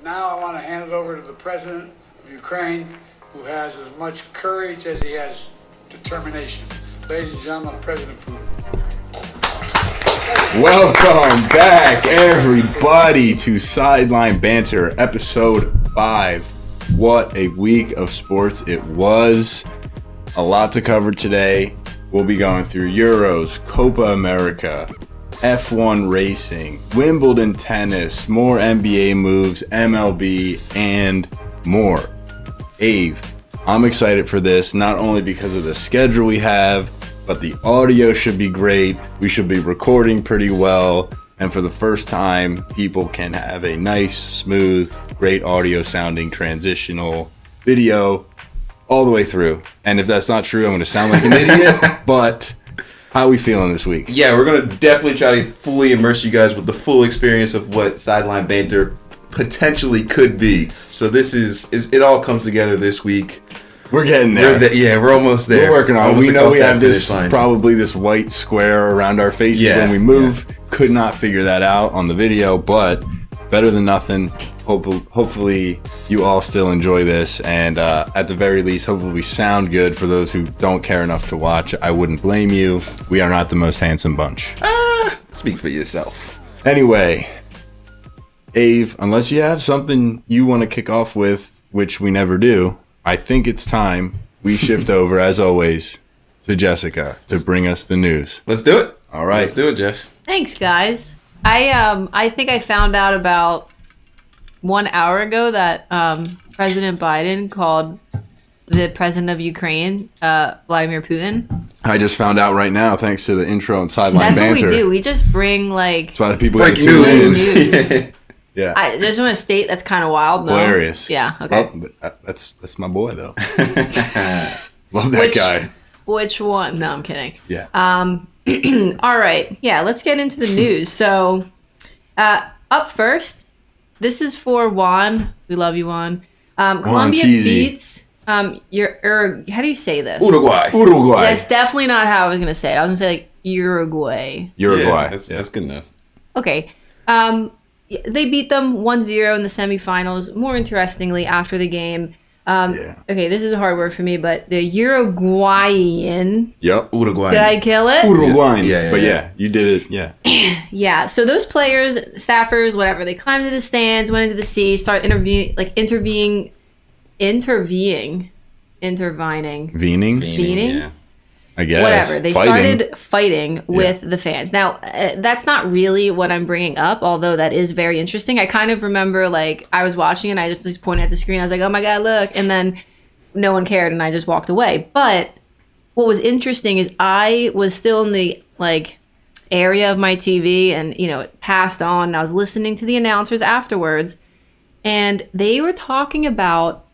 now I want to hand it over to the president of Ukraine, who has as much courage as he has determination. Ladies and gentlemen, President Putin. Welcome back, everybody, to Sideline Banter, episode 5. What a week of sports it was. A lot to cover today. We'll be going through Euros, Copa America, F1 racing, Wimbledon tennis, more NBA moves, MLB, and more. Ave, I'm excited for this, not only because of the schedule we have, but the audio should be great. We should be recording pretty well. And for the first time, people can have a nice, smooth, great audio sounding transitional video all the way through. And if that's not true, I'm going to sound like an idiot. But how are we feeling this week? Yeah, we're going to definitely try to fully immerse you guys with the full experience of what Sideline Banter potentially could be. So this is it all comes together this week. We're getting there. We're almost there. We're working on it. We know we have this probably this white square around our faces when we move. Yeah. Could not figure that out on the video, but better than nothing. Hopefully you all still enjoy this, and at the very least, hopefully we sound good for those who don't care enough to watch. I wouldn't blame you. We are not the most handsome bunch. Speak for yourself. Anyway, Ave, unless you have something you want to kick off with, which we never do, I think it's time we shift over, as always, to Jessica to bring us the news. Let's do it. All right. Let's do it, Jess. Thanks, guys. I think I found out about 1 hour ago that President Biden called the president of Ukraine, Vladimir Putin. I just found out right now, thanks to the intro and Sideline Banter. That's what we do. We just bring, like... That's why the people break news. Yeah. I just want to state that's kind of wild, though. Hilarious. Yeah, okay. Oh, that's my boy, though. Love that guy. Which one? No, I'm kidding. Yeah. All right. Yeah, let's get into the news. So, up first, this is for Juan. We love you, Juan. Colombia beats how do you say this? Uruguay. That's definitely not how I was going to say it. I was going to say, like, Uruguay. Yeah, that's good enough. Okay. They beat them 1-0 in the semifinals. More interestingly, after the game, okay, this is a hard word for me, but the Uruguayan. Yep. Uruguayan. Did I kill it? Uruguayan. Yeah. But yeah, you did it. Yeah. Yeah. So those players, staffers, whatever, they climbed into the stands, went into the sea, started intervining. Vening? Yeah. I guess. Whatever. They started fighting with the fans. Now, that's not really what I'm bringing up, although that is very interesting. I kind of remember, like, I was watching and I just pointed at the screen. I was like, oh my God, look. And then no one cared and I just walked away. But what was interesting is I was still in the, like, area of my TV and, it passed on. And I was listening to the announcers afterwards. And they were talking about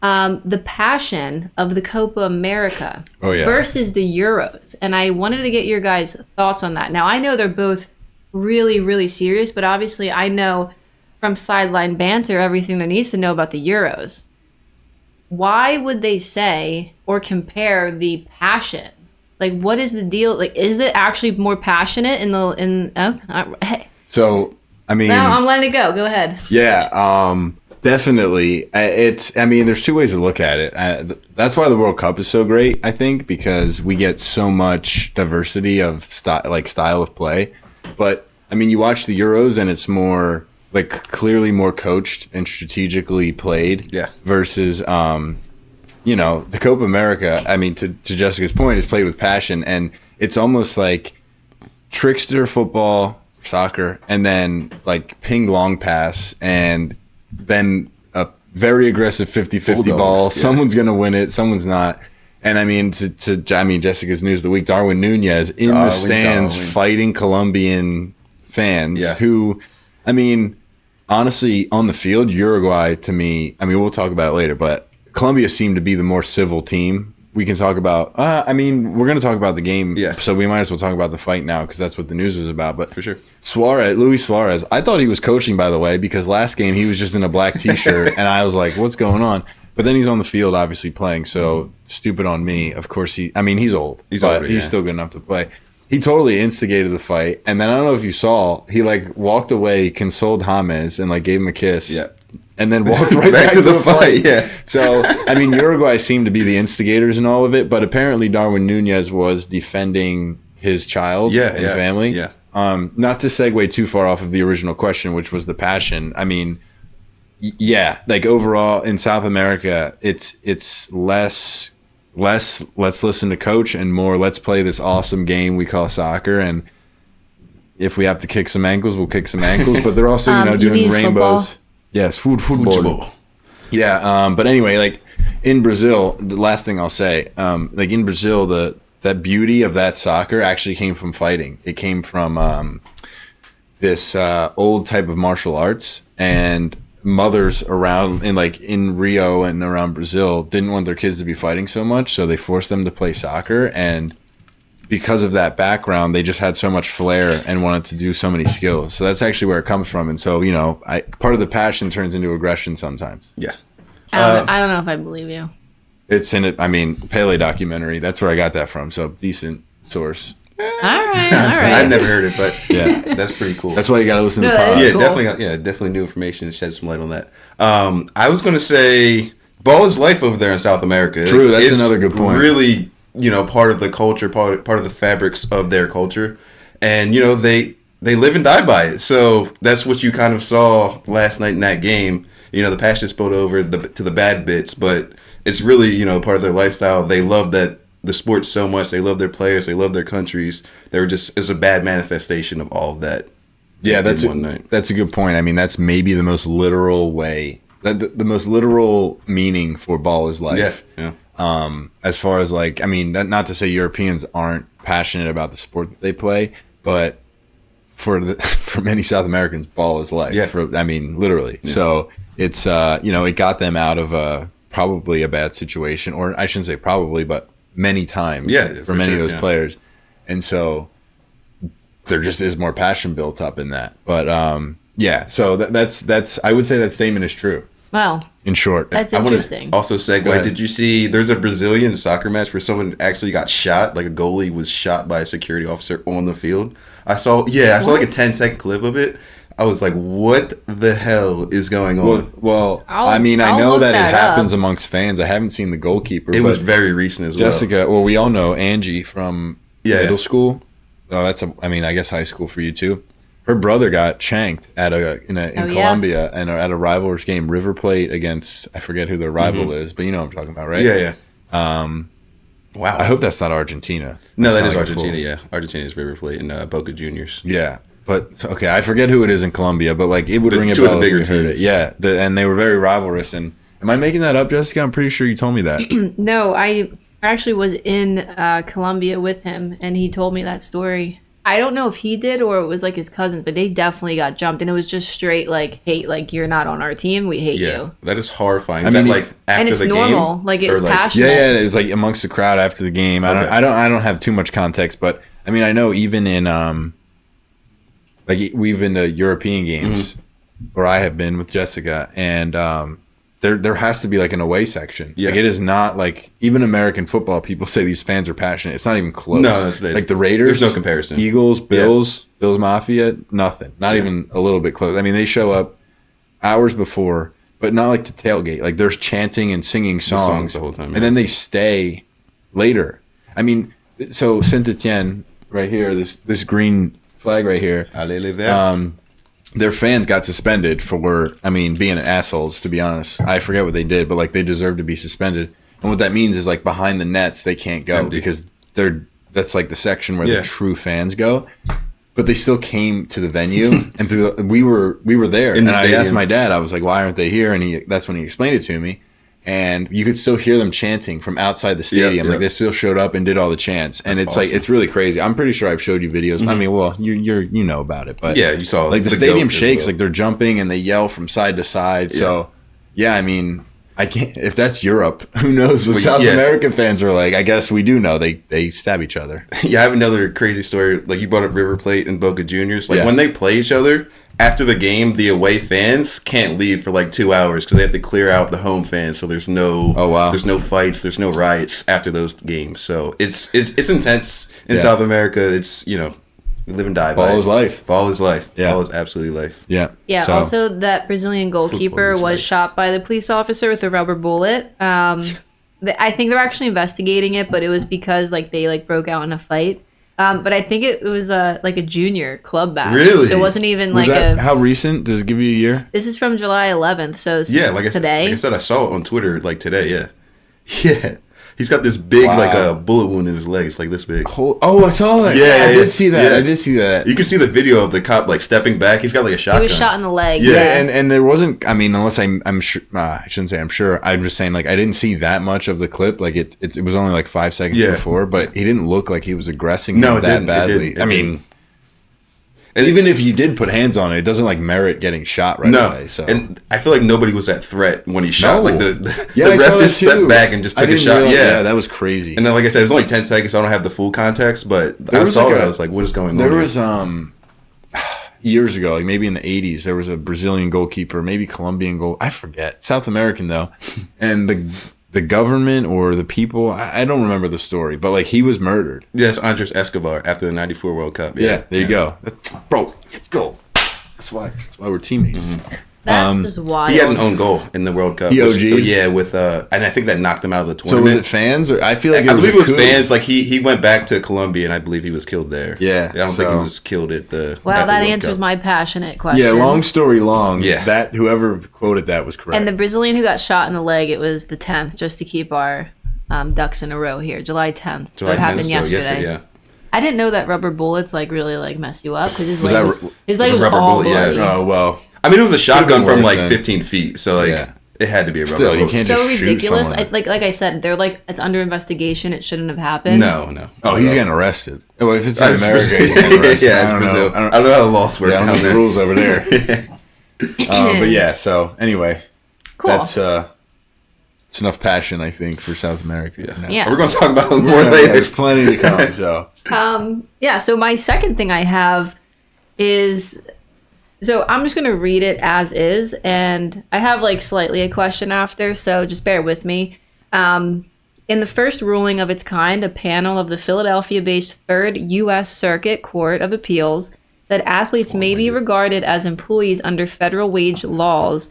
the passion of the Copa America versus the Euros. And I wanted to get your guys' thoughts on that. Now, I know they're both really, really serious, but obviously I know from Sideline Banter everything there needs to know about the Euros. Why would they say or compare the passion? Like, what is the deal? Like, is it actually more passionate So, I mean... No, I'm letting it go. Go ahead. Yeah, definitely. There's two ways to look at it. That's why the World Cup is so great, I think, because we get so much diversity of style of play. But, I mean, you watch the Euros and it's more, like, clearly more coached and strategically played. Yeah. Versus, the Copa America, I mean, to Jessica's point, is played with passion. And it's almost like trickster football, soccer, and then, like, ping long pass, and then a very aggressive 50-50 ball. Yeah. Someone's going to win it. Someone's not. And I mean, Jessica's news of the week, Darwin Nunez in the stands fighting Colombian fans who, I mean, honestly, on the field, Uruguay, to me, I mean, we'll talk about it later, but Colombia seemed to be the more civil team. We can talk about, we're going to talk about the game, so we might as well talk about the fight now because that's what the news was about. But for sure, Luis Suarez, I thought he was coaching, by the way, because last game he was just in a black T-shirt, and I was like, what's going on? But then he's on the field, obviously playing, so stupid on me. Of course, he's old, he's still good enough to play. He totally instigated the fight, and then I don't know if you saw, he like walked away, consoled James, and like gave him a kiss. Yeah. and then walked right back to the fight. Yeah. So, I mean, Uruguay seemed to be the instigators in all of it, but apparently Darwin Nunez was defending his child and family. Yeah. Not to segue too far off of the original question, which was the passion. I mean, yeah, like overall in South America, it's less let's listen to coach and more let's play this awesome game we call soccer, and if we have to kick some ankles, we'll kick some ankles. But they're also doing rainbows. Football? Yes, football. Yeah, but anyway, like in Brazil, the last thing I'll say, like in Brazil, that beauty of that soccer actually came from fighting. It came from this old type of martial arts, and mothers around in Rio and around Brazil didn't want their kids to be fighting so much, so they forced them to play soccer. And because of that background, they just had so much flair and wanted to do so many skills. So that's actually where it comes from. And so, part of the passion turns into aggression sometimes. Yeah. I don't know if I believe you. It's in it. I mean, Pele documentary. That's where I got that from. So decent source. All right. I've never heard it, but Yeah. that's pretty cool. That's why you got to listen to the that pod. is Yeah, cool. definitely new information. Shed some light on that. I was going to say, ball is life over there in South America. True, that's It's another good point. Really, part of the culture, part of the fabrics of their culture, and they live and die by it. So that's what you kind of saw last night in that game. The passion spilled over to the bad bits, but it's really part of their lifestyle. They love the sport so much. They love their players. They love their countries. It's a bad manifestation of all of that. Yeah, that's one night. That's a good point. I mean, that's maybe the most literal way, the most literal meaning for ball is life. Yeah. As far as not to say Europeans aren't passionate about the sport that they play, but for many South Americans, ball is life. Yeah. Literally. Yeah. So it's it got them out of probably a bad situation, or I shouldn't say probably, but many times. Yeah, for many of those players, and so there just is more passion built up in that. But so that's I would say that statement is true. Well, in short, that's I interesting. want to also segue. Did you see there's a Brazilian soccer match where someone actually got shot? Like a goalie was shot by a security officer on the field. I saw like a 10-second clip of it. I was like, what the hell is going on? Well, I'll know look that it that happens up. amongst fans. I haven't seen the goalkeeper. It was but very recent as well. Jessica, well, we all know Angie from middle Yeah. school. Oh, I guess high school for you too. Her brother got shanked in Colombia and at a Rivals game, River Plate against, I forget who their rival is, but you know what I'm talking about, right? Yeah. Wow. I hope that's not Argentina. No, that Sound is like a Argentina. fool. Yeah, Argentina is River Plate and Boca Juniors. Yeah. But okay, I forget who it is in Colombia, but it would ring a two of bell the if bigger you heard it. teams. Yeah, and they were very rivalrous. And am I making that up, Jessica? I'm pretty sure you told me that. No, I actually was in Colombia with him, and he told me that story. I don't know if he did or it was his cousins, but they definitely got jumped, and it was just straight hate. You're not on our team, we hate Yeah, you. that is horrifying. I Is mean, that after And it's the normal, game? it was Or, passionate. Yeah, it was amongst the crowd after the game. Okay. I don't have too much context, but I mean, I know even in we've been to European games, or I have been with Jessica, and there has to be an away section. Yeah. It is not even American football. People say these fans are passionate. It's not even close. No, that's the Raiders. There's no comparison. Eagles, Bills Mafia, nothing. Not even a little bit close. I mean, they show up hours before, but not to tailgate. There's chanting and singing songs the whole time, yeah. and then they stay later. I mean, so Saint Etienne right here, this green flag right here. Their fans got suspended for, being assholes, to be honest. I forget what they did, but they deserve to be suspended. And what that means is behind the nets, they can't go Empty. because that's the section where Yeah. the true fans go. But they still came to the venue and we were there. In the and I stadium. asked my dad, I was like, why aren't they here? And that's when he explained it to me. And you could still hear them chanting from outside the stadium. yeah. They still showed up and did all the chants. And That's it's awesome. it's really crazy. I'm pretty sure I've showed you videos. I mean, well, you know about it, but Yeah, you saw the the stadium goat as shakes, well. they're jumping and they yell from side to side. So I mean, I can't. If that's Europe, who knows what Well, South yes. American fans are like? I guess we do know they stab each other. Yeah, I have another crazy story. You brought up River Plate and Boca Juniors. Yeah. When they play each other, after the game, the away fans can't leave for 2 hours because they have to clear out the home fans. So there's no there's no fights, there's no riots after those games. So it's intense in Yeah. South America. It's We live and die by Ball it. is life. Ball is life. Yeah. Ball is absolutely life. Yeah. Yeah. So- Also, that Brazilian goalkeeper is was life. shot by the police officer with a rubber bullet. I think they're actually investigating it, but it was because like they like broke out in a fight. But I think it was like a junior club match. Really? So it wasn't even Was like that a. how recent? Does it give you a year? This is from July 11th. So this Yeah, is like I today. said, I saw it on Twitter like today. Yeah, yeah. He's got this big Wow. like a bullet wound in his leg. It's like this big. Oh, I saw that. Yeah, I yeah, did see that. yeah. I did see that. You can see the video of the cop like stepping back. He's got like a He shotgun. was shot in the leg. Yeah, Yeah, and there wasn't. I mean, unless I'm sure. I shouldn't say I'm sure. I'm just saying like I didn't see that much of the clip. Like it was only like 5 seconds Yeah. before, but he didn't look like he was aggressing No, him it that didn't. It badly. didn't. It I mean, didn't. And even if you did put hands on it, it doesn't like merit getting shot right no, away. So and I feel like nobody was at threat when he shot. No. Like the yeah, I saw ref that just too. stepped back and just I took a didn't shot. realize- Yeah. that was crazy. And then, like I said, it was only 10 seconds, so I don't have the full context. But There I was saw like it. a- I was like, "What is going on?" There here? was years ago, like maybe in the 80s, there was a Brazilian goalkeeper, maybe Colombian goal. I forget. South American though, and the government or the people, I don't remember the story, but like he was murdered. Yes, Andres Escobar after the '94 World Cup. Yeah, there you go. Bro, let's go. That's why we're teammates. That's just wild. He had an own goal in the World Cup. He OG'd? Yeah, with and I think that knocked him out of the So tournament. was it fans or I feel like I believe it was a coup. fans. Like he went back to Colombia, and I believe he was killed there. Yeah, I don't think so- he was killed at the. Wow, at the that World answers Cup. my passionate question. Yeah, long story long. Yeah. That whoever quoted that was correct. And the Brazilian who got shot in the leg, it was the 10th, just to keep our ducks in a row here. July 10th. July That 10th, happened so yesterday. yeah. I didn't know that rubber bullets like really like mess you up because his Was leg that was, r- his leg was a was rubber all bullet, yeah. bloody. Oh well. I mean, it was a shotgun been from worse like then. 15 feet, so like Yeah. it had to be a rubber Still, you bullet. can't So just shoot ridiculous. someone. Like I said, they're like it's under investigation. It shouldn't have happened. No. Oh, he's getting arrested. Well, if it's in It's America, Brazil. he's getting arrested. Yeah, it's I don't Brazil. know. I don't know how the laws work Yeah, I don't down know the there. rules over there. But yeah, so anyway, Cool. that's it's enough passion, I think, for South America. now. Yeah. We're going to talk about it more Yeah, later. there's plenty to come. So Yeah, so my second thing I have is so I'm just going to read it as is, and I have like slightly a question after, so just bear with me. In the first ruling of its kind, a panel of the Philadelphia-based Third U.S. Circuit Court of Appeals said athletes may be regarded as employees under federal wage laws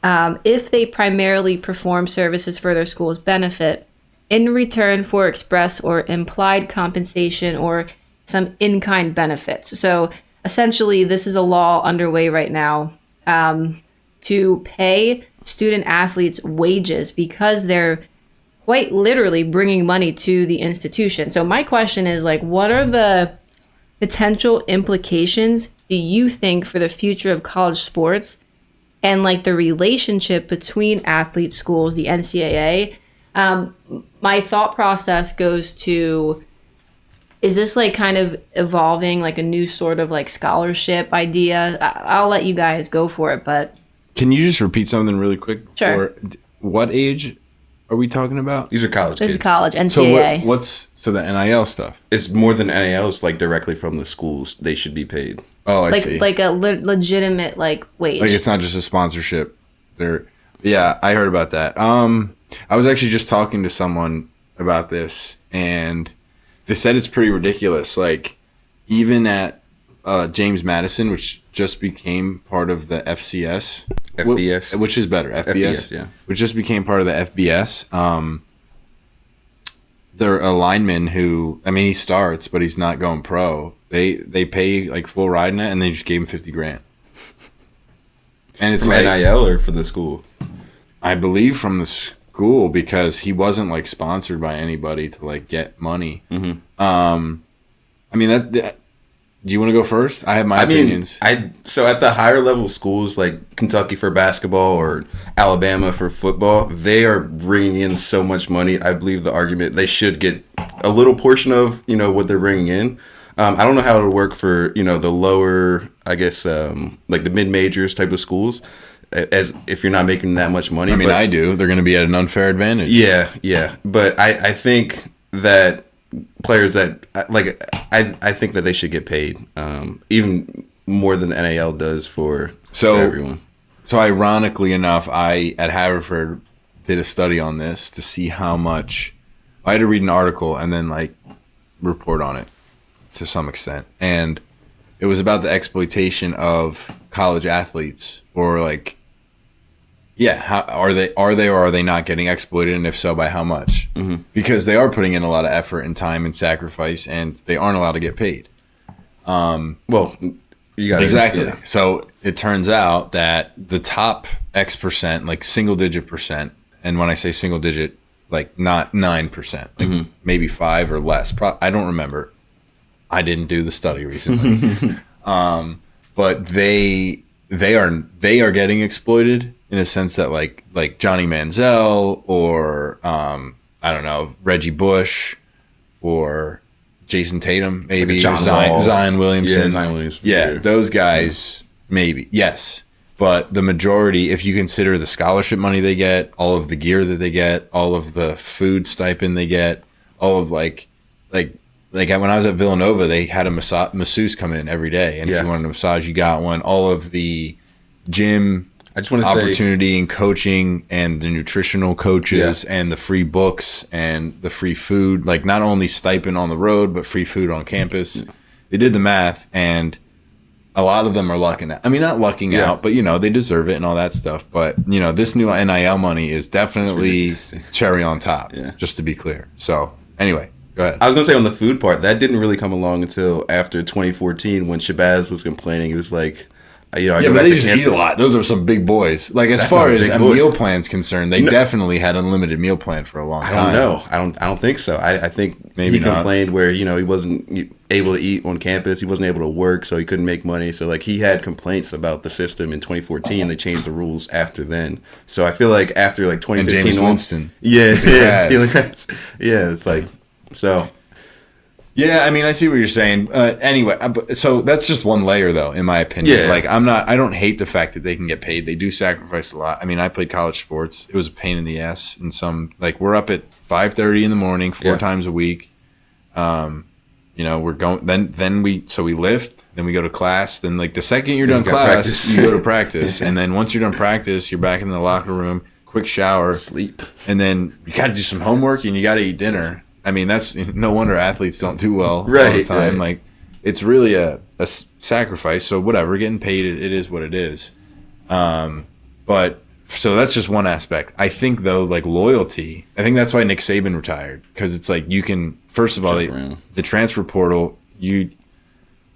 if they primarily perform services for their school's benefit in return for express or implied compensation or some in-kind benefits. So essentially, this is a law underway right now to pay student athletes wages because they're quite literally bringing money to the institution. So my question is like, what are the potential implications do you think for the future of college sports and like the relationship between athlete schools, the NCAA? My thought process goes to, is this like kind of evolving like a new sort of like scholarship idea? I'll let you guys go for it, but can you just repeat something really quick? Sure. What age are we talking about? These are college this kids. is college, So NCAA. what's the NIL stuff? It's more than NIL. It's like directly from the schools. They should be paid. Oh, I see. like a legitimate like wage. Like it's not just a sponsorship. Yeah, I heard about that. I was actually just talking to someone about this, and they said it's pretty ridiculous. Like even at James Madison, which just became part of the FCS, FBS. which is better, FBS, yeah. which just became part of the FBS. Their a lineman who, I mean, he starts, but he's not going pro. They pay like full ride in it, and they just gave him $50,000. And it's From like NIL or for the school? I believe from the school because he wasn't like sponsored by anybody to like get money. Mm-hmm. I mean that. Do you want to go first? I have my opinions. So at the higher level schools like Kentucky for basketball or Alabama for football, they are bringing in so much money. I believe the argument they should get a little portion of what they're bringing in. I don't know how it'll work for the lower, I guess, like the mid majors type of schools, as if you're not making that much money. I mean, but, I do. They're going to be at an unfair advantage. Yeah. But I think that players that like I think that they should get paid even more than the NAL does for everyone. So ironically enough, I at Haverford did a study on this to see how much. I had to read an article and then like report on it. to some extent, and it was about the exploitation of college athletes, or like, yeah, how are they or are they not getting exploited, and if so, by how much? Mm-hmm. Because they are putting in a lot of effort and time and sacrifice, and they aren't allowed to get paid. Well, you got exactly. Yeah. So it turns out that the top X percent, like single digit percent, and when I say single digit, like not 9%, like maybe 5 or less. I don't remember. I didn't do the study recently. But they are getting exploited in a sense that like Johnny Manziel or I don't know, Reggie Bush or Jason Tatum, maybe like Zion Williamson. Yeah, Zion Williamson. Yeah, those guys, maybe. Yes. But the majority, if you consider the scholarship money they get, all of the gear that they get, all of the food stipend they get, all of like when I was at Villanova, they had a masseuse come in every day, and if you wanted a massage, you got one. All of the gym I just want to opportunity and coaching and the nutritional coaches and the free books and the free food, like not only stipend on the road, but free food on campus. They did the math, and a lot of them are lucking out. I mean, not lucking out, but, they deserve it and all that stuff. But, this new NIL money is definitely cherry on top, just to be clear. So, anyway, go ahead. I was going to say on the food part, that didn't really come along until after 2014 when Shabazz was complaining. It was like, but they just eat a lot. Those are some big boys. Like, as far as a meal plan's concerned, they definitely had unlimited meal plan for a long time. I don't know. I don't think so. I think maybe he complained where, he wasn't able to eat on campus. He wasn't able to work, so he couldn't make money. So, like, he had complaints about the system in 2014. They changed the rules after then. So I feel like after, like, 2015. And James Winston. Stealing crabs. Yeah, it's like, so. Yeah, I mean, I see what you're saying. Anyway, so that's just one layer, though, in my opinion. Yeah. Like, I don't hate the fact that they can get paid. They do sacrifice a lot. I mean, I played college sports. It was a pain in the ass. And we're up at 5:30 in the morning, 4 times a week. We're going. Then we lift. Then we go to class. Then, like, the second you're done class, you go to practice. And then once you're done practice, you're back in the locker room, quick shower, sleep, and then you got to do some homework and you got to eat dinner. I mean, that's no wonder athletes don't do well all the time. Right. Like, it's really a sacrifice. So whatever, getting paid, it is what it is. But so that's just one aspect. I think though, like loyalty, I think that's why Nick Saban retired, because it's like you can first of all the transfer portal. I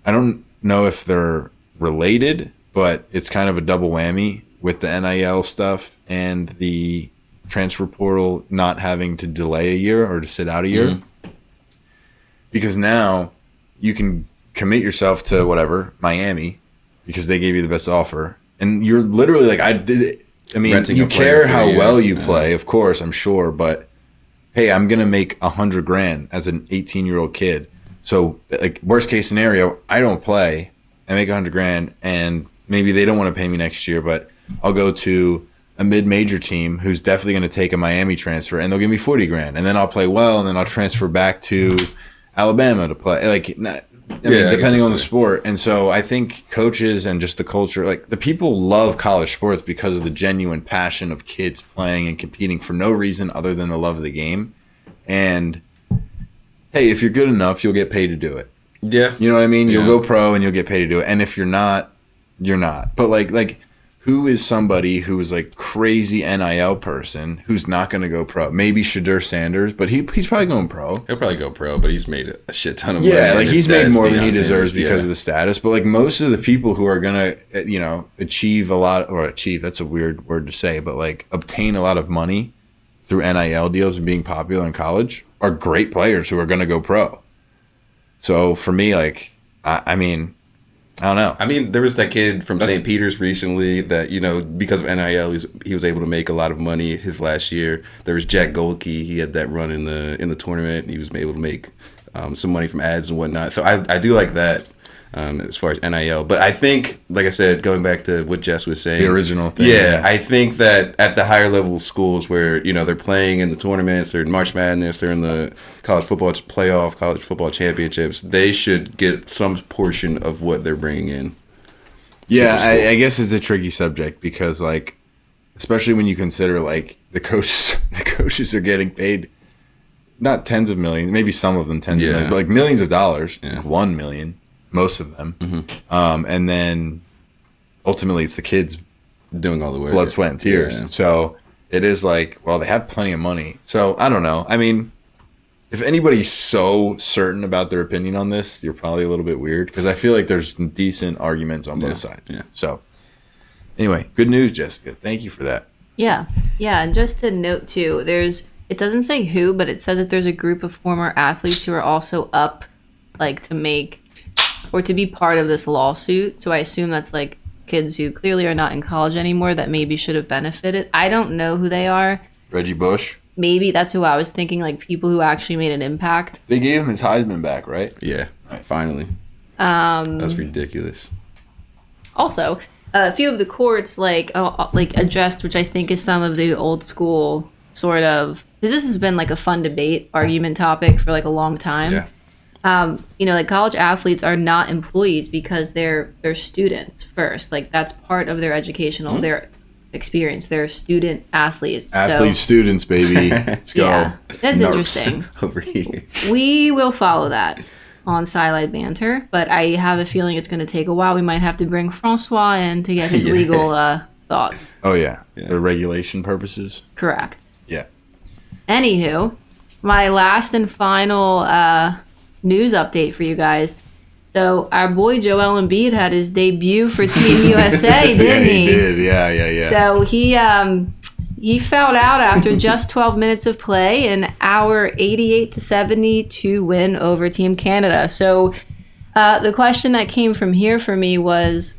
don't know if they're related, but it's kind of a double whammy with the NIL stuff and the transfer portal not having to delay a year or to sit out a year, because now you can commit yourself to whatever Miami because they gave you the best offer, and you're literally like you care how well you play, of course, I'm sure, but hey, I'm gonna make $100,000 as an 18-year-old kid. So like worst case scenario, I don't play, I make $100,000, and maybe they don't want to pay me next year, but I'll go to a mid-major team who's definitely going to take a Miami transfer, and they'll give me $40,000, and then I'll play well, and then I'll transfer back to Alabama to play. Like, depending on the sport. And so I think coaches and just the culture, like the people love college sports because of the genuine passion of kids playing and competing for no reason other than the love of the game. And hey, if you're good enough, you'll get paid to do it. Yeah, you know what I mean. You'll go pro and you'll get paid to do it. And if you're not, you're not. But like. Who is somebody who is like crazy NIL person who's not going to go pro? Maybe Shedeur Sanders, but he's probably going pro. He'll probably go pro, but he's made a shit ton of money. Yeah, like he's made more than he deserves because of the status. But like most of the people who are going to, achieve a lot, or achieve, that's a weird word to say, but like obtain a lot of money through NIL deals and being popular in college are great players who are going to go pro. So for me, like, I mean, I don't know. I mean, there was that kid from St. Peter's recently that, because of NIL, he was able to make a lot of money his last year. There was Jack Goldkey. He had that run in the tournament. He was able to make some money from ads and whatnot. So I do like that as far as NIL. But I think, like I said, going back to what Jess was saying. The original thing. Yeah, I think that at the higher level schools where, they're playing in the tournaments, they're in March Madness, they're in the college football playoff, college football championships, they should get some portion of what they're bringing in. Yeah, I guess it's a tricky subject because, like, especially when you consider, like, the coaches are getting paid not tens of millions, maybe some of them tens of millions, but like millions of dollars, like 1 million, most of them. And then ultimately it's the kids doing all the work, blood, sweat, and tears. Yeah. So it is like, well, they have plenty of money. So I don't know. I mean, if anybody's so certain about their opinion on this, you're probably a little bit weird because I feel like there's decent arguments on both sides. Yeah. So anyway, good news, Jessica. Thank you for that. Yeah. And just to note too, it doesn't say who, but it says that there's a group of former athletes who are also up, like, to make or to be part of this lawsuit. So I assume that's like kids who clearly are not in college anymore that maybe should have benefited. I don't know who they are. Reggie Bush. Maybe that's who I was thinking, like people who actually made an impact. They gave him his Heisman back, right? Yeah, finally. That's ridiculous. Also, a few of the courts like addressed, which I think is some of the old school sort of, because this has been like a fun debate argument topic for like a long time. Yeah. Like college athletes are not employees because they're students first. Like that's part of their educational their experience. They're student athletes. Students, baby. Let's go. Yeah, that's interesting. Over here. We will follow that on Sideline Banter, but I have a feeling it's going to take a while. We might have to bring Francois in to get his legal thoughts. Oh, yeah. For regulation purposes? Correct. Yeah. Anywho, my last and final news update for you guys. So our boy Joel Embiid had his debut for Team USA, didn't he? He did. Yeah. So he fouled out after just 12 minutes of play in our 88-72 win over Team Canada. So the question that came from here for me was,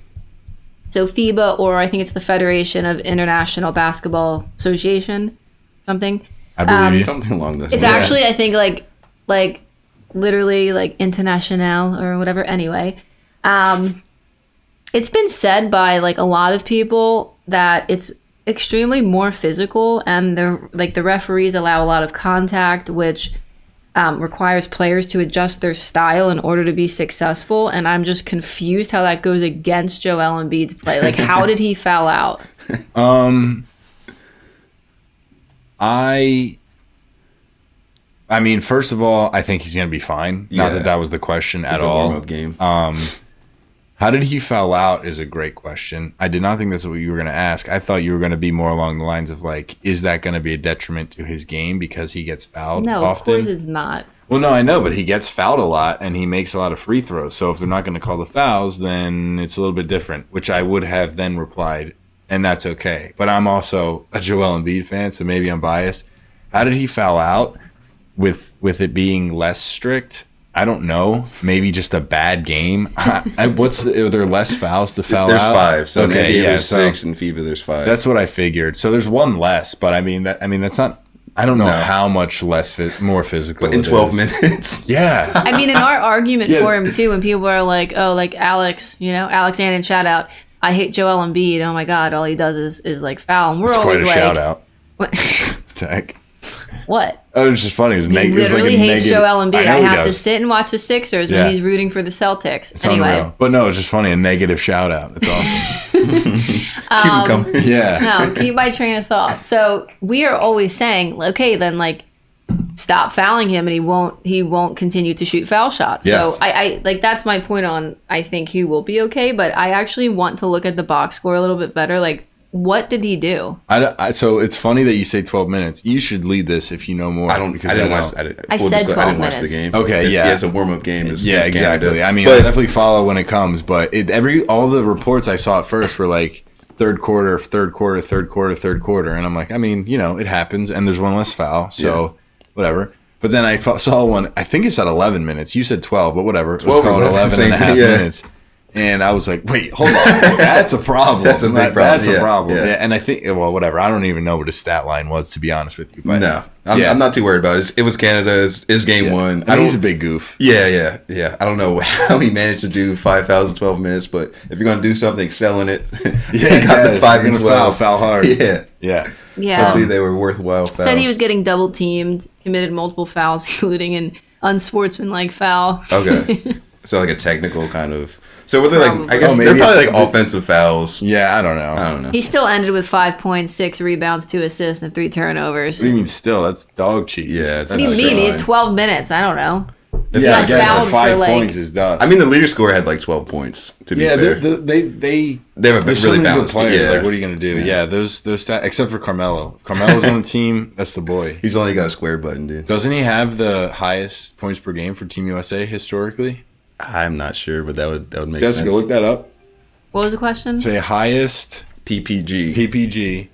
so FIBA, or I think it's the Federation of International Basketball Association, something. I believe you. Something along those It's lines. actually, I think, like literally like international or whatever. Anyway, it's been said by like a lot of people that it's extremely more physical, and the referees allow a lot of contact, which requires players to adjust their style in order to be successful. And I'm just confused how that goes against Joel Embiid's play. Like, how did he foul out? I mean, first of all, I think he's going to be fine. Not that was the question at all. Warm-up game. How did he foul out is a great question. I did not think that's what you were going to ask. I thought you were going to be more along the lines of, like, is that going to be a detriment to his game because he gets fouled often? No, of course it's not. Well, no, I know, but he gets fouled a lot, and he makes a lot of free throws. So if they're not going to call the fouls, then it's a little bit different, which I would have then replied, and that's okay. But I'm also a Joel Embiid fan, so maybe I'm biased. How did he foul out with it being less strict? I don't know. Maybe just a bad game. Are there less fouls to foul There's out? 5. So okay, maybe yeah, there's 6, and FIBA there's 5. That's what I figured. So there's one less, but I mean that's not. I don't know how much more physical. But in 12 minutes. Yeah. I mean, in our argument for him too, when people are like, "Oh, like Alex, Alex Annan, shout out. I hate Joel Embiid. Oh my God, all he does is like foul." And we're It's always quite a like, shout out. What? Tech. What? Oh, it was just funny. It was He literally hates Joel Embiid. I have to sit and watch the Sixers when he's rooting for the Celtics. It's anyway. Unreal. But no, it's just funny. A negative shout out. It's awesome. Keep him coming. Yeah. No, keep my train of thought. So we are always saying, okay, then like stop fouling him, and he won't continue to shoot foul shots. Yes. So I like that's my point on. I think he will be okay, but I actually want to look at the box score a little bit better. Like, what did he do? So it's funny that you say 12 minutes. You should lead this if you know more. I didn't watch the game. Okay, it's a warm-up game. Yeah, exactly. Canada. I mean, I definitely follow when it comes, but all the reports I saw at first were like third quarter, and I'm like, I mean, it happens, and there's one less foul, so whatever. But then I saw one, I think it's at 11 minutes. You said 12, but whatever. Let's call it 11 and a half minutes. And I was like, wait, hold on. That's a problem. That's a big problem. That's a problem. Yeah. Yeah. And I think, well, whatever. I don't even know what his stat line was, to be honest with you. But no, I'm not too worried about it. It was Canada's. It's game one. He's a big goof. Yeah. I don't know how he managed to do 5 fouls in 12 minutes, but if you're going to do something, excel in it. Got the 5 and 12. Foul hard. Yeah. Yeah. Hopefully they were worthwhile fouls. Said he was getting double teamed, committed multiple fouls, including an unsportsmanlike foul. Okay. So like a technical kind of So were they like? I guess Oh, they're maybe probably it's- like offensive fouls. Yeah, I don't know. I don't know. He still ended with 5 points, 6 rebounds, 2 assists, and 3 turnovers. What do you mean still? That's dog cheese. Yeah, it's What do you not mean? He had fine. 12 minutes. I don't know. Yeah, I got guess fouled but for, 5 like- points is dust. I mean, the leader scorer had like 12 points. To be yeah, fair, they they have a there's so really many good balanced. players. Yeah, Like, what are you gonna do? Yeah, those stats, except for Carmelo. Carmelo's on the team. That's the boy. he's only got a square button, dude. Doesn't he have the highest points per game for Team USA historically? I'm not sure, but that would make Jessica, sense. look that up. What was the question? Say highest PPG PPG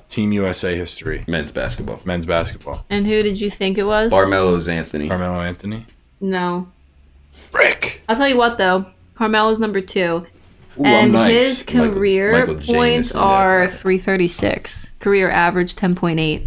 Team USA history. men's basketball. Men's basketball. And who did you think it was? Carmelo's Anthony. Carmelo Anthony. No. Frick. I'll tell you what, though. Carmelo's number 2. Ooh, I'm And nice. his career Michael points Jameson, yeah. are 336. Career average 10.8.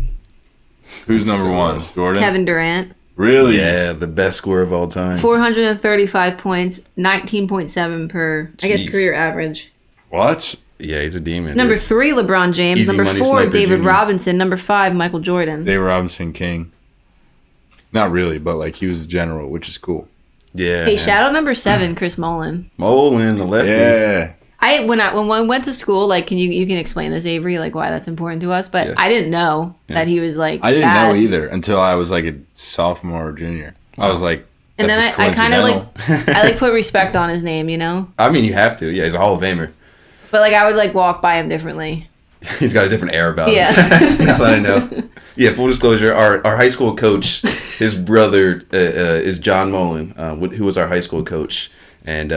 Who's number one? Jordan. Kevin Durant, Really? Yeah, the best scorer of all time. 435 points, 19.7 per, I guess, Jeez. career average. What? Yeah, he's a demon. Number dude. 3, LeBron James. Easy Number money 4, sniper David junior. Robinson. Number 5, Michael Jordan. David Robinson King. Not really, but like he was the general, which is cool. Yeah. Hey, man. shout out number 7, Chris Mullin. Mullen, the lefty. Yeah. When I went to school, like, you can explain this, Avery, like why that's important to us, but Yeah. I didn't know that he was like I didn't bad. know either until I was like a sophomore or junior. I was like, And that's then I kind of like coincidental. I like put respect on his name, you know. I mean, you have to. Yeah, he's a Hall of Famer. But like I would like walk by him differently. He's got a different air about Yeah. him. Now that I know. Yeah, full disclosure, our high school coach, his brother is John Mullen, who was our high school coach, and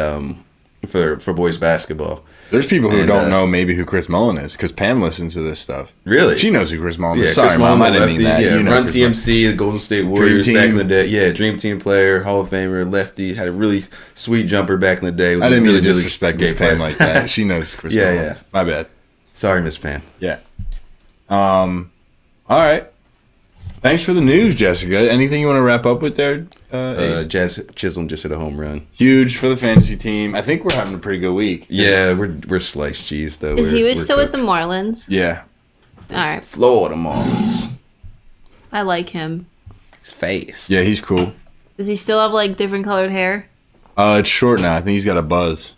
for boys basketball. There's people who And, don't know maybe who Chris Mullen is because Pam listens to this stuff. Really? She knows who Chris Mullen Yeah, is. Sorry, Chris Mom, Mullen, I didn't mean lefty, that. Yeah, You know Run Chris Mullen. TMC, the Golden State Warriors Dream back Team. in the day. Yeah, Dream Team player, Hall of Famer, lefty. Had a really sweet jumper back in the day. Was I didn't a mean really, to really disrespect gay Miss Pam player. like that. She knows Chris Yeah, Mullen. yeah. My bad. Sorry, Miss Pam. Yeah. All right. Thanks for the news, Jessica. Anything you want to wrap up with there? Abe? Jazz Chisholm just hit a home run. Huge for the fantasy team. I think we're having a pretty good week. Yeah, we're sliced cheese though. Is he We're still with the cooked. Marlins? Yeah. All right, Florida Marlins? I like him. His face. Yeah, he's cool. Does he still have like different colored hair? It's short now. I think he's got a buzz.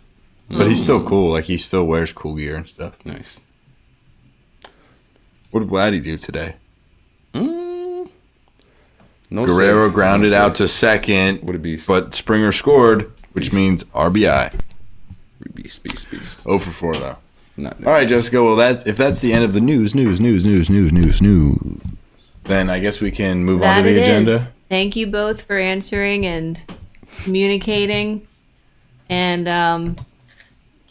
But he's still cool. Like, he still wears cool gear and stuff. Nice. What did Vladdy do today? No Guerrero save. grounded No out save. to second, What a beast. but Springer scored, which means RBI. Beast. 0 for 4, though. Not All right, Jessica. Well, if that's the end of the news, then I guess we can move on to That the it agenda. is. Thank you both for answering and communicating. And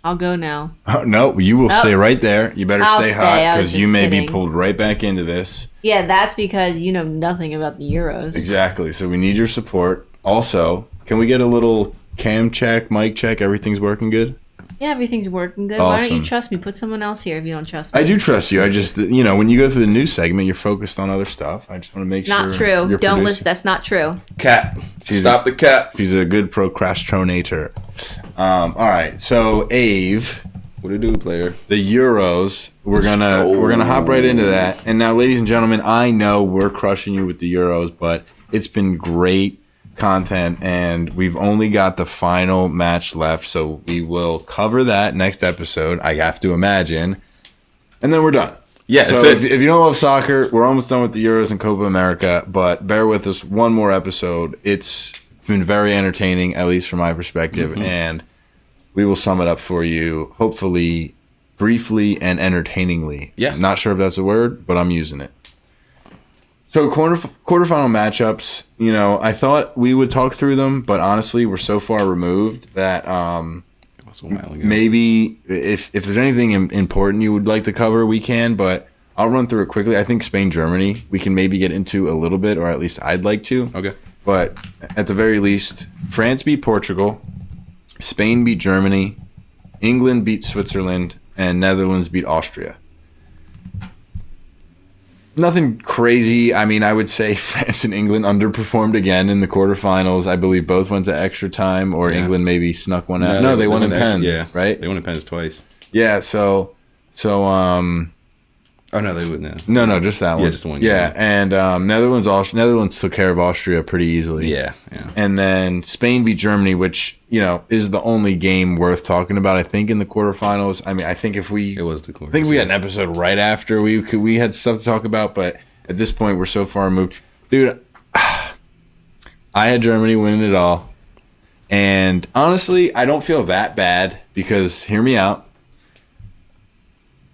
I'll go now. Oh, no, you will Oh. stay right there. You better I'll stay stay. hot I was because you just may be kidding. pulled right back into this. Yeah, that's because you know nothing about the Euros. Exactly. So we need your support. Also, can we get a little cam check, mic check? Everything's working good? Yeah, everything's working good. Why don't Awesome. you trust me? Put someone else here if you don't trust me. I do trust you. I just, when you go through the news segment, you're focused on other stuff. I just want to make sure. Not true. you're Don't producing. listen. That's not true. Cap. Stop the cap. She's a good procrastinator. All right. So, Ave, What do you do, player? the Euros, we're gonna hop right into that. And now, ladies and gentlemen, I know we're crushing you with the Euros, but it's been great content, and we've only got the final match left, so we will cover that next episode, I have to imagine, and then we're done. Yeah, So that's it. if you don't love soccer, we're almost done with the Euros and Copa America, but bear with us one more episode. It's been very entertaining, at least from my perspective, and we will sum it up for you, hopefully briefly and entertainingly. Yeah. Not sure if that's a word, but I'm using it. So quarterfinal matchups, I thought we would talk through them, but honestly, we're so far removed that That's a while ago. maybe if there's anything important you would like to cover, we can, but I'll run through it quickly. I think Spain-Germany, we can maybe get into a little bit, or at least I'd like to. Okay. But at the very least, France beat Portugal, Spain beat Germany, England beat Switzerland, and Netherlands beat Austria. Nothing crazy. I mean, I would say France and England underperformed again in the quarterfinals. I believe both went to extra time, or Yeah. England maybe snuck one out. No, they won in pens. Yeah. Right? They won in pens twice. Yeah, so Oh no, they wouldn't have. No, just that one. Yeah, just the one. Yeah, and Netherlands took care of Austria pretty easily. Yeah. And then Spain beat Germany, which is the only game worth talking about. I think in the quarterfinals. I mean, I think if we, It was the quarterfinals. I think we had an episode right after we had stuff to talk about, but at this point we're so far removed, dude. I had Germany winning it all, and honestly, I don't feel that bad because hear me out.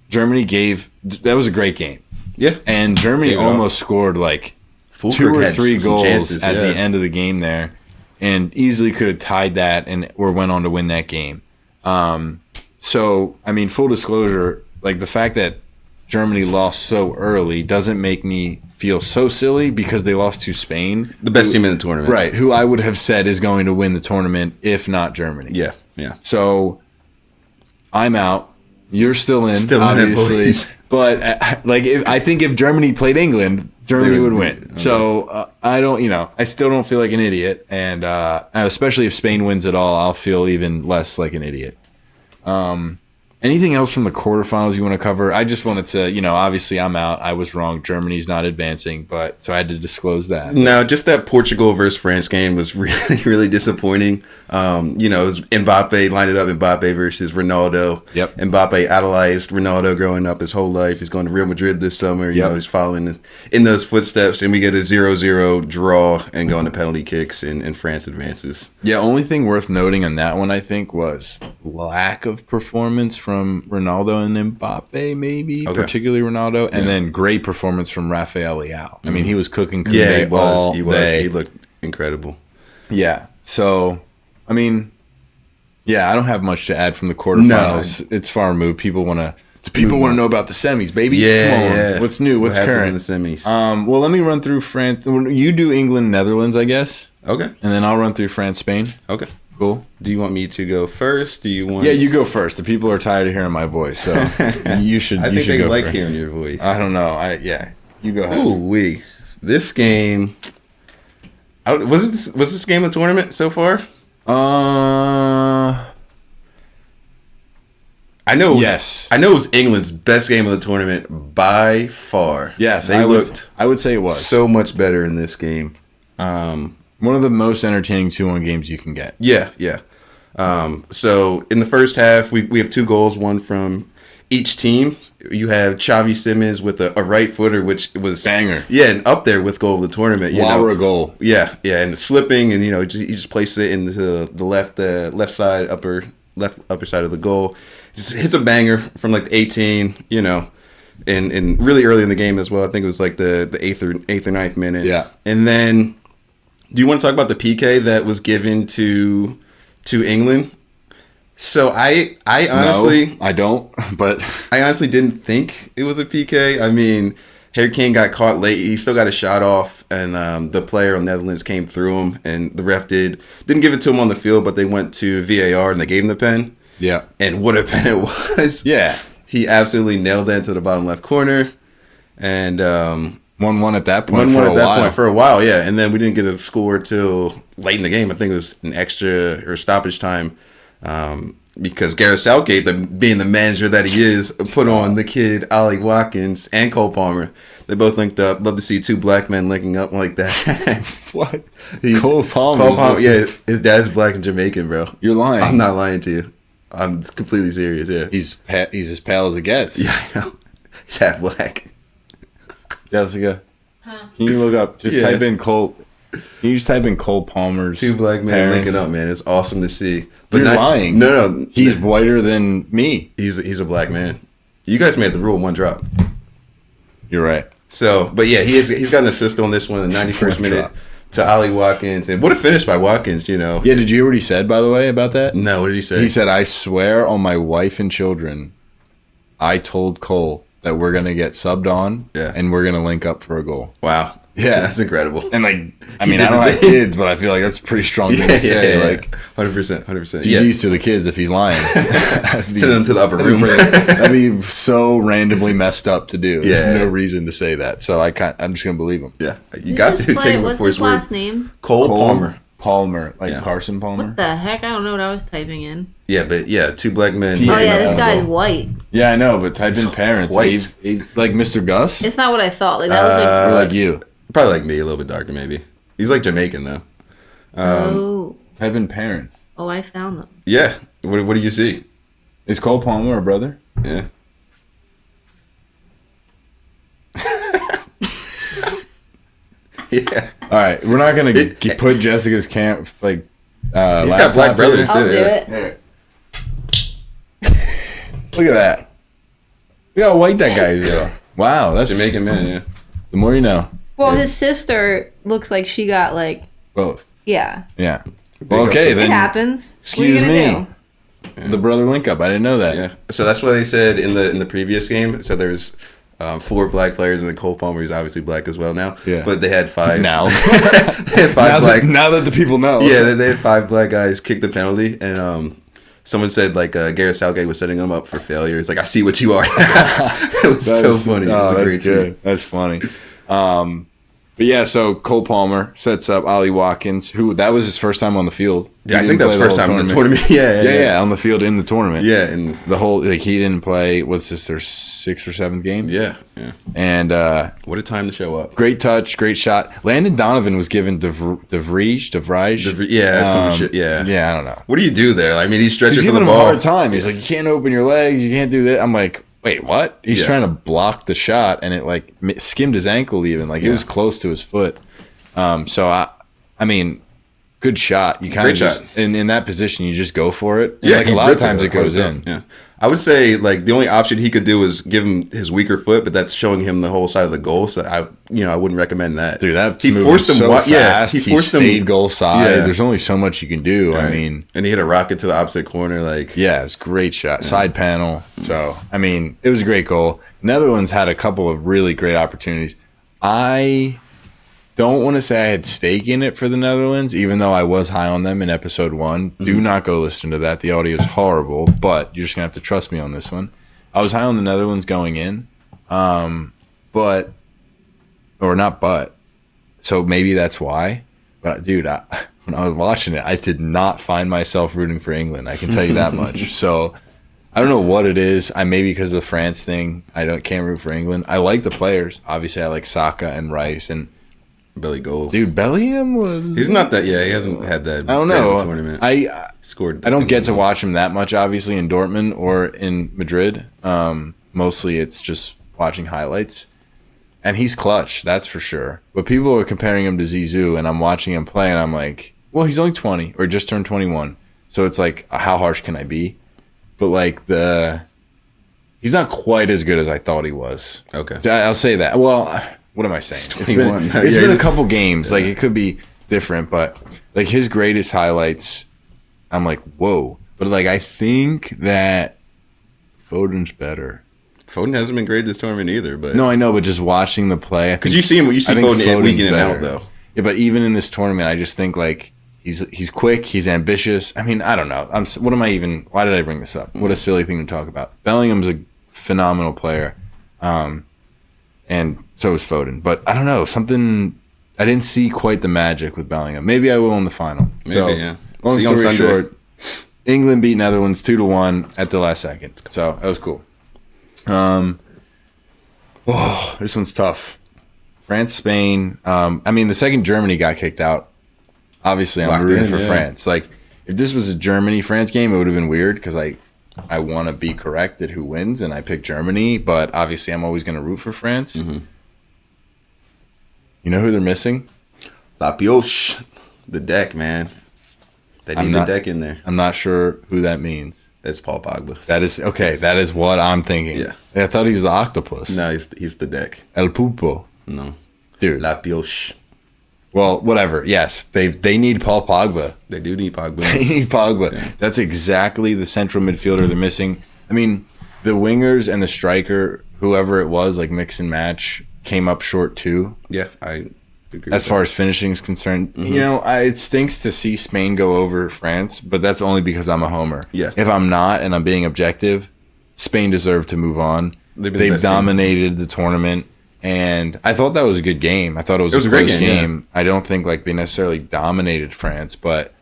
Germany that was a great game. Yeah. And Germany almost scored like Fulkrug 2 or had 3 some goals chances, at the end of the game there, and easily could have tied that or went on to win that game. So, I mean, full disclosure, like the fact that Germany lost so early doesn't make me feel so silly because they lost to Spain. The best team in the tournament. Right, who I would have said is going to win the tournament if not Germany. Yeah. So, I'm out. You're still in, Still obviously. in, boys. But I think if Germany played England, Germany would win. Okay. So I don't, I still don't feel like an idiot, and especially if Spain wins it all, I'll feel even less like an idiot. Anything else from the quarterfinals you want to cover? I just wanted to, obviously I'm out. I was wrong. Germany's not advancing, so I had to disclose that. No, just that Portugal versus France game was really, really disappointing. It was Mbappe, lined it up Mbappe versus Ronaldo. Yep. Mbappe idolized Ronaldo growing up his whole life. He's going to Real Madrid this summer. He's following in those footsteps, and we get a 0-0 draw and go into penalty kicks, and France advances. Yeah, only thing worth noting on that one, I think, was lack of performance from Ronaldo and Mbappe, maybe, particularly Ronaldo, and then great performance from Rafael Leao. I mean, he was cooking Yeah, he all was. day. He looked incredible. Yeah, so, I mean, I don't have much to add from the quarterfinals. It's far removed. People want to know about the semis, baby. Yeah, Come on. yeah. What's new? What's happened current? in the semis? Well, let me run through France. You do England, Netherlands, I guess. Okay. And then I'll run through France, Spain. Okay. Cool. Do you want me to go first? Do you want? Yeah, you go first. The people are tired of hearing my voice, so you should. I you think should they go like first. hearing your voice. I don't know. You go ahead. Ooh, this game. Was this game a tournament so far? I know. Yes. I know it was England's best game of the tournament by far. Yes, they looked. I would say it was so much better in this game. One of the most entertaining 2-1 games you can get. Yeah. So in the first half, we have 2 goals, one from each team. You have Xavi Simons with a right footer, which was banger. Yeah, and up there with goal of the tournament. Wara goal. Yeah, and it's flipping, and he just places it into the left side, upper side of the goal. Just hits a banger from like the 18, and really early in the game as well. I think it was like the 8th or 9th minute. Yeah, and then. Do you want to talk about the PK that was given to England? So I honestly... No, I don't, but... I honestly didn't think it was a PK. I mean, Harry Kane got caught late. He still got a shot off, and the player on Netherlands came through him, and the ref didn't give it to him on the field, but they went to VAR, and they gave him the pen. Yeah. And what a pen it was. Yeah. He absolutely nailed that to the bottom left corner, and... 1-1 at that point. 1-1 at that point for a while, yeah. And then we didn't get a score till late in the game. I think it was an extra or stoppage time because Gareth Southgate, being the manager that he is, put on the kid Ollie Watkins and Cole Palmer. They both linked up. Love to see 2 black men linking up like that. What? Cole Palmer. Yeah, his dad's black and Jamaican, bro. You're lying. I'm not lying to you. I'm completely serious, yeah. He's as pale as it gets. Yeah, I know. He's half black. Jessica, can you look up? Type in Cole. Can you just type in Cole Palmer's 2 black men parents? linking up, man. It's awesome to see. But You're lying. No. He's whiter than me. He's a black man. You guys made the rule 1 drop. You're right. So, but yeah, he's got an assist on this one in the 91st minute to Ollie Watkins. And what a finish by Watkins, Yeah, did you hear what he said, by the way, about that? No, what did he say? He said, I swear on my wife and children, I told Cole that we're going to get subbed on and we're going to link up for a goal. Wow. Yeah. That's incredible. And I mean, I don't have kids, but I feel like that's a pretty strong thing to say. Yeah. Like 100%. GG's to the kids if he's lying. Send them to the upper room. That'd be so randomly messed up to do. Yeah. There's no reason to say that. So I'm just going to believe him. Yeah. You got to take him What's before his his word. last name? Cole Palmer. Palmer, like Yeah. Carson Palmer. What the heck? I don't know what I was typing in. Yeah, but yeah, 2 black men. Yeah, Oh yeah, no, this no. guy's white. Yeah, I know, but type in parents. White. Like Mr. Gus? It's not what I thought. Like that was Or like. like you? Probably like me, a little bit darker maybe. He's like Jamaican though. Oh. Type in parents. Oh, I found them. Yeah. What do you see? Is Cole Palmer a brother? Yeah. Yeah. All right, we're not gonna put Jessica's camp like. He's got laptop black brothers here. I'll too. do Yeah. it. Here. Look at that. Look how white that guy is, though. Wow, that's Jamaican man, yeah. The more you know. Well, his sister looks like she got like. Both. Yeah. Yeah. Well, okay, It then. happens. Excuse what are you me. gonna do? The brother link up. I didn't know that. Yeah. So that's what they said in the previous game. So there's 4 black players, and then Cole Palmer is obviously black as well now. Yeah. But they had 5. Now. They had 5 black. Now that the people know. Yeah, they had 5 black guys kick the penalty, and someone said like Gareth Southgate was setting them up for failure. It's like, I see what you are. It was so funny. It was a that's great good. tweet. That's funny. But yeah, so Cole Palmer sets up Ollie Watkins, who that was his first time on the field. Yeah, I think that was first time in the tournament. Yeah, on the field in the tournament. Yeah, and The whole he didn't play. What's this? Their 6th or 7th game. yeah. And What a time to show up. great touch, great shot. Landon Donovan was given DeVries. Yeah, some shit. Yeah. Yeah, I don't know. What do you do there? I mean, he's stretching He's for giving the him a ball. hard time. He's like, you can't open your legs. You can't do that. I'm like, wait, what? He's Yeah. trying to block the shot, and it like skimmed his ankle even. Like it was close to his foot. So I mean, good shot. You kind Great of just shot. in that position, you just go for it. And Yeah, like a he lot of ripped times it hard goes down. in. Yeah, I would say like the only option he could do is give him his weaker foot, but that's showing him the whole side of the goal. So I wouldn't recommend that. Dude, that he move forced was him. so Yeah, fast. he He forced stayed him. goal side. Yeah. There's only so much you can do. I Right. mean, and he hit a rocket to the opposite corner. Like yeah, it's a great shot. Side panel. So, I mean, it was a great goal. Netherlands had a couple of really great opportunities. I don't want to say I had stake in it for the Netherlands, even though I was high on them in episode 1. Do not go listen to that. The audio is horrible, but you're just going to have to trust me on this one. I was high on the Netherlands going in, so maybe that's why. But, dude, when I was watching it, I did not find myself rooting for England. I can tell you that much. So I don't know what it is. Maybe because of the France thing, can't root for England. I like the players. Obviously, I like Saka and Rice. And, Billy Goal. dude, Bellingham was... He's not that. Yeah, he hasn't had that. I don't great of know. a tournament. I Scored. don't get to watch him that much, obviously, in Dortmund or in Madrid. Mostly it's just watching highlights. And he's clutch, that's for sure. But people are comparing him to Zizou, and I'm watching him play, and I'm like, well, he's only 20, or just turned 21. So it's like, how harsh can I be? But, like, he's not quite as good as I thought he was. Okay. I'll say that. Well, what am I saying? It's 21. it's Yeah, been a yeah. couple games. Like, it could be different, but, like, his greatest highlights, I'm like, whoa. But, like, I think that Foden's better. Foden hasn't been great this tournament either, but No, I know, but just watching the play, because you see him, you see I think Foden in week in and Foden's out better. though. Yeah, but even in this tournament, I just think like he's quick, he's ambitious. I mean, I don't know. Why did I bring this up? What a silly thing to talk about. Bellingham's a phenomenal player, and so is Foden. But I don't know, I didn't see quite the magic with Bellingham. Maybe I will in the final. Maybe, yeah. Long See you on story Sunday. short, England beat Netherlands 2-1 at the last second. So that was cool. This one's tough. France, Spain. The second Germany got kicked out, obviously I'm Locked rooting in, for yeah. France. Like, if this was a Germany-France game, it would have been weird because I want to be correct at who wins, and I picked Germany, but obviously I'm always going to root for France. Mm-hmm. You know who they're missing? La Pioche, the deck, man. They need the deck in there. I'm not sure who that means. That's Paul Pogba. That is okay. That is what I'm thinking. Yeah. I thought he was the octopus. No, he's the deck. El Pupo. No, Dude. La Pioche. Well, whatever. Yes, they need Paul Pogba. They do need Pogba. They need Pogba. Yeah. That's exactly the central midfielder they're missing. I mean, the wingers and the striker, whoever it was, like mix and match, came up short too. Yeah, I agree. As far as finishing is concerned, you know, it stinks to see Spain go over France, but that's only because I'm a homer. Yeah. If I'm not and I'm being objective, Spain deserved to move on. They've been the They've best team. dominated the tournament. And I thought that was a good game. I thought it was a great close game. I don't think like they necessarily dominated France, but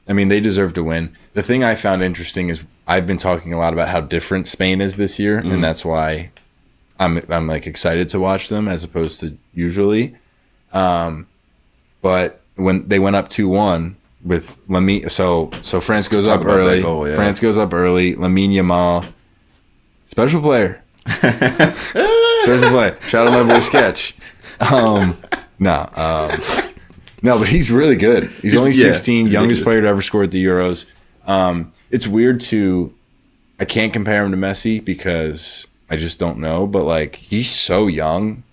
I mean, they deserve to win. The thing I found interesting is I've been talking a lot about how different Spain is this year, and that's why I'm like excited to watch them as opposed to usually. But when they went up 2-1 with Lamine, so France goes up early. France goes up early. Lamine Yamal, special player. Special player. Shout out my boy Sketch. No, but he's really good. He's only 16, youngest player to ever score at the Euros. It's weird I can't compare him to Messi because I just don't know, but like he's so young.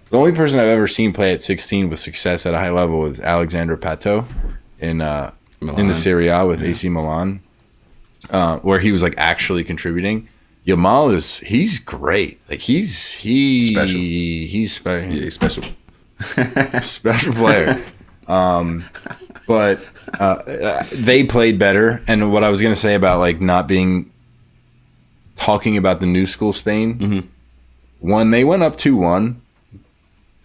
The only person I've ever seen play at 16 with success at a high level is Alexandre Pato in the Serie A with AC Milan, where he was like actually contributing. Yamal he's great. Like he's special. He's special. Yeah, he's special. Special player. But they played better. And what I was gonna say about like not talking about the new school Spain, when they went up 2-1,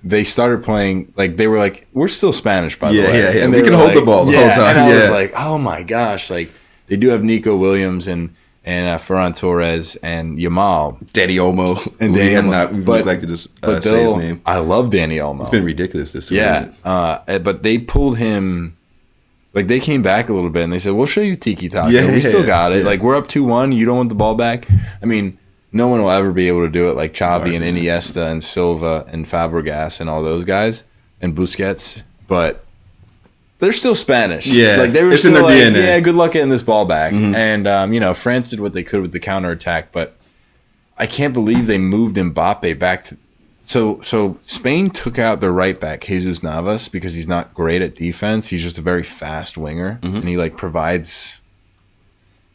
they started playing like they were like, we're still Spanish by the way. Yeah. And we can hold the ball the whole time. And I was like, oh my gosh, like they do have Nico Williams and Ferran Torres and Yamal, Danny Olmo, and Danny Olmo. We neglected to say his name. I love Danny Olmo. It's been ridiculous this year. Yeah, but they pulled him. Like they came back a little bit and they said, "We'll show you tiki taka. We still got it. Like we're up 2-1. You don't want the ball back." I mean, no one will ever be able to do it like Xavi and Iniesta and Silva and Fabregas and all those guys and Busquets, but they're still Spanish. Yeah, like they were it's still in their like, DNA. yeah, good luck getting this ball back. And France did what they could with the counterattack, but I can't believe they moved Mbappe back to. So Spain took out their right back Jesus Navas because he's not great at defense. He's just a very fast winger, and he like provides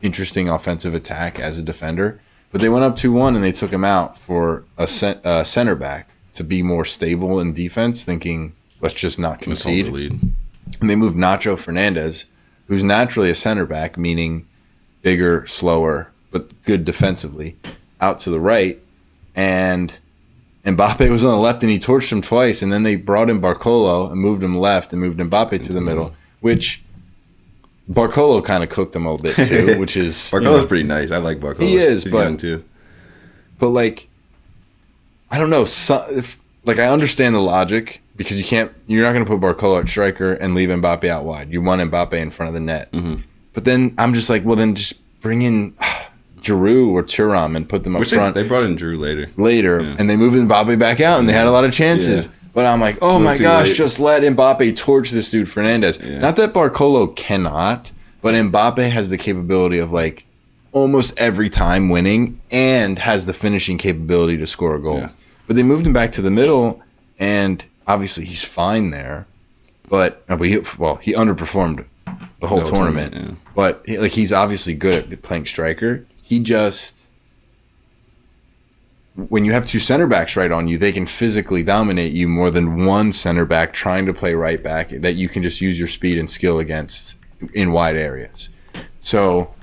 interesting offensive attack as a defender. But they went up 2-1 and they took him out for a center back to be more stable in defense, thinking let's just not concede. And they moved Nacho Fernandez, who's naturally a center back, meaning bigger, slower, but good defensively, out to the right. And Mbappe was on the left and he torched him twice. And then they brought in Barcolo and moved him left and moved Mbappe to the middle, which Barcolo kind of cooked him a little bit too, which is... Barcolo's pretty nice. I like Barcolo. He is, He's but... young too. But like, I don't know. I understand the logic because you're not going to put Barcolo at striker and leave Mbappe out wide. You want Mbappe in front of the net. But then I'm just like, well, then just bring in Giroud or Thuram and put them up front. They brought in Giroud later, and they moved Mbappe back out, and they had a lot of chances. Yeah. But I'm like, oh my gosh, just let Mbappe torch this dude Fernandez. Yeah. Not that Barcolo cannot, but Mbappe has the capability of like almost every time winning and has the finishing capability to score a goal. Yeah. But they moved him back to the middle, and obviously he's fine there. But he underperformed the whole tournament. Yeah. But he's obviously good at playing striker. He just, when you have two center backs right on you, they can physically dominate you more than one center back trying to play right back that you can just use your speed and skill against in wide areas. So,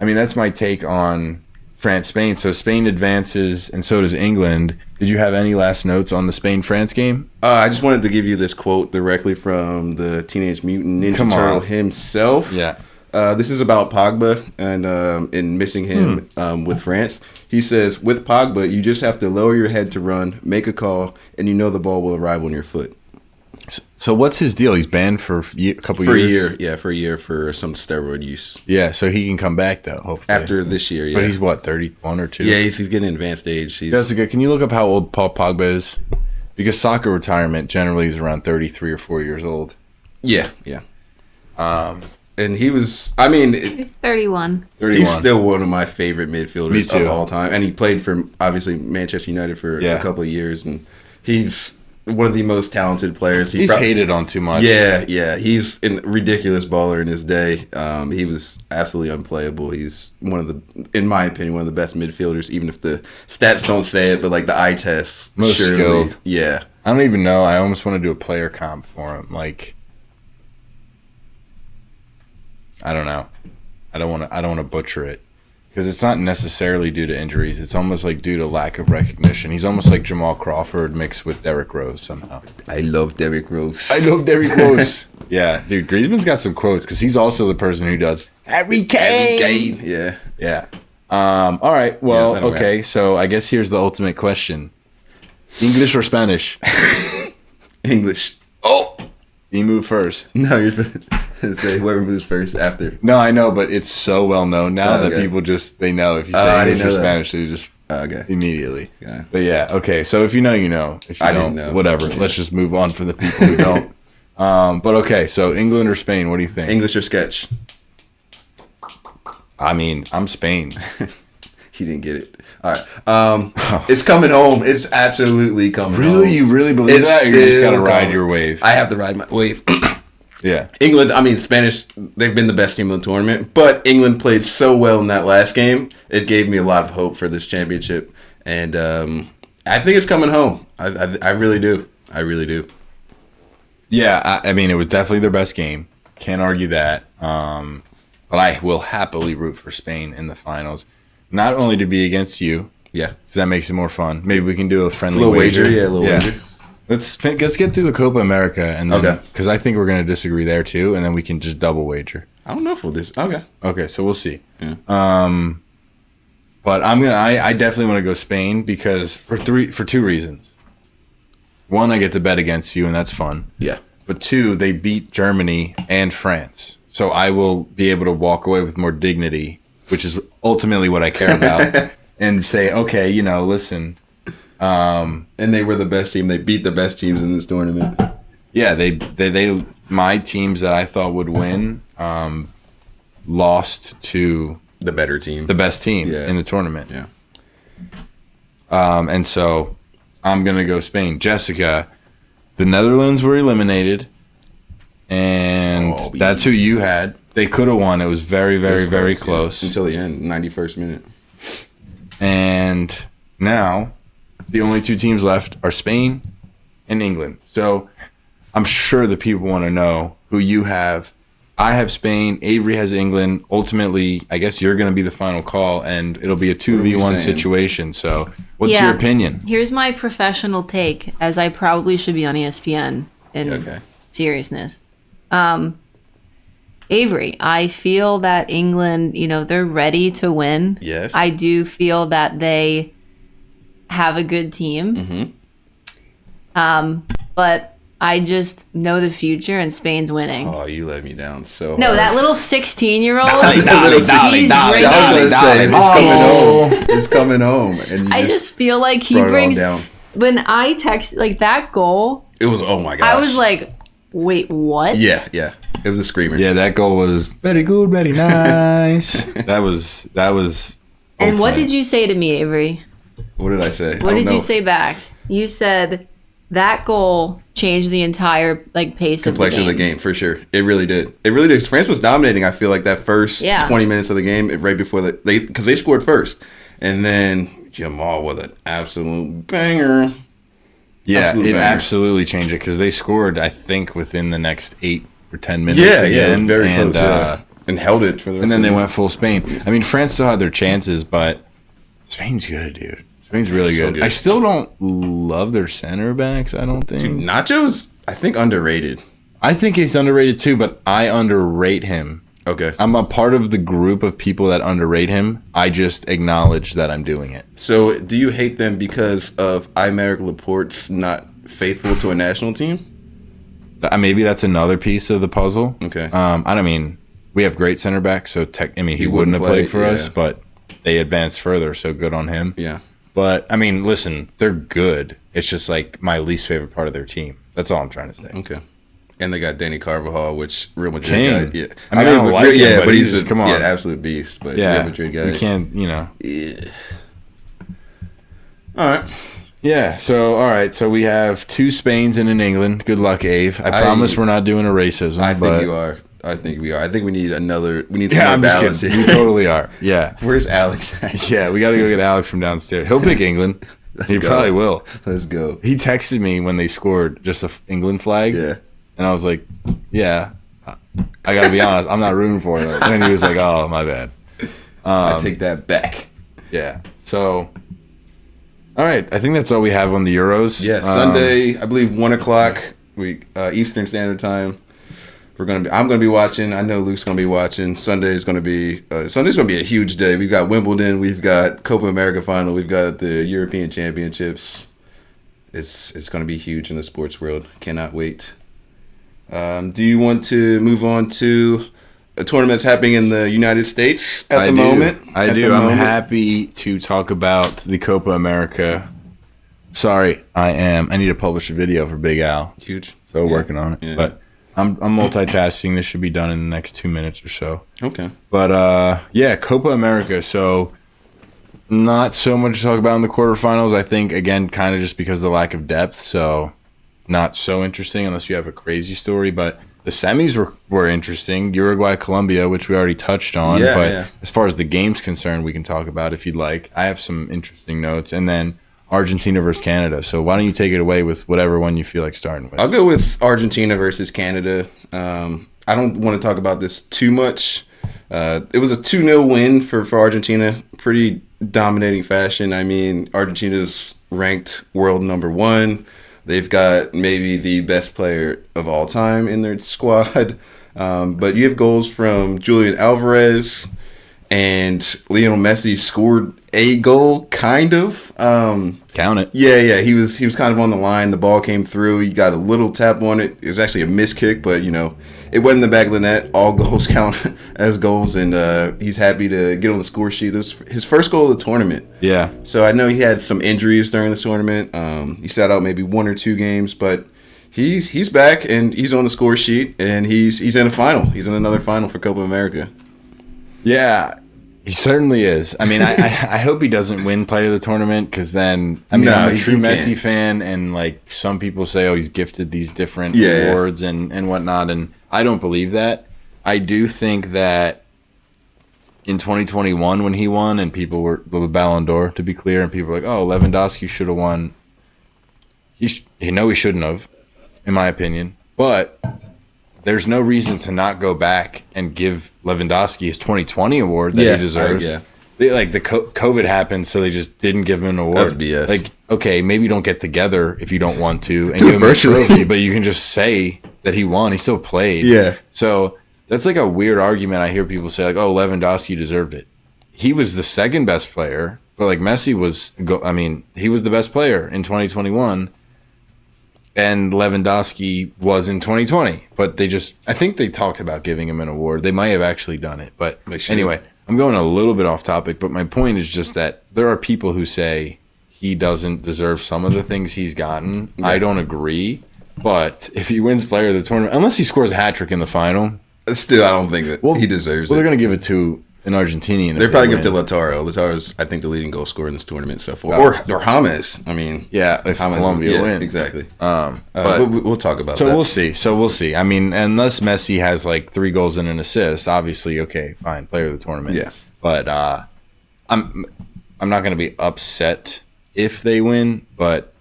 I mean, that's my take on France-Spain. So Spain advances, and so does England. Did you have any last notes on the Spain-France game? I just wanted to give you this quote directly from the Teenage Mutant Ninja Turtle himself. Yeah. This is about Pogba and missing him with France. He says, with Pogba, you just have to lower your head to run, make a call, and you know the ball will arrive on your foot. So what's his deal? He's banned for a couple years? For a year for some steroid use. Yeah, so he can come back, though, hopefully. After this year, yeah. But he's, 31 or 2? Yeah, he's getting advanced age. That's good. Can you look up how old Paul Pogba is? Because soccer retirement generally is around 33 or 4 years old. Yeah. And he was, he's 31. He's still one of my favorite midfielders of all time. And he played for, obviously, Manchester United for a couple of years. And he's one of the most talented players. He's hated on too much. Yeah. He's a ridiculous baller in his day. He was absolutely unplayable. He's in my opinion, one of the best midfielders, even if the stats don't say it, but like the eye test. Most skilled. Yeah. I don't even know. I almost want to do a player comp for him. Like, I don't know. I don't want to butcher it. because it's not necessarily due to injuries. It's almost like due to lack of recognition. He's almost like Jamal Crawford mixed with Derrick Rose somehow. I love Derrick Rose. I love Derrick Rose. Yeah, dude, Griezmann's got some quotes because he's also the person who does Harry Kane. Yeah. Yeah. All right. Well, Yeah, okay. So I guess here's the ultimate question: English or Spanish? English. Oh, you move first. No, you're supposed to say whoever moves first after. No, I know, but it's so well known now that Okay. people they know if you I say didn't English or know that. Spanish, they just Okay. immediately. Yeah. But yeah, okay. So if you know, you know. If you I don't, didn't know. whatever. Yeah. Let's just move on for the people who don't. But okay, so England or Spain? What do you think? English or sketch? I mean, I'm Spain. He didn't get it. All right. It's coming home. It's absolutely coming home. Really, you really believe It's that? Or you just gotta still ride coming. your wave? I have to ride my wave. Yeah. England, I mean, Spanish, they've been the best team in the tournament, but England played so well in that last game, it gave me a lot of hope for this championship. And I think it's coming home. I really do. I really do. Yeah, I mean, it was definitely their best game. Can't argue that. But I will happily root for Spain in the finals. Not only to be against you, Yeah. because that makes it more fun. Maybe we can do a friendly Little wager. wager, yeah, a little wager. Let's get through the Copa America, and then Okay. because I think we're going to disagree there too, and then we can just double wager. I don't know if we'll this. Okay. Okay, so we'll see. Yeah. But I definitely want to go Spain because for two reasons. One, I get to bet against you, and that's fun. Yeah. But two, they beat Germany and France. So I will be able to walk away with more dignity, which is ultimately what I care about, and say, okay, listen. And they were the best team. They beat the best teams in this tournament. Yeah, they my teams that I thought would win lost to The better team. the best team Yeah. in the tournament. Yeah. And so I'm going to go Spain. Jessica, the Netherlands were eliminated, and Oh, that's who you had. They could have won. It was very, very, very yeah. close. Until the end, 91st minute. And now the only two teams left are Spain and England. So I'm sure the people want to know who you have. I have Spain. Avery has England. Ultimately, I guess you're going to be the final call, and it'll be a 2v1 saying? situation. So what's Yeah. your opinion? Here's my professional take, as I probably should be on ESPN in Okay. seriousness. Avery, I feel that England, they're ready to win. Yes. I do feel that they have a good team. Mm-hmm. But I just know the future, and Spain's winning. Oh, you let me down so No, hard. that little 16-year-old, Dolly, he's Dolly, bringing. I was gonna say, it's coming home. It's coming home. And you I just feel like he brought it all brings. down. When I text like that goal, It was, oh my gosh. I was like, "Wait, what?" Yeah. It was a screamer. Yeah, that goal was very good, very nice. that was. And what ultimate. did you say to me, Avery? What did I say? What did you say back? You said that goal changed the entire pace Complexion of the game. for sure. It really did. It really did. France was dominating. I feel like that first Yeah. 20 minutes of the game, right before because they scored first, and then Jamal with an absolute banger. Yeah, Absolute it banger. absolutely changed it because they scored, I think, within the next 8 or 10 minutes. Yeah, it again, was very and, close. Yeah. And held it for the rest. And then of they the went full Spain. I mean, France still had their chances, but Spain's good, dude. Spain's really So good. good. I still don't love their center backs, I don't think. Nacho's, I think, underrated. I think he's underrated too, but I underrate him. Okay. I'm a part of the group of people that underrate him. I just acknowledge that I'm doing it. So, do you hate them because of Aymeric Laporte's not faithful to a national team? Maybe that's another piece of the puzzle. Okay. I don't mean we have great center backs, so he wouldn't have played for us, but they advanced further, so good on him. Yeah. But I mean, listen, they're good. It's just my least favorite part of their team. That's all I'm trying to say. Okay. And they got Danny Carvajal, which Real Madrid King. guy. Yeah. I mean, I don't like him, but he's a just- come on. absolute beast. But Yeah, Real Madrid guys. you can't, Yeah. All right. Yeah. So all right. So we have 2 Spains and an England. Good luck, Ave. I promise we're not doing a racism. I think but, you are. I think we are. I think we need another. We need Yeah, some I'm more just balance kidding. here. We totally are. Yeah. Where's Alex at? Yeah. We got to go get Alex from downstairs. He'll pick England. He go. probably will. Let's go. He texted me when they scored just a England flag. Yeah. And I was like, yeah. I got to be honest. I'm not rooting for him. And then he was like, oh, my bad. I take that back. Yeah. So, all right. I think that's all we have on the Euros. Yeah, Sunday, I believe 1:00 Eastern Standard Time. I'm gonna be watching. I know Luke's gonna be watching. Sunday's gonna be a huge day. We've got Wimbledon. We've got Copa America final. We've got the European Championships. It's gonna be huge in the sports world. Cannot wait. Do you want to move on to a tournament that's happening in the United States at the moment? I do. I'm happy to talk about the Copa America. Sorry, I need to publish a video for Big Al. Huge. So working on it. Yeah. But I'm multitasking. This should be done in the next 2 minutes or so. Okay. But yeah, Copa America. So not so much to talk about in the quarterfinals. I think again, kind of just because of the lack of depth. So not so interesting unless you have a crazy story. But the semis were interesting. Uruguay, Colombia, which we already touched on. Yeah, but yeah. as far as the game's concerned, we can talk about if you'd like. I have some interesting notes, and then Argentina versus Canada. So why don't you take it away with whatever one you feel like starting with? I'll go with Argentina versus Canada. I don't want to talk about this too much. It was a 2-0 win for Argentina. Pretty dominating fashion. I mean, Argentina's ranked world number 1. They've got maybe the best player of all time in their squad. But you have goals from Julian Alvarez, and Lionel Messi scored a goal, kind of. Count it. Yeah. He was kind of on the line. The ball came through. He got a little tap on it. It was actually a missed kick, but it went in the back of the net. All goals count as goals, and he's happy to get on the score sheet. This is his first goal of the tournament. Yeah. So I know he had some injuries during this tournament. He sat out maybe 1 or 2 games, but he's back and he's on the score sheet, and he's in a final. He's in another final for Copa America. Yeah, he certainly is. I mean, I hope he doesn't win Player of the Tournament, because then, I'm a true Messi fan, and like some people say, oh, he's gifted these different awards and whatnot, and I don't believe that. I do think that in 2021 when he won, and people were the Ballon d'Or, to be clear, and people were like, oh, Lewandowski should have won. He shouldn't have, in my opinion, but there's no reason to not go back and give Lewandowski his 2020 award that he deserves. The COVID happened, so they just didn't give him an award. That's BS. Like, okay, maybe don't get together if you don't want to, and give him a trophy, but you can just say that he won. He still played. Yeah. So that's like a weird argument. I hear people say, like, oh, Lewandowski deserved it. He was the second best player, but like Messi was, he was the best player in 2021. And Lewandowski was in 2020, but I think they talked about giving him an award. They might have actually done it. But anyway, I'm going a little bit off topic, but my point is just that there are people who say he doesn't deserve some of the things he's gotten. Yeah. I don't agree. But if he wins Player of the Tournament, unless he scores a hat trick in the final. Still, I don't think that he deserves it. They're going to give it to an Argentinian. They're probably give it to Lautaro. Lautaro's, I think, the leading goal scorer in this tournament so far. Or James. I mean, yeah, if Colombia wins. Exactly. But we'll talk about that. We'll see. I mean, unless Messi has like 3 goals and an assist, obviously, okay, fine, Player of the Tournament. Yeah. But I'm not going to be upset if they win. But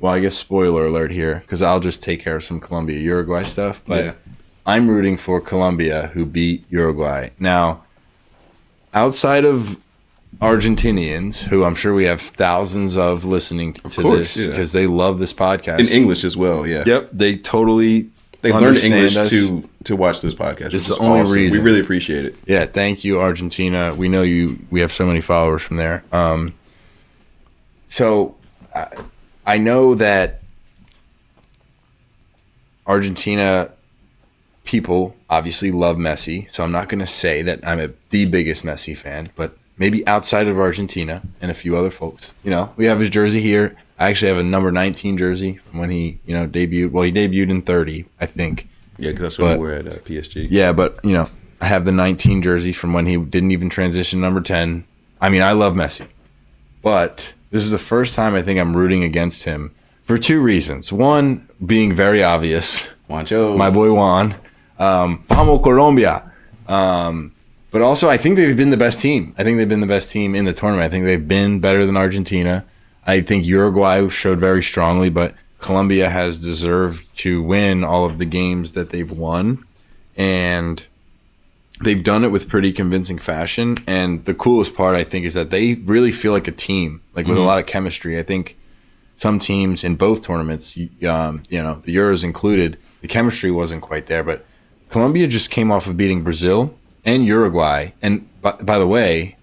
I guess spoiler alert here, because I'll just take care of some Colombia Uruguay stuff. But I'm rooting for Colombia, who beat Uruguay now. Outside of Argentinians, who I'm sure we have thousands of listening to this because they love this podcast. In English as well, yeah. Yep, they totally learned English to watch this podcast. It's the only reason. We really appreciate it. Yeah, thank you, Argentina. We know you. We have so many followers from there. So I know that Argentina people obviously love Messi, so I'm not going to say that I'm the biggest Messi fan, but maybe outside of Argentina and a few other folks. We have his jersey here. I actually have a number 19 jersey from when he, debuted. Well, he debuted in 30, I think. Yeah, because that's when we were at PSG. Yeah, but, I have the 19 jersey from when he didn't even transition number 10. I mean, I love Messi, but this is the first time I think I'm rooting against him for 2 reasons. One, being very obvious. Juancho. My boy Juan. Vamos Colombia. But also, I think they've been the best team. I think they've been the best team in the tournament. I think they've been better than Argentina. I think Uruguay showed very strongly, but Colombia has deserved to win all of the games that they've won. And they've done it with pretty convincing fashion. And the coolest part, I think, is that they really feel like a team, like with a lot of chemistry. I think some teams in both tournaments, the Euros included, the chemistry wasn't quite there. But Colombia just came off of beating Brazil and Uruguay. And by the way,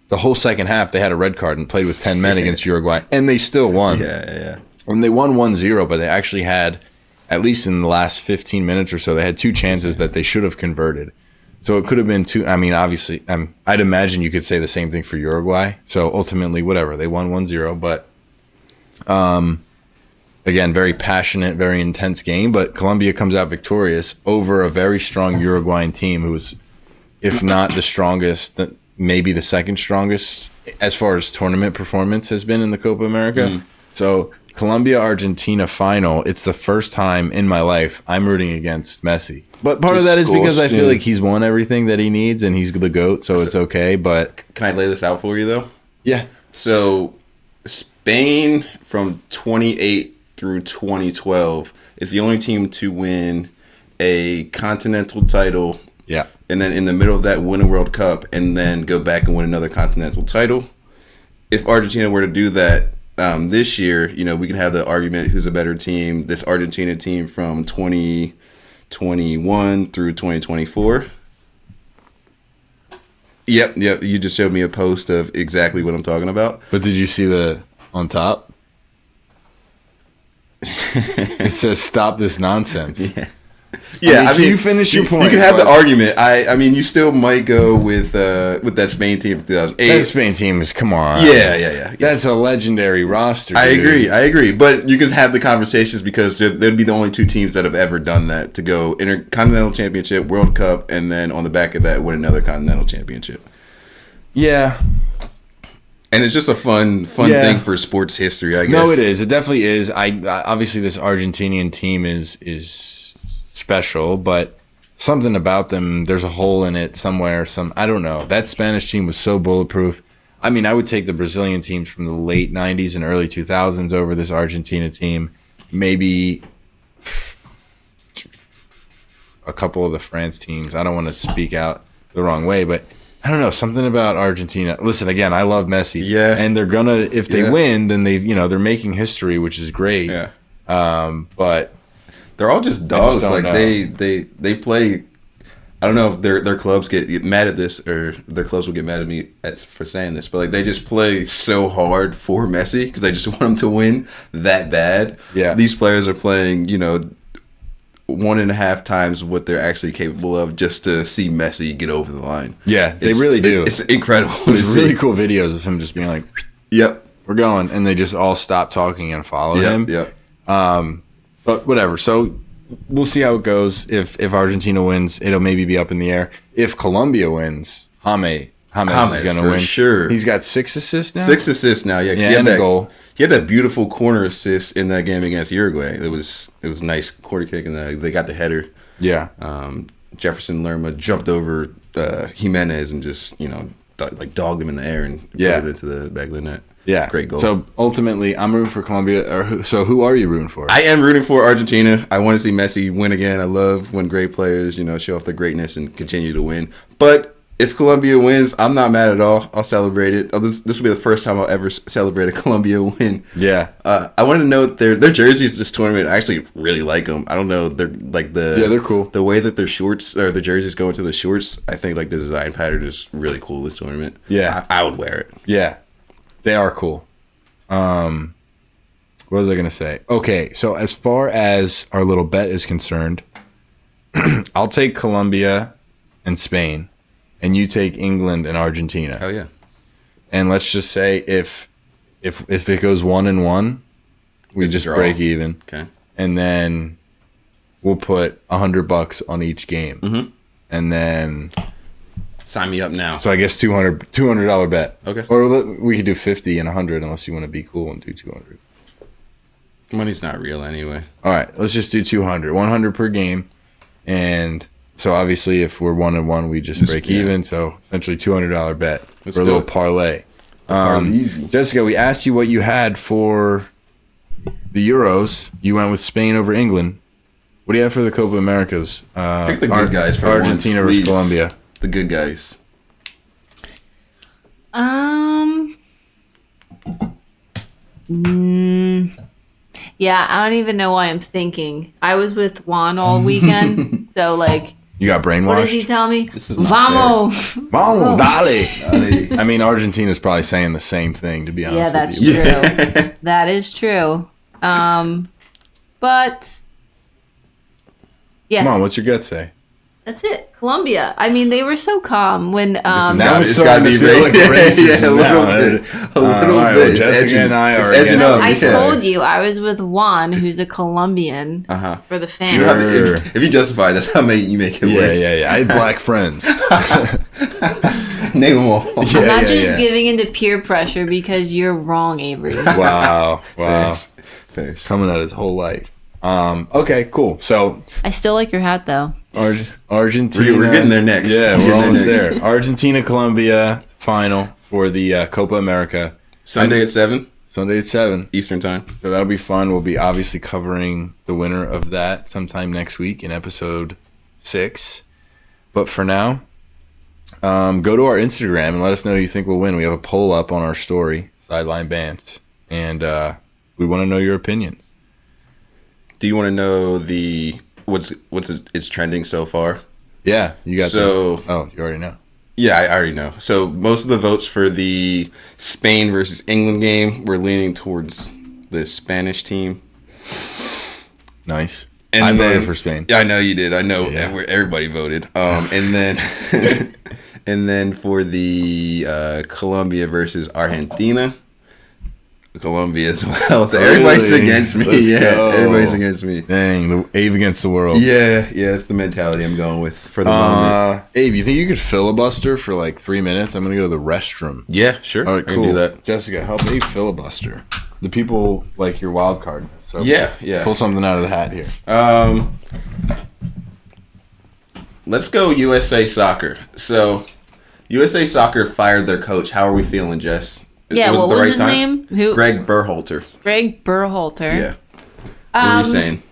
the whole second half, they had a red card and played with 10 men against Uruguay. And they still won. Yeah. And they won 1-0, but they actually had, at least in the last 15 minutes or so, they had 2 chances that they should have converted. So it could have been 2. I mean, obviously, I'd imagine you could say the same thing for Uruguay. So ultimately, whatever, they won 1-0. But again, very passionate, very intense game. But Colombia comes out victorious over a very strong Uruguayan team who was, if not the strongest, maybe the second strongest as far as tournament performance has been in the Copa America. So Colombia-Argentina final, it's the first time in my life I'm rooting against Messi. But part of that is because I feel like he's won everything that he needs and he's the GOAT, so it's okay. But can I lay this out for you, though? Yeah. So Spain from 28 through 2012 is the only team to win a continental title. Yeah. And then in the middle of that, win a World Cup and then go back and win another continental title. If Argentina were to do that this year, we can have the argument who's a better team. This Argentina team from 2021 through 2024. Yep. You just showed me a post of exactly what I'm talking about. But did you see the on top? It says, "Stop this nonsense." Yeah. I mean, you finish your point. You can have the argument. I mean, you still might go with that Spain team from 2008. That Spain team is, come on. Yeah. That's a legendary roster. I dude. agree. But you can have the conversations because there'd be the only 2 teams that have ever done that, to go Intercontinental Championship, World Cup, and then on the back of that win another Continental Championship. Yeah. And it's just a fun thing for sports history, I guess. No, it is. It definitely is. Obviously this Argentinian team is special, but something about them, there's a hole in it somewhere. I don't know. That Spanish team was so bulletproof. I mean, I would take the Brazilian teams from the late 90s and early 2000s over this Argentina team. Maybe a couple of the France teams. I don't want to speak out the wrong way, but I don't know, something about Argentina. Listen, again, I love Messi. Yeah. And they're gonna, if they win, then they're making history, which is great. Yeah. But they're all just dogs. Like know. they play. I don't know if their clubs get mad at this, or their clubs will get mad at me for saying this, but like they just play so hard for Messi because they just want him to win that bad. Yeah. These players are playing, 1.5 times what they're actually capable of just to see Messi get over the line. Yeah, they really do. It's incredible. There's really cool videos of him just being like, "Yep, we're going," and they just all stop talking and follow him. Yep. But whatever. So we'll see how it goes. If Argentina wins, it'll maybe be up in the air. If Colombia wins, James is going to win. Sure. He's got 6 assists now. 6 assists now. Yeah, 'cause and a goal. He had that beautiful corner assist in that game against Uruguay. It was nice quarter kick, and they got the header. Yeah. Jefferson Lerma jumped over Jimenez and just dogged him in the air and put it into the back of the net. Yeah, great goal. So ultimately, I'm rooting for Colombia. So who are you rooting for? I am rooting for Argentina. I want to see Messi win again. I love when great players, show off their greatness and continue to win. But if Colombia wins, I'm not mad at all. I'll celebrate it. This will be the first time I'll ever celebrate a Colombia win. Yeah. I want to note their jerseys this tournament. I actually really like them. I don't know. They're like they're cool. The way that their shorts or the jerseys go into the shorts, I think like the design pattern is really cool this tournament. Yeah. I would wear it. Yeah. They are cool. What was I going to say? Okay, so as far as our little bet is concerned, I'll take Colombia and Spain, and you take England and Argentina. Oh yeah. And let's just say if it goes 1-1, we just break even. Okay. And then we'll put $100 on each game. Mm-hmm. And then sign me up now. So I guess $200 bet. Okay. Or we could do 50 and 100 unless you want to be cool and do 200. Money's not real anyway. All right, let's just do 200. 100 per game. And so obviously if we're 1-1, we just break even. So essentially $200 bet for a little parlay. Easy. Jessica, we asked you what you had for the Euros. You went with Spain over England. What do you have for the Copa Americas? Pick the good guys for Argentina once, versus please. Colombia. The good guys. Yeah, I don't even know why I'm thinking. I was with Juan all weekend, so like, You got brainwashed? what does he tell me? This is not Vamos. Vamos, dale. Dale. I mean, Argentina's probably saying the same thing, to be honest Yeah, with that's you. true. That is true. But yeah, Come on, what's your gut say? that's it. Colombia. I mean, they were so calm when Now It's it's gotta starting be to feel like racism yeah, a little now. bit. A little all right, bit. well, It's Jessica edging, and I it's are edging against- up. I yeah. told you I was with Juan, who's a Colombian for the fans. You don't have to- Sure. if you justify it, that's how you make it Yeah, worse. yeah. I had black friends. Name them all. I'm Yeah, not yeah, just yeah. giving into peer pressure because you're wrong, Avery. Wow. Fair. Coming at his whole life. Okay, cool. So I still like your hat though. Argentina. We're getting there next. Yeah, We're we're getting almost there there. Argentina, Colombia final for the Copa America. Sunday at 7 Sunday at 7. Eastern time. So that'll be fun. We'll be obviously covering the winner of that sometime next week in episode 6. But for now, go to our Instagram and let us know who you think will win. We have a poll up on our story, Sideline Bants, and we want to know your opinions. Do you want to know what's it's trending so far? Yeah, you got So- Oh, you already know. Yeah, I already know. So most of the votes for the Spain versus England game were leaning towards the Spanish team. Nice. And I then- voted for Spain. Yeah, I know you did. I know Yeah. everybody voted. And then and then for the Colombia versus Argentina, Colombia as well. So everybody's Really? against me. Let's Yeah, go. everybody's against me. Dang, the Abe against the world. Yeah, it's the mentality I'm going with for the moment. Abe, you think you could filibuster for like 3 minutes? I'm gonna go to the restroom. Yeah, sure. All right, I cool. can do that. Jessica, help Abe filibuster. The people like your wild card. So Yeah. pull something out of the hat here. Let's go USA Soccer. So, USA Soccer fired their coach. How are we feeling, Jess? Yeah, Was it what the was right his time? name? Who? Greg Berhalter. Greg Berhalter. Yeah. What were you saying?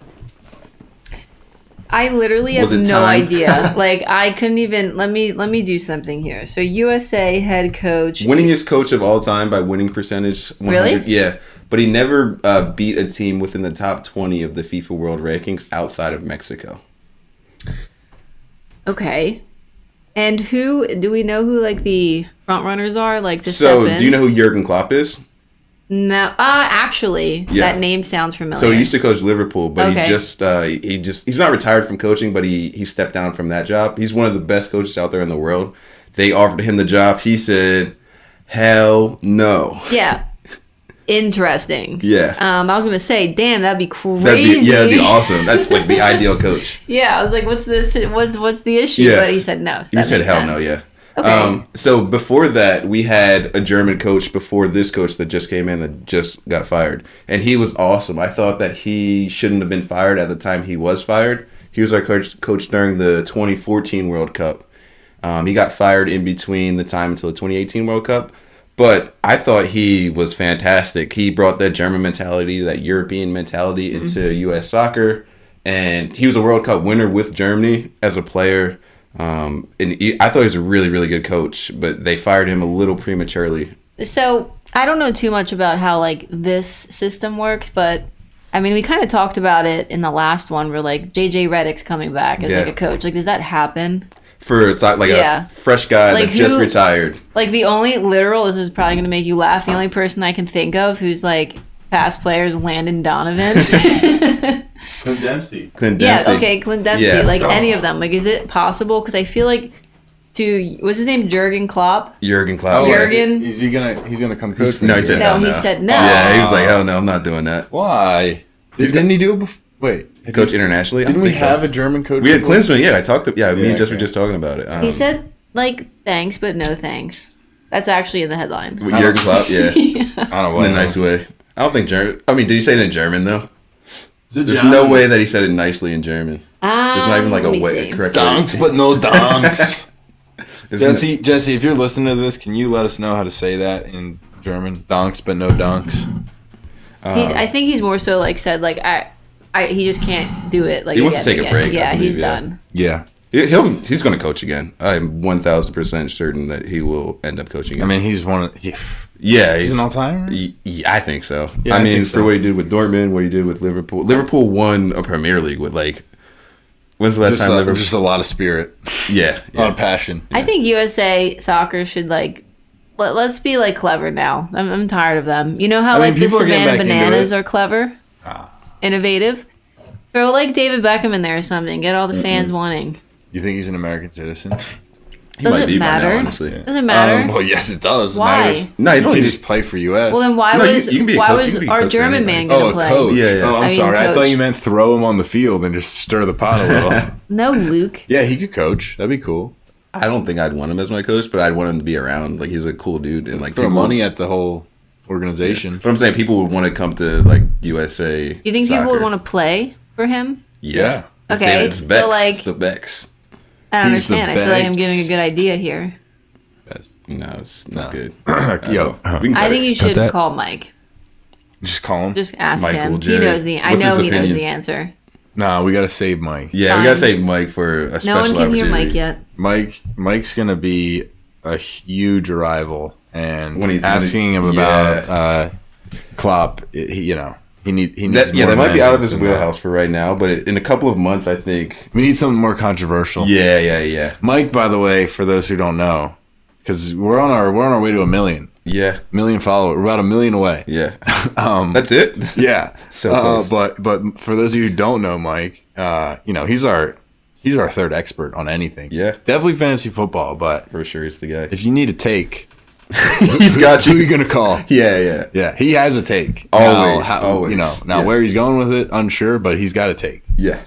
I literally Was have it no time? idea. Like I couldn't even let me do something here. So USA head coach. Winningest coach of all time by winning percentage. 100, Really? Yeah. But he never beat a team within the top 20 of the FIFA World Rankings outside of Mexico. Okay. And who do we know who like the front runners are like to So, step in? do you know who Jurgen Klopp is? No. Actually, Yeah. that name sounds familiar. So he used to coach Liverpool, but Okay. he's not retired from coaching, but he stepped down from that job. He's one of the best coaches out there in the world. They offered him the job. He said, "Hell no." Yeah. Interesting. Yeah. I was gonna say, damn, that'd be crazy. That'd be awesome. That's like the ideal coach. Yeah, I was like, what's this? What's the issue? Yeah. But he said no. So He that said makes hell sense. no, yeah. Okay. So before that, we had a German coach before this coach that just came in that just got fired. And he was awesome. I thought that he shouldn't have been fired at the time he was fired. He was our coach during the 2014 World Cup. He got fired in between the time until the 2018 World Cup. But I thought he was fantastic. He brought that German mentality, that European mentality into U.S. soccer. And he was a World Cup winner with Germany as a player. I thought he was a really, really good coach, but they fired him a little prematurely. So I don't know too much about how like this system works, but I mean, we kind of talked about it in the last one where like JJ Redick's coming back as Yeah. like a coach. Like, does that happen? For it's like Yeah. a fresh guy Like that just who- retired. Like the only literal, this is probably going to make you laugh. The only person I can think of who's like past players, Landon Donovan. Clint Dempsey. Clint Yeah, Dempsey. okay, Clint Dempsey. Yeah. Like any of them. Like, is it possible? Because I feel like what's his name? Jurgen Klopp? Jurgen Klopp. Jurgen? He's gonna come coach. No, he said No, hell he no. said no. Yeah, he was like, hell no, I'm not doing that. Why? Didn't he do it before? Wait, Coach internationally? I didn't don't we think so. have a German coach? We had before? Klinsmann, yeah. Me and Jess were okay. just talking about it. He said, like, thanks, but no thanks. That's actually in the headline. with Jurgen Klopp, yeah. I don't know. In a nice way. I don't think German. I mean, did he say it in German though? The There's no way that he said it nicely in German. There's not even like let a me way see. correct Dunks, way. but no dunks. There's Jesse, if you're listening to this, can you let us know how to say that in German? Dunks, but no dunks. I think he's more so like said like he just can't do it. Like He wants to take a again. break, I Yeah, believe, he's yeah. done. Yeah. He's going to coach again. I'm 1,000% certain that he will end up coaching again. I mean, he's one of yeah, he's an all-timer. Yeah, I think so. Yeah, I I mean, think for so. what he did with Dortmund, what he did with Liverpool. Liverpool won a Premier League with like. When's the last time Liverpool? Just a lot of spirit, Yeah, a lot of passion. I think USA soccer should like let's be like clever now. I'm tired of them. You know how I mean, like the people are getting Savannah back into Bananas it. are clever, innovative. Throw like David Beckham in there or something. Get all the fans wanting. You think he's an American citizen? he might Does be it by matter? now, honestly. Doesn't matter. Well, yes, it does. It Why? matters. No, You you don't can need just play for U.S. Well, then why No, you- was you can be a why coach- you was can be a our coach for German man anybody. gonna a play? coach. Yeah, yeah. Oh, I'm I mean, sorry. I thought coach. you meant throw him on the field and just stir the pot a little. No, Luke. Yeah, he could coach. That'd be cool. I don't think I'd want him as my coach, but I'd want him to be around. Like he's a cool dude and like Throw people- money at the whole organization. But I'm saying people would want to come to like USA. Do you think people would want to play for him? Yeah. It's Okay, David- it's so, Becks. like- It's the Becks. I don't He's the understand. I feel like I'm best. giving a good idea here. No, it's not good. Yo, We can I cut think it. you should that. call Mike. just call him. Just ask Michael him. J. He knows the. I What's know his he knows opinion? the answer. Nah, we gotta save Mike. Yeah, we gotta Fine. save Mike for a special No one can hear opportunity. Mike yet. Mike's gonna be a huge rival, and When he- asking him about Klopp, he needs That, yeah, more that might be out of his vengeance than that. wheelhouse for right now, but in a couple of months, I think. We need something more controversial. Yeah. Mike, by the way, for those who don't know, because we're on our way to 1 million followers. We're about 1 million away. Yeah. That's it? Yeah. So close. But for those of you who don't know Mike, he's our third expert on anything. Yeah. Definitely fantasy football, but For sure, it's the guy. if you need a take, He's got who are you. you gonna call? Yeah. Yeah, he has a take. Always, Now, always. Now Yeah. where he's going with it, unsure, but he's got a take. Yeah.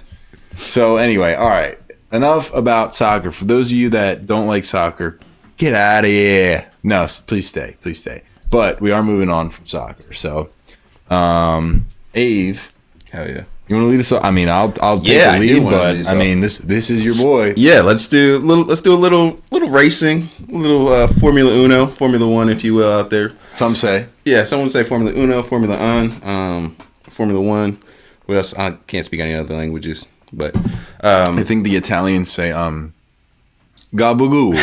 So anyway, all right. Enough about soccer. For those of you that don't like soccer, get out of here. No, please stay. But we are moving on from soccer. So, Ave, Hell yeah. you want to lead us off? I mean, I'll take Yeah, the I do lead, wanna but lead us I off. mean, this is your boy. Yeah, let's do a little racing, a little Formula Uno, Formula One, if you will, out there. Some say. Yeah, someone say Formula Uno, Formula Formula One. What else? I can't speak any other languages, but I think the Italians say gabagoo.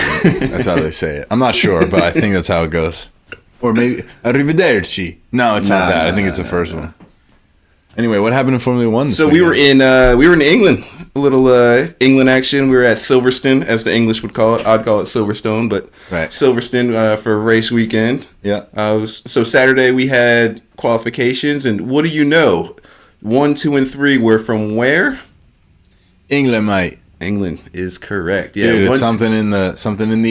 That's how they say it. I'm not sure, but I think that's how it goes. Or maybe arrivederci. No, it's not that. I think it's the first one. Anyway, what happened in Formula One? So we were in England, a little England action. We were at Silverstone, as the English would call it. I'd call it Silverstone, but Right. Silverstone for race weekend. Yeah. So Saturday we had qualifications, and what do you know? 1, 2, and 3 were from where? England, mate. England is correct. Yeah, Dude, it's 1, something in the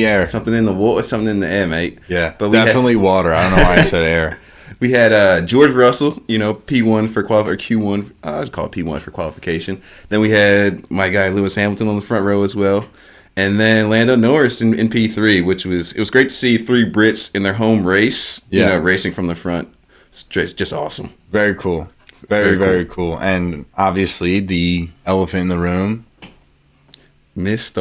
air. something in the water, something in the air, mate. Yeah, but we definitely water. I don't know why I said air. We had George Russell, P1 for or Q1. I'd call it P1 for qualification. Then we had my guy Lewis Hamilton on the front row as well, and then Lando Norris in P3, which it was great to see 3 Brits in their home race. Yeah. Racing from the front. It's just awesome. Very cool. Very Very cool. And obviously the elephant in the room. Mr.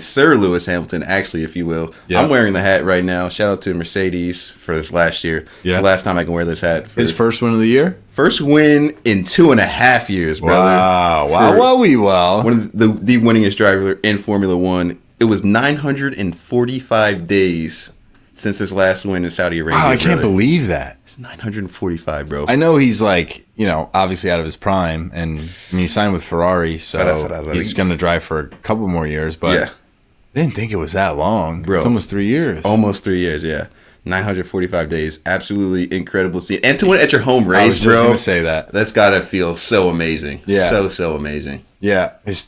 Sir Lewis Hamilton, actually, if you will. Yeah. I'm wearing the hat right now. Shout out to Mercedes for this last year. Yeah. It's the last time I can wear this hat. His first win of the year. First win in 2.5 years, brother. Wow. For Well. One of the winningest driver in Formula One. It was 945 days since his last win in Saudi Arabia. Wow, I can't brother. believe that. It's 945, bro. I know he's like, obviously out of his prime, and he signed with Ferrari, so he's going to drive for a couple more years, but Yeah. I didn't think it was that long. Bro. It's almost 3 years. Almost 3 years, yeah. 945 days. Absolutely incredible to see. And to win at your home I was race, just bro. going to say that. That's got to feel so amazing. Yeah. So amazing. Yeah, his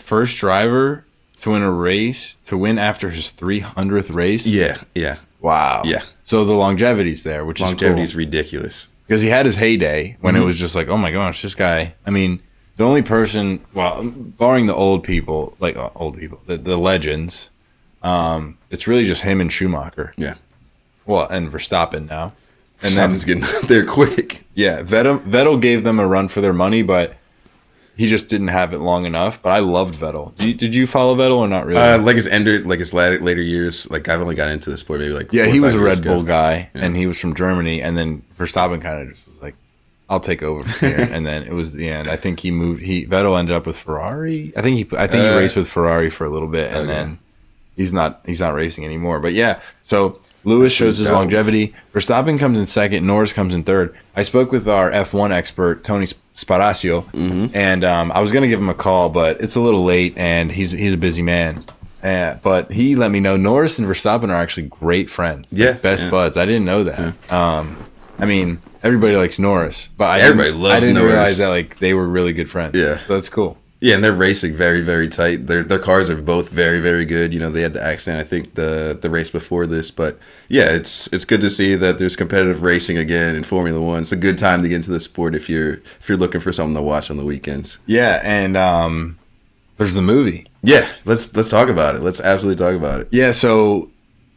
first driver to win a race, to win after his 300th race. Yeah. Wow. Yeah. So the longevity's there, which Longevity is is ridiculous. because he had his heyday when it was just like, oh my gosh, this guy. I mean, the only person, well, barring the old people, the legends, it's really just him and Schumacher. Yeah. Well, and Verstappen now. And And then, then getting there quick. yeah, Vettel gave them a run for their money, but he just didn't have it long enough. But I loved Vettel. Did you follow Vettel or not really? His later years. Like I've only got into the sport maybe like Yeah, 4 or he was 5 a years Red Bull ago. guy, and he was from Germany. And then Verstappen kind of just was like, I'll take over from here. And then it was the end. I think he moved. Vettel ended up with Ferrari. I think he raced with Ferrari for a little bit, and then he's not racing anymore. But yeah, so Lewis shows his longevity. Verstappen comes in second. Norris comes in third. I spoke with our F1 expert Tony Sparacio, and I was gonna give him a call, but it's a little late, and he's a busy man. But he let me know Norris and Verstappen are actually great friends. Yeah, best buds. I didn't know that. Yeah. I mean, everybody likes Norris, but everybody loves Norris. I didn't realize that like they were really good friends. Yeah, so that's cool. Yeah, and they're racing very, very tight. Their cars are both very, very good. You know, they had the accident, I think, the race before this. But yeah, it's good to see that there's competitive racing again in Formula One. It's a good time to get into the sport if you're looking for something to watch on the weekends. Yeah, and there's the movie. Yeah, let's talk about it. Let's absolutely talk about it. Yeah, so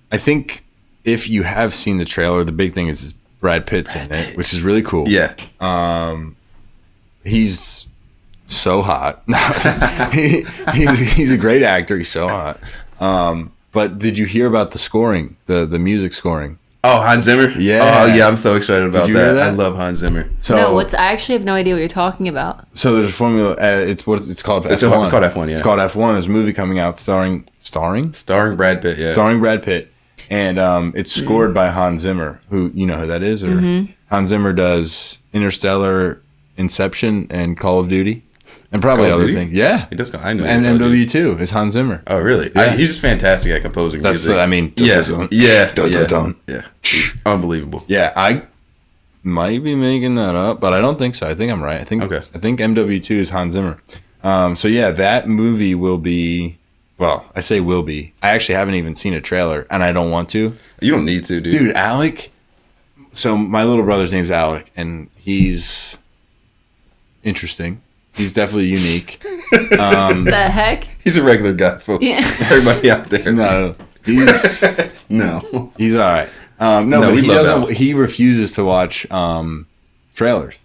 I think if you have seen the trailer, the big thing is Brad Pitt's in it, which is really cool. Yeah. He's so hot. he's a great actor. He's so hot. But did you hear about the scoring, the music scoring? Oh, Hans Zimmer? Yeah. Oh, yeah, I'm so excited about Did you hear that? I love Hans Zimmer. So, I actually have no idea what you're talking about. So there's a formula. It's called F1. It's called F1, yeah. It's called F1. There's a movie coming out starring Brad Pitt, yeah. Starring Brad Pitt. And it's scored by Hans Zimmer, who, you know who that is? Or Hans Zimmer does Interstellar, Inception, and Call of Duty. And probably other things. Yeah. He does. I know. And MW2 is Hans Zimmer. Oh, really? Yeah. He's just fantastic at composing music. Yeah. He's unbelievable. Yeah, I might be making that up, but I don't think so. I think I'm right. I think MW2 is Hans Zimmer. So yeah, that movie will be. Well, I say will be. I actually haven't even seen a trailer, and I don't want to. You don't need to, dude. Dude, Alec. So my little brother's name's Alec, and he's interesting. He's definitely unique. The heck? He's a regular guy, folks. Yeah. Everybody out there. No, he's he's all right. But he doesn't. Alec. He refuses to watch trailers.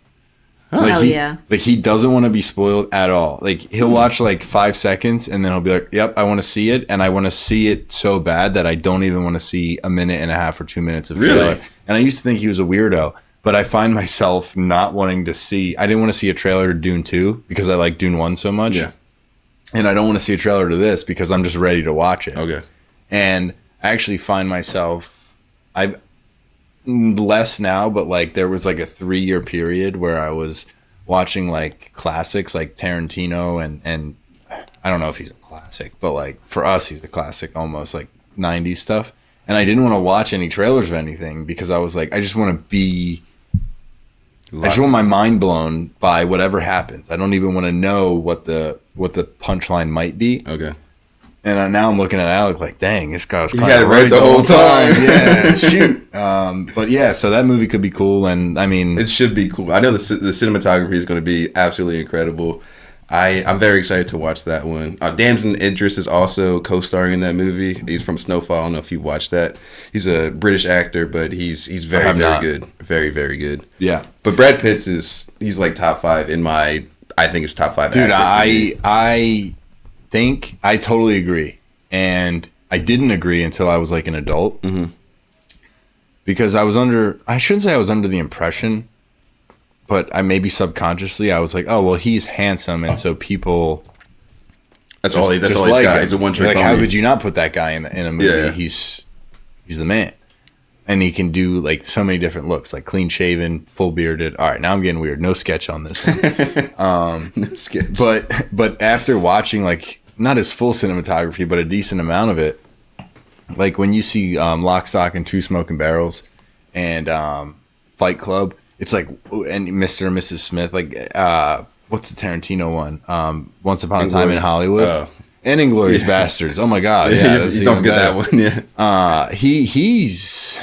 Huh. Like yeah. Like he doesn't want to be spoiled at all. Like he'll watch like 5 seconds and then he'll be like, "Yep, I want to see it," and I want to see it so bad that I don't even want to see a minute and a half or 2 minutes of trailer. Really? And I used to think he was a weirdo. But I find myself not wanting to see. I didn't want to see a trailer to Dune 2 because I like Dune 1 so much. Yeah. And I don't want to see a trailer to this because I'm just ready to watch it. Okay. And I actually find myself, I'm less now, but like there was like a 3-year period where I was watching like classics like Tarantino and I don't know if he's a classic, but like for us he's a classic, almost like 90s stuff. And I didn't want to watch any trailers of anything because I was like, I just want my mind blown by whatever happens. I don't even want to know what the punchline might be. Okay. And now I'm looking at Alec like, dang, this guy was kind of right the whole time. Yeah, shoot. But yeah, so that movie could be cool, and I mean, it should be cool. I know the cinematography is going to be absolutely incredible. I'm very excited to watch that one. Damson Idris is also co-starring in that movie. He's from Snowfall. I don't know if you watched that. He's a British actor, but he's very, very good. Very, very good. Yeah. But Brad Pitt's he's like top 5 in my. I think it's top 5. Dude, I think I totally agree, and I didn't agree until I was like an adult, because I shouldn't say I was under the impression. But I maybe subconsciously I was like, oh well, he's handsome, and so people. That's all he's got. He's a one trick. Like, how could you not put that guy in a movie? Yeah. He's the man, and he can do like so many different looks, like clean shaven, full bearded. All right, now I'm getting weird. No sketch on this one. No sketch. But after watching like not his full cinematography, but a decent amount of it, like when you see Lock, Stock, and Two Smoking Barrels, and Fight Club. It's like, and Mr. and Mrs. Smith, like, what's the Tarantino one? Once Upon a Time in Hollywood. And Inglourious Bastards. Oh my God. Yeah. You don't forget that one. Yeah. He's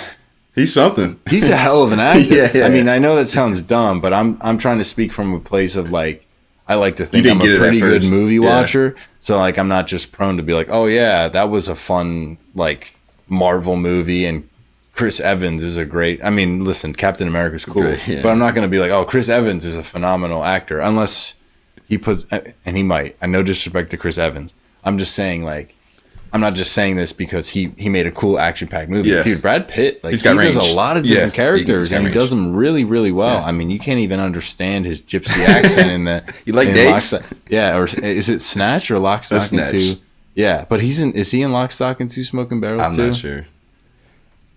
something. He's a hell of an actor. Yeah. I mean, I know that sounds dumb, but I'm trying to speak from a place of like, I like to think I'm a pretty good movie watcher. So like, I'm not just prone to be like, oh yeah, that was a fun, like, Marvel movie, and Chris Evans is a great. I mean, listen, Captain America's cool, but I'm not going to be like, oh, Chris Evans is a phenomenal actor unless he puts, and he might. And no disrespect to Chris Evans, I'm just saying like, I'm not just saying this because he made a cool action-packed movie. Yeah. Dude, Brad Pitt, like, He's got he does range. a lot of different Yeah, characters, and he does them really, really well. Yeah. I mean, you can't even understand his gypsy accent in the. You like in dates? Yeah, or is it Snatch or Lock, Stock, and Snatch. Two? Yeah, but is he in Lock, Stock, and Two Smoking Barrels I'm too? not sure.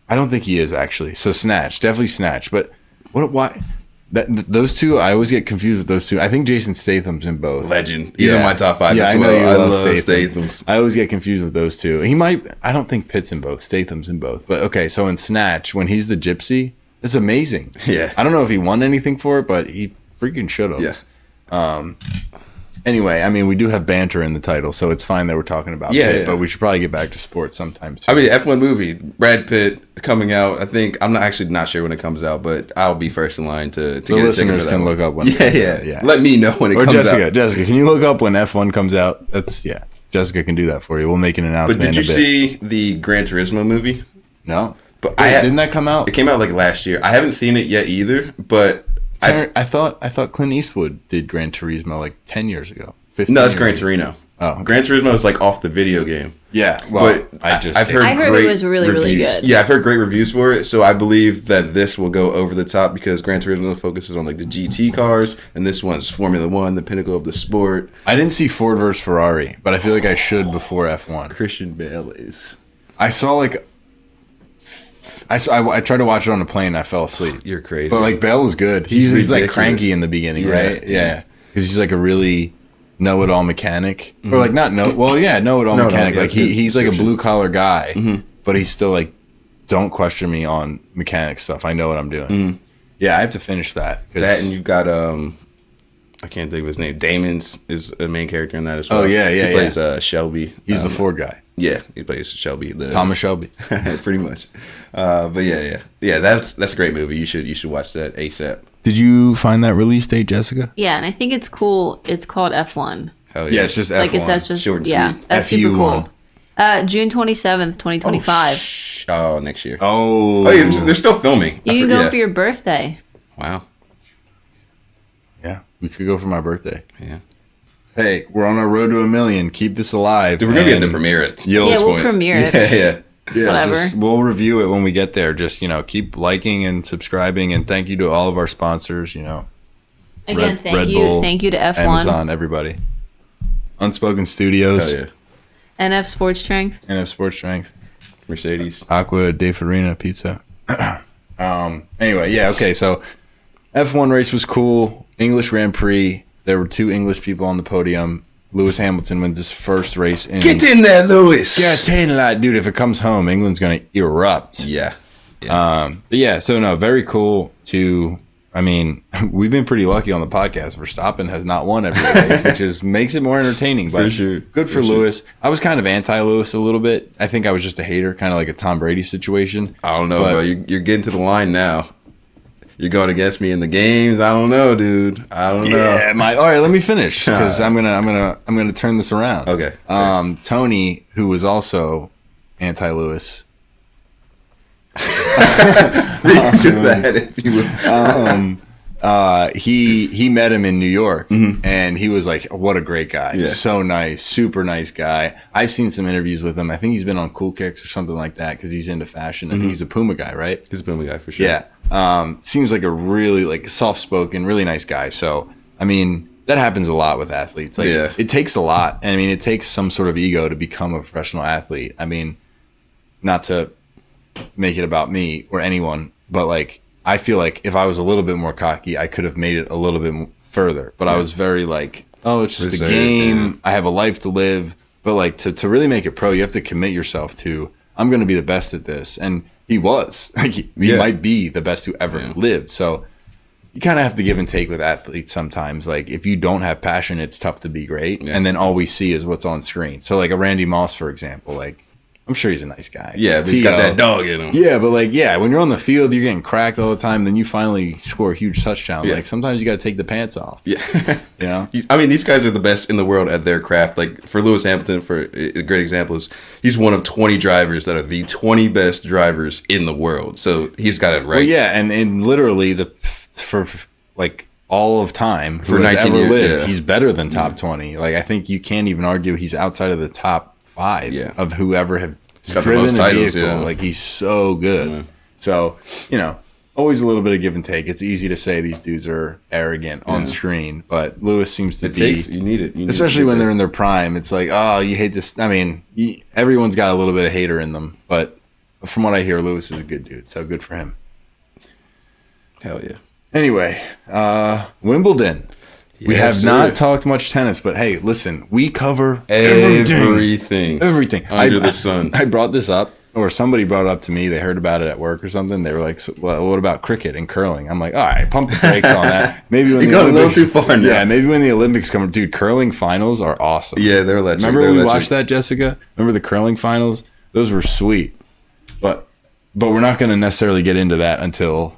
I don't think he is actually. So Snatch, definitely Snatch. But why? Those two, I always get confused with those two. I think Jason Statham's in both. Legend. He's in my top 5 Yeah, as I know well. you I love love Statham. Statham's. I always get confused with those two. I don't think Pitt's in both. Statham's in both. But okay, so in Snatch, when he's the gypsy, it's amazing. Yeah. I don't know if he won anything for it, but he freaking should have. Yeah. Anyway, I mean, we do have banter in the title, so it's fine that we're talking about Pitt, but we should probably get back to sports sometime soon. I mean, F1 movie, Brad Pitt coming out. I think I'm not sure when it comes out, but I'll be first in line to the get a ticket listeners for that can one. look up when it comes out. Yeah. Let me know when it Or comes Jessica, out. Jessica, can you look up when F1 comes out? Jessica can do that for you. We'll make an announcement. But did you in a bit. see the Gran Turismo movie? No. But Wait, didn't that come out? It came out like last year. I haven't seen it yet either, but I thought Clint Eastwood did Gran Turismo like 10 years ago. 15 no, it's years Gran ago. Torino. Oh, okay. Gran Turismo is like off the video game. Yeah, well, But I've heard it great was really, really reviews. good. Yeah, I've heard great reviews for it. So I believe that this will go over the top because Gran Turismo focuses on like the GT cars, and this one's Formula One, the pinnacle of the sport. I didn't see Ford versus Ferrari, but I feel like I should before F1. Christian Bale is. I saw like I tried to watch it on a plane. I fell asleep. You're crazy. But like Bale was good. He's like ridiculous. cranky in the beginning, right? Yeah, because he's like a really know-it-all mechanic, or like know-it-all mechanic. yeah, Like good he's like a description. blue-collar guy, but he's still like, don't question me on mechanic stuff. I know what I'm doing. Yeah, I have to finish that. That, and you've got I can't think of his name. Damon's is a main character in that as well. Oh, yeah, He plays Shelby. He's the Ford guy. Yeah, he plays Shelby. Thomas Shelby. pretty much. But yeah. That's a great movie. You should watch that ASAP. Did you find that release date, Jessica? Yeah, and I think it's cool. It's called F1. Hell Yeah, it's just Like F1. that's just Short and yeah, sweet. that's super FU1. cool. June 27th, 2025. Oh, next year. Oh, yeah, they're still filming. You can go for your birthday. Wow. Yeah, we could go for my birthday. Yeah. Hey, we're on our road to 1 million. Keep this alive. Dude, we're gonna be at the and premiere. At Yeah, we'll premiere it. Yeah. Yeah, Whatever. we'll review it when we get there. Just keep liking and subscribing, and thank you to all of our sponsors. Again, Red thank Bull, you to F1, Amazon, everybody. Unspoken Studios, Hell yeah. NF Sports Strength. NF Sports Strength, Mercedes. Aqua De Farina Pizza. Anyway, yeah, okay. So F1 race was cool. English Grand Prix. There were 2 English people on the podium. Lewis Hamilton wins his first race in. Get in there, Lewis. Yeah, in that, dude. If it comes home, England's gonna erupt. Yeah. But yeah, so no, very cool to. I mean, we've been pretty lucky on the podcast. Verstappen has not won every race, which makes it more entertaining. But For sure. good for Lewis. I was kind of anti-Lewis a little bit. I think I was just a hater, kind of like a Tom Brady situation. I don't know, But- bro. You're getting to the line now. You're going against me in the games. I don't know, dude. I don't know. Yeah, all right. Let me finish because I'm gonna turn this around. Okay. Tony, who was also anti-Lewis. Do that if you would. He met him in New York, and he was like, what a great guy. Yeah. So nice, super nice guy. I've seen some interviews with him. I think he's been on Cool Kicks or something like that because he's into fashion. I think he's a Puma guy, right? He's a Puma guy for sure. Yeah. Seems like a really soft-spoken, really nice guy. So, I mean, that happens a lot with athletes. Like, Yeah. it takes a lot. And I mean, it takes some sort of ego to become a professional athlete. I mean, not to make it about me or anyone, but like, I feel like if I was a little bit more cocky, I could have made it a little bit further. But I was very like, oh, it's just a Reserved, game. yeah. I have a life to live. But like, to really make it pro, you have to commit yourself to, I'm going to be the best at this. And he was. Like, he might be the best who ever lived. So you kind of have to give and take with athletes sometimes. Like, if you don't have passion, it's tough to be great. Yeah. And then all we see is what's on screen. So like a Randy Moss, for example, like, I'm sure he's a nice guy. Yeah, but he's got that dog in him. Yeah, but like, yeah, when you're on the field, you're getting cracked all the time. Then you finally score a huge touchdown. Yeah. Like, sometimes you got to take the pants off. Yeah. You know? I mean, these guys are the best in the world at their craft. Like, for Lewis Hamilton, for a great example is he's one of 20 drivers that are the 20 best drivers in the world. So he's got it right. Well, yeah, and literally for like all of time For who has 19 ever years, lived, yeah. he's better than top 20. Like, I think you can't even argue he's outside of the top 5 Yeah. of whoever have got the driven most a titles, vehicle. yeah. Like, he's so good. Yeah. So, always a little bit of give and take. It's easy to say these dudes are arrogant on screen, but Lewis seems to be. You need it. Especially when they're in their prime. It's like, oh, you hate this. I mean, everyone's got a little bit of hater in them, but from what I hear, Lewis is a good dude, so good for him. Hell yeah. Anyway, Wimbledon. We Yes, have sir. not talked much tennis, but hey, listen, we cover Everything. everything Under the sun. I brought this up, or somebody brought it up to me. They heard about it at work or something. They were like, so, well, what about cricket and curling? I'm like, all right, pump the brakes on that. Maybe when You're the going a little Olympics- too far now. Yeah, maybe when the Olympics come. Dude, curling finals are awesome. Yeah, they're electric. Remember they're when we electric. watched that, Jessica? Remember the curling finals? Those were sweet. But we're not going to necessarily get into that until,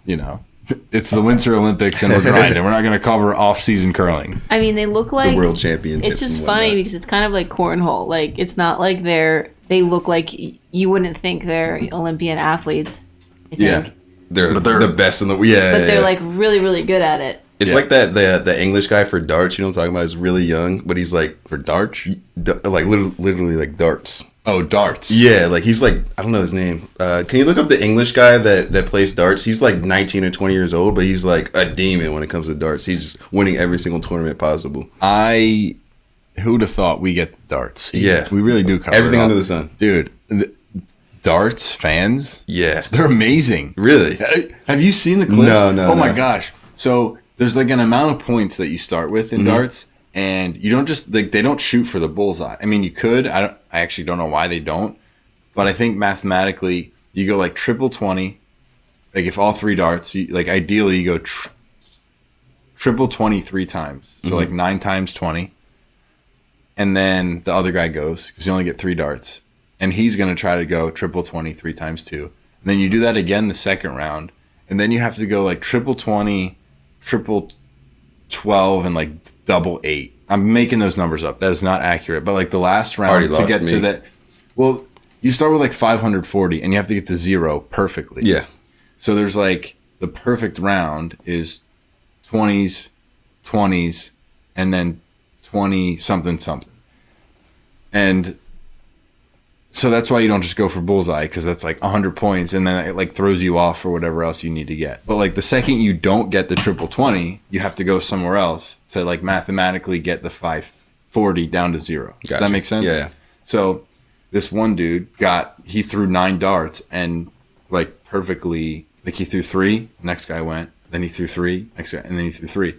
it's the Winter Olympics and we're grinding. We're not going to cover off-season curling. I mean, they look like the world championships. It's just and funny whatnot. because it's kind of like cornhole. Like, it's not like they look like you wouldn't think they're Olympian athletes. I think. Yeah. they're but they're- the best in the yeah. But yeah, they're yeah. like really, really good at it. It's Yeah. like that the English guy for darts. You know what I'm talking about? Is really young, but he's like For darts? like literally like darts. Oh, darts. Yeah, like he's like I don't know his name. Can you look up the English guy that plays darts? He's like 19 or 20 years old, but he's like a demon when it comes to darts. He's just winning every single tournament possible. Who'd have thought we get the darts? Yeah. We really do cover Everything it all. under the sun. Dude, darts fans, Yeah, they're amazing. really. Have you seen the clips? No, Oh my no. gosh. So there's like an amount of points that you start with in darts, and you don't just like they don't shoot for the bullseye. I mean, you could. I actually don't know why they don't, but I think mathematically you go like triple 20. Like if all 3 darts, like ideally you go triple 20 3 times, so like 9 times 20, and then the other guy goes because you only get 3 darts, and he's gonna try to go triple 20 3 times 2. And then you do that again the second round, and then you have to go like triple 20, triple 12, and like double 8. I'm making those numbers up. That is not accurate. But like the last round Already to lost get me. to that, well, you start with like 540, and you have to get to 0 perfectly. Yeah, So there's like the perfect round is 20s, 20s, and then 20 something something. And so that's why you don't just go for bullseye, because that's like 100 points, and then it like throws you off for whatever else you need to get. But like the second you don't get the triple 20, you have to go somewhere else to like mathematically get the 540 down to 0. Does Gotcha. that make sense? Yeah. So this one dude he threw 9 darts and like perfectly, like he threw 3, next guy went, then he threw 3, next guy, and then he threw 3.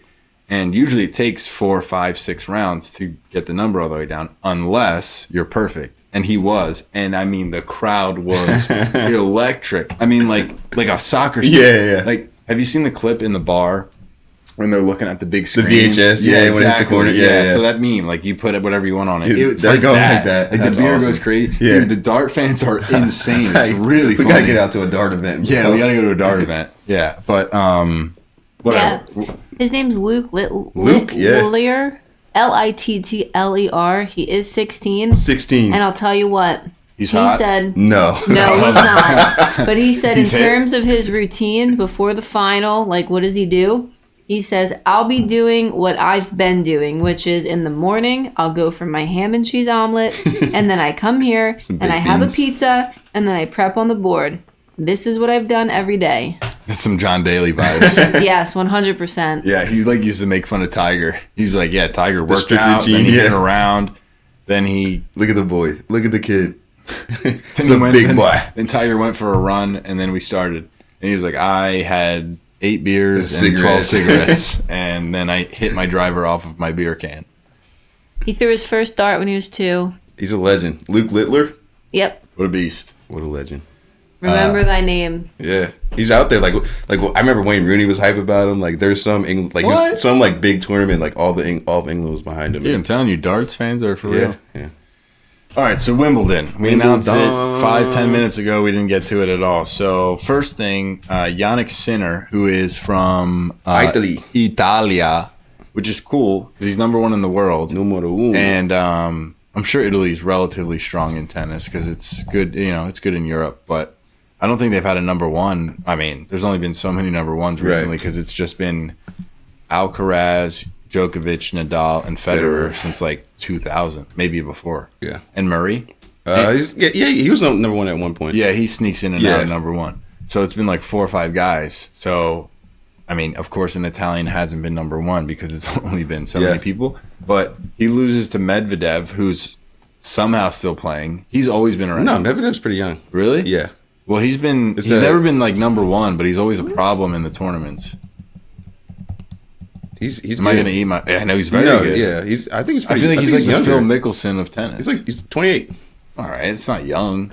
And usually it takes 4, 5, 6 rounds to get the number all the way down, unless you're perfect. And he was. And I mean, the crowd was electric. I mean, like a soccer stadium. Yeah. Like, have you seen the clip in the bar when they're looking at the big screen? VHS, yeah, when it's the corner, yeah. So that meme, like you put whatever you want on it. Yeah, It's they're like going that. like that. Like That's the beer awesome. goes crazy. Yeah. Dude, the dart fans are insane. It's Like, really we funny. gotta get out to a dart event. Yeah, bro. we gotta go to a dart event. Yeah, but whatever. Yeah. His name's Luke Luke, yeah. Littler. Littler. He is 16. 16. And I'll tell you what. He's He hot. said No. no, he's not. But he said He's in hit. terms of his routine before the final, like what does he do? He says, I'll be doing what I've been doing, which is in the morning, I'll go for my ham and cheese omelet, and then I come here and baked I have beans. a pizza, and then I prep on the board. This is what I've done every day. That's some John Daly vibes. Yes, 100%. Yeah, he like used to make fun of Tiger. He's like, yeah, Tiger worked strict out, routine, then he yeah. hit around, then he Look at the boy. Look at the kid. then He's he a went, big then, boy. Then Tiger went for a run, and then we started. And he was like, I had 8 beers and 12 Cigarettes. cigarettes, and then I hit my driver off of my beer can. He threw his first dart when he was 2. He's a legend. Luke Littler. Yep. What a beast. What a legend. Remember thy name. Yeah, he's out there. Like I remember Wayne Rooney was hype about him. Like there's some England, like he What? was some like big tournament. Like all of England was behind him. Dude, I'm telling you, darts fans are for yeah, real. yeah. All right, so Wimbledon. We announced it Wimbledon. 5-10 minutes ago. We didn't get to it at all. So first thing, Yannick Sinner, who is from Italy. Italia, which is cool because he's number 1 in the world. Numero uno. And I'm sure Italy's relatively strong in tennis because it's good. You know, it's good in Europe, but I don't think they've had a number 1. I mean, there's only been so many number 1s recently because it's just been Alcaraz, Djokovic, Nadal, and Federer Federer. since like 2000, maybe before. Yeah. And Murray. He was number one at one point. Yeah, he sneaks in and out of number one. So it's been like 4 or 5 guys. So, I mean, of course, an Italian hasn't been number one because it's only been so many people. But he loses to Medvedev, who's somehow still playing. He's always been around. No, Medvedev's pretty young. Really? Yeah. Well, he's never been like number one, but he's always a problem in the tournaments. He's Am I good. gonna eat my? I know he's very good. Yeah, I think he's pretty. I feel like he's like the younger. Phil Mickelson of tennis. He's 28. All right, it's not young,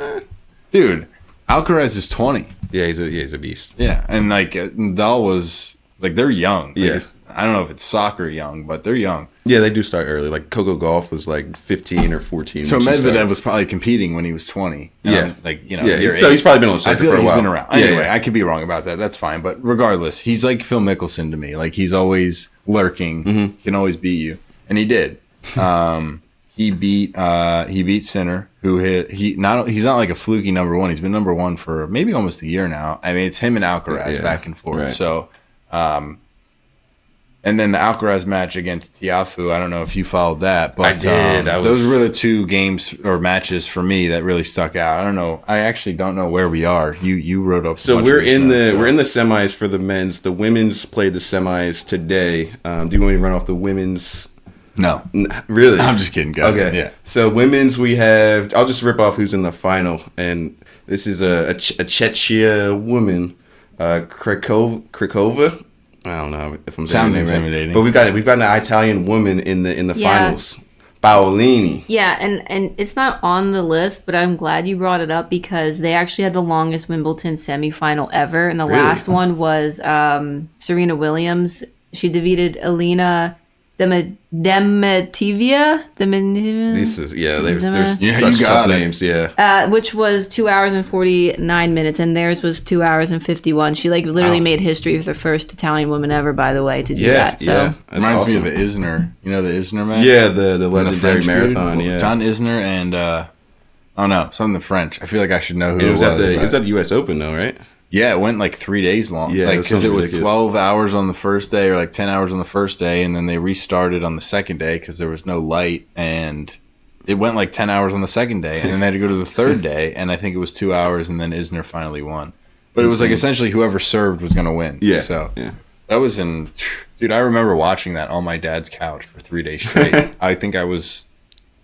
dude. Alcaraz is 20. Yeah, he's a beast. Yeah, and like Nadal was like they're young. Like, Yeah. I don't know if it's soccer young, but they're young. Yeah, they do start early. Like Coco Golf was like 15 or 14. So when she Medvedev started. was probably competing when he was 20. Yeah. Your So age. he's probably been on the I circuit feel for like a he's while. been around. Yeah, Anyway, yeah. I could be wrong about that. That's fine. But regardless, he's like Phil Mickelson to me. Like he's always lurking. Mm-hmm. Can always beat you, and he did. He beat Sinner, who he's not like a fluky number one. He's been number one for maybe almost a year now. I mean, it's him and Alcaraz back and forth. Right. So, and then the Alcaraz match against Tiafoe. I don't know if you followed that, but I did. Those were the 2 games or matches for me that really stuck out. I don't know. I actually don't know where we are. You wrote up. So we're in the semis for the men's. The women's played the semis today. Do you want me to run off the women's? No, Really? I'm just kidding. Go ahead. Okay. Yeah. So women's, we have. I'll just rip off who's in the final, and this is a Czechia woman, Krakova. I don't know if I'm saying Sounds her name right. intimidating. But we've got an Italian woman in the Yeah. finals, Paolini. Yeah, and it's not on the list, but I'm glad you brought it up because they actually had the longest Wimbledon semifinal ever, and the Really? last one was Serena Williams. She defeated Elena Demetivia. This is there's Yeah, such you got tough it. names. Yeah. Which was 2 hours and 49 minutes, and theirs was 2 hours and 51. She literally made history with the first Italian woman ever, by the way, to do that. So That's Reminds me awesome. of the Isner. You know the Isner match? Yeah, the And the legendary French marathon. dude? Yeah. John Isner and oh no, something French. I feel like I should know who It was but- at the U.S. Open though, right? Yeah, it went like 3 days long. Yeah, like it because was it was ridiculous. 12 hours on the first day, or like 10 hours on the first day, and then they restarted on the second day because there was no light, and it went like 10 hours on the second day, and then they had to go to the third day, and I think it was 2 hours, and then Isner finally won. But it was like essentially whoever served was going to win. Yeah. So yeah. that was dude. I remember watching that on my dad's couch for 3 days straight. I think I was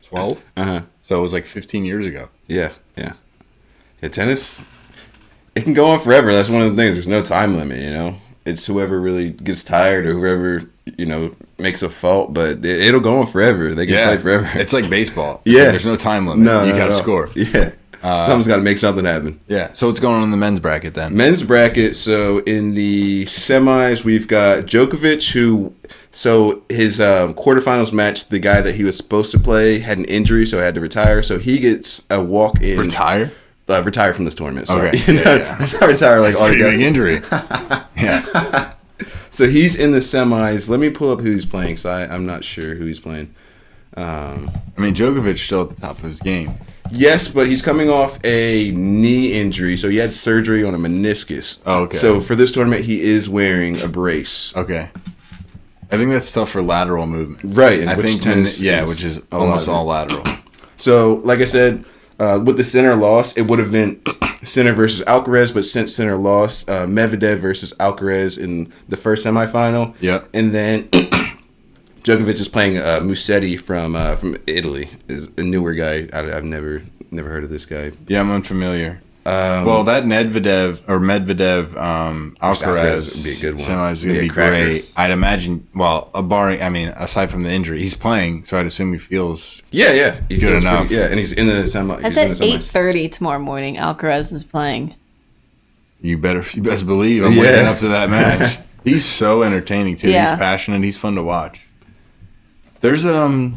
12, so it was like 15 years ago. Yeah, yeah. Yeah, tennis, it can go on forever. That's one of the things. There's no time limit, you know? It's whoever really gets tired or whoever, makes a fault, but it'll go on forever. They can play forever. It's like baseball. It's Yeah. like there's no time limit. No, you no, got to no. score. Yeah. Someone's got to make something happen. Yeah. So what's going on in the men's bracket then? Men's bracket, so in the semis, we've got Djokovic, his quarterfinals match, the guy that he was supposed to play had an injury, so had to retire. So he gets a walk-in. Retire? Retire from this tournament. Sorry. Okay. Yeah. Not retire like That's a pretty altogether. big injury. Yeah. So he's in the semis. Let me pull up who he's playing. So I'm not sure who he's playing. I mean, Djokovic's still at the top of his game. Yes, but he's coming off a knee injury. So he had surgery on a meniscus. Oh, okay. So for this tournament, he is wearing a brace. Okay. I think that's tough for lateral movement. Right. And I which think, tennis which is almost all lateral. So, like I said, with the Sinner loss, it would have been Sinner versus Alcaraz, but since Sinner lost, Medvedev versus Alcaraz in the first semifinal. Yep. And then Djokovic is playing Musetti from Italy, is a newer guy. I've never heard of this guy. Yeah, I'm unfamiliar. Well, that Medvedev Alcaraz would be a good one. semi is going to Be a be cracker. great. I'd imagine. Well, aside from the injury, he's playing, so I'd assume he feels. Yeah. He Good feels enough. Yeah, and he's in the semi. that's he's in at the semis. 8:30 tomorrow morning. Alcaraz is playing. You best believe I'm Yeah. waking up to that match. He's so entertaining too. Yeah. He's passionate. He's fun to watch. There is a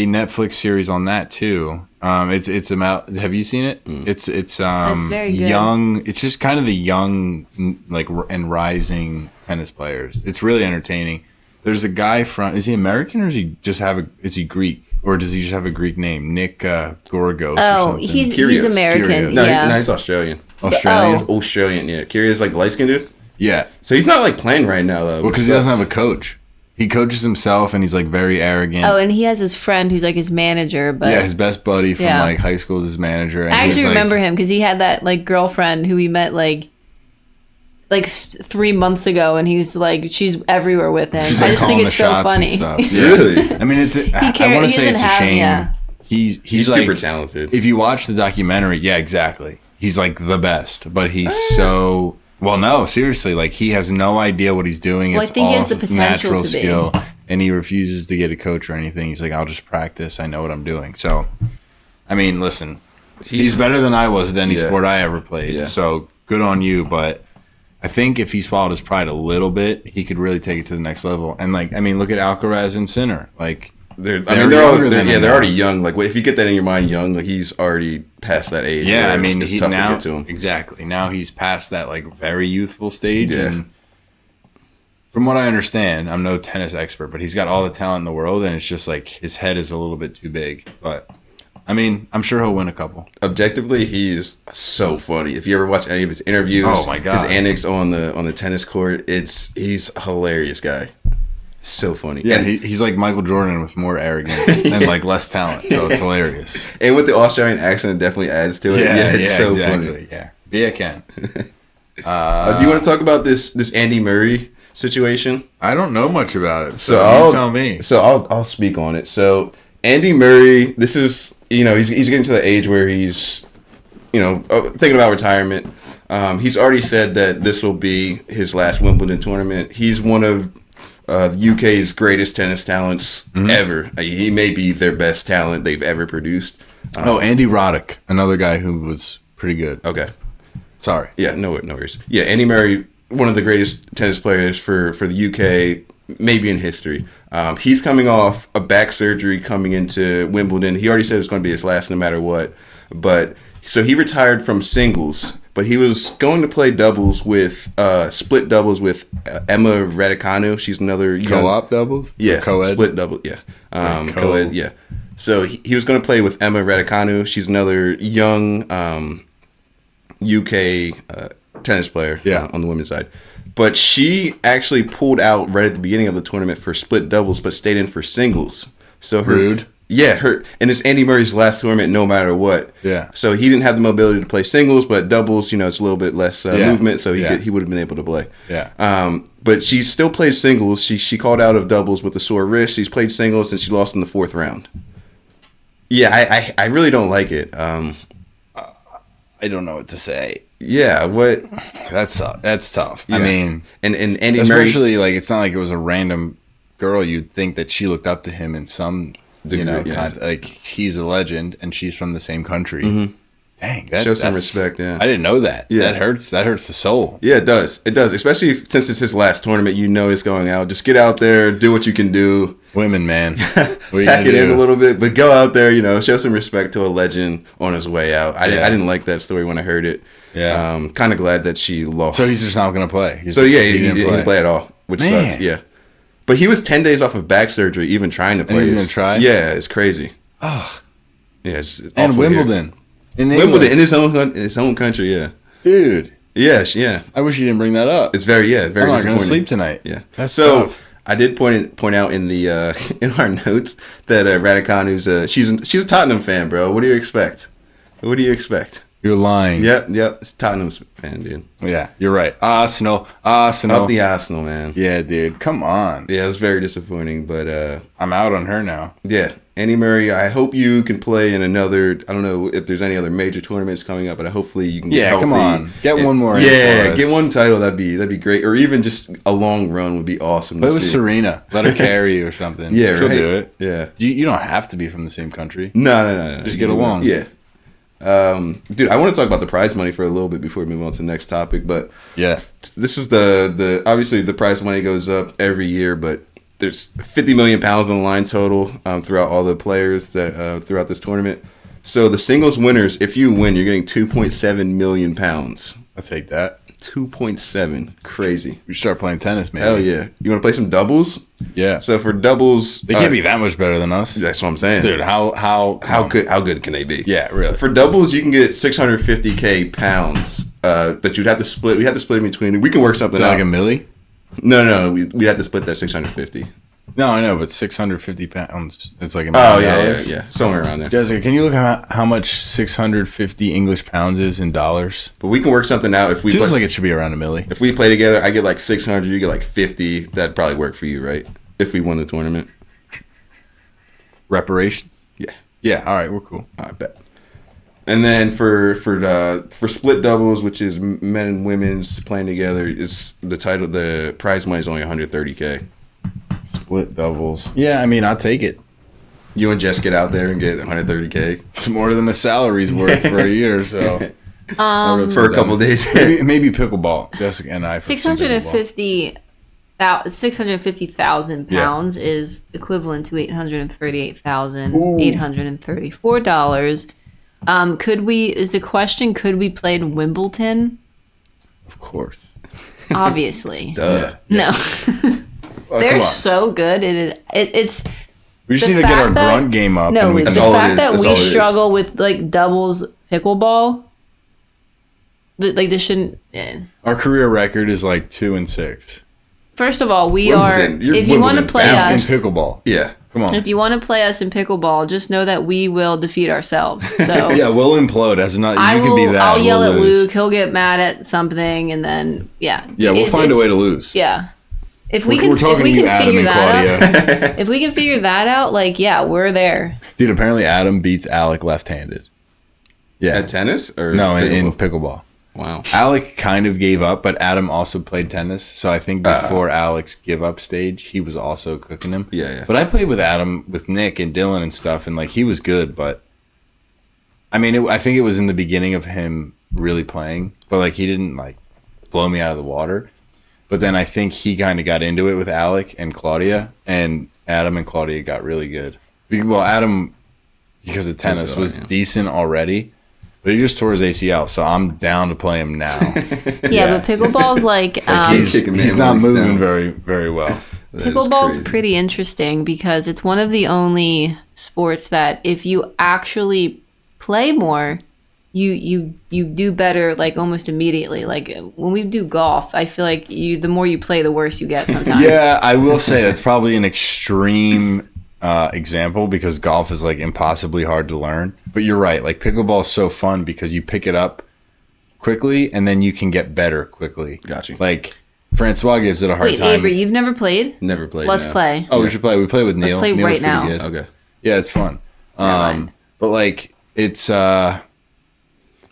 Netflix series on that too. It's about. Have you seen it? It's very good. young. It's just kind of the young and rising tennis players. It's really entertaining. There's a guy from. Is he American or is he is he Greek or does he just have a Greek name? Nick Gorgos. Or Oh, something. he's Kyrgios. American. Kyrgios. No, Yeah. he's Australian. Australian. He's Australian, yeah. Kyrgios like the light skinned dude. Yeah. So he's not like playing right now though. Well, because he doesn't have a coach. He coaches himself, and he's like very arrogant. Oh, and he has his friend who's like his manager. But yeah, his best buddy from Yeah. like high school is his manager. And I actually he's, like, remember him because he had that like girlfriend who he met like 3 months ago, and he's like, she's everywhere with him. She's I like just think calling it's the so shots and funny. stuff. Really? I mean, I want he to say doesn't it's a have- shame. yeah. He's super like, talented. If you watch the documentary, yeah, exactly. He's like the best, but he's so well. No, seriously, like he has no idea what he's doing. Well, I It's think he has all the potential natural to be. skill, and he refuses to get a coach or anything. He's like, I'll just practice. I know what I'm doing. So, I mean, listen, he's better than I was at any Yeah. sport I ever played. Yeah. So good on you, but. I think if he swallowed his pride a little bit, he could really take it to the next level. And like, I mean, look at Alcaraz and Sinner. Like, They're younger than him they're now. already young. Like, if you get that in your mind young, like he's already past that age. yeah, where I mean, it's he tough now to get to him. exactly now he's past that like very youthful stage. Yeah. And from what I understand, I'm no tennis expert, but he's got all the talent in the world, and it's just like his head is a little bit too big. But I mean, I'm sure he'll win a couple. Objectively, he's so funny. If you ever watch any of his interviews, Oh my God. his antics on the tennis court, he's a hilarious guy. So funny. Yeah, and, he's like Michael Jordan with more arrogance and like less talent, so it's hilarious. and with the Australian accent, it definitely adds to it. Yeah, it's so exactly. funny. Yeah, be a Ken. Do you want to talk about this Andy Murray situation? I don't know much about it, So so I'll tell me. So I'll speak on it. So Andy Murray, this is he's getting to the age where he's thinking about retirement. He's already said that this will be his last Wimbledon tournament. He's one of the UK's greatest tennis talents ever. He may be their best talent they've ever produced. Andy Roddick, another guy who was pretty good. Okay. Sorry. Yeah, no worries. Yeah, Andy Murray, one of the greatest tennis players for the UK, maybe in history. He's coming off a back surgery coming into Wimbledon. He already said it's going to be his last no matter what. But so he retired from singles, but he was going to play doubles with split doubles with Emma Raducanu. She's another young, Co-op doubles? yeah, Or co-ed? split double, yeah, Co- co-ed, yeah. So he was going to play with Emma Raducanu. She's another young UK tennis player on the women's side. But she actually pulled out right at the beginning of the tournament for split doubles, but stayed in for singles. So Rude. Yeah, and it's Andy Murray's last tournament no matter what. Yeah. So he didn't have the mobility to play singles, but doubles, it's a little bit less movement, so he would have been able to play. Yeah. But she still played singles. She called out of doubles with a sore wrist. She's played singles, and she lost in the fourth round. Yeah, I really don't like it. I don't know what to say. Yeah, what? That's tough. Yeah. I mean, and Andy Murray, especially like it's not like it was a random girl. You'd think that she looked up to him in some Degree, like he's a legend and she's from the same country. Dang, show some that's- respect. Yeah, I didn't know that. Yeah. That hurts the soul. yeah, it does. It does, especially since it's his last tournament. He's going out. Just get out there, do what you can do. Women, man, what are you Pack gonna it in do? a little bit, but go out there, show some respect to a legend on his way out. I didn't like that story when I heard it. Yeah. Kind of glad that she lost. So he's just not gonna play. he didn't play at all, which Man. sucks. Yeah, but he was 10 days off of back surgery, even trying to play. he's gonna try? Yeah, it's crazy. Oh, Yeah, it's and awful here. Wimbledon. In Wimbledon England. in his own country. Yeah, Dude. yeah. I wish you didn't bring that up. It's very I'm not disappointing. gonna sleep tonight. Yeah. That's so tough. I did point out in the in our notes that Raducanu's she's a Tottenham fan, bro. What do you expect? You're lying. Yep. It's Tottenham's fan, dude. Yeah, you're right. Arsenal. Up the Arsenal, man. Yeah, dude. Come on. Yeah, it was very disappointing, but I'm out on her now. yeah. Andy Murray, I hope you can play in another. I don't know if there's any other major tournaments coming up, but hopefully you can get Yeah, healthy. come on. Get one more in Yeah, for us. get one title. That'd be great, or even just a long run would be awesome. Play to with see. Serena. Let her carry you or something. Yeah, She'll right. do it. Yeah. You don't have to be from the same country. No. Just get along. Yeah. Dude, I want to talk about the prize money for a little bit before we move on to the next topic, but Yeah. this is the obviously the prize money goes up every year, but there's 50 million pounds on the line total throughout all the players that throughout this tournament. So the singles winners, if you win, you're getting 2.7 million pounds. I'll take that. 2.7, crazy. We should start playing tennis, man. Hell yeah! You want to play some doubles? Yeah. So for doubles, They can't be that much better than us. That's what I'm saying, Dude, how good can they be? Yeah, really. For doubles, you can get 650k pounds that you'd have to split. We have to split in between. We can work something Is that out. like a milli? No, we have to split that 650. No, I know, but 650 pounds. It's like a Oh, $1,000,000. yeah. Somewhere around there. Jessica, can you look at how much 650 English pounds is in dollars? But we can work something out if we Feels play, like it should be around $1,000,000. if we play together. I get like 600, you get like 50. That'd probably work for you, right? If we won the tournament. Reparations? Yeah. Yeah, all right, we're cool. I bet. And then for split doubles, which is men and women's playing together, is the prize money is only $130K. Split doubles. Yeah, I mean, I'll take it. You and Jess get out there and get $130K It's more than the salary's worth for a year, so. for a couple of days. maybe pickleball. Jessica and I. For some pickleball. 650,000 pounds is equivalent to $838,834. Is the question, could we play in Wimbledon? Of course. Obviously. Duh. No. Oh, They're come on. so good. It's We just the need to get our fact that- grunt game up. no, and we the That's can, all it fact is. that That's we all it is. struggle with like doubles pickleball, like this shouldn't. our career record is like 2-6 First of all, we Wimbledon. are. You're If you want to Wimbledon play bound. in us, pickleball. Yeah. Come on. if you want to play us in pickleball, just know that we will defeat ourselves. So Yeah, we'll implode. As not, I you will. can be that. I'll yell we'll at lose. Luke. He'll get mad at something, and then Yeah, we'll find a way to lose. Yeah. If we We're can, talking if we to you, can Adam figure and that Claudia. out, if we can figure that out, like yeah, we're there. Dude, apparently Adam beats Alec left-handed. Yeah. At tennis or No, in pickleball? pickleball. Wow. Alec kind of gave up, but Adam also played tennis. So I think before Alec's give up stage, he was also cooking him. Yeah. But I played with Adam, with Nick and Dylan and stuff, and like he was good. But I mean, I think it was in the beginning of him really playing, but like he didn't like blow me out of the water. But then I think he kind of got into it with Alec and Claudia, and Adam and Claudia got really good. Well, Adam, because of tennis, was decent already. But he just tore his ACL, so I'm down to play him now. Yeah, but pickleball's like he's kicking man he's not while he's moving down. very, very well. That is pickleball's crazy. pretty interesting because it's one of the only sports that if you actually play more, you do better like almost immediately. Like when we do golf, I feel like the more you play, the worse you get sometimes. Yeah, I will say that's probably an extreme example because golf is like impossibly hard to learn. But you're right. Like pickleball is so fun because you pick it up quickly and then you can get better quickly. Got you. Like Francois gives it a hard Wait, time. Avery, you've never played? Never played. Let's no. play. Oh, we should play. We play with Neil. play Neil's right pretty now. good. Okay. Yeah, it's fun. mind. But like it's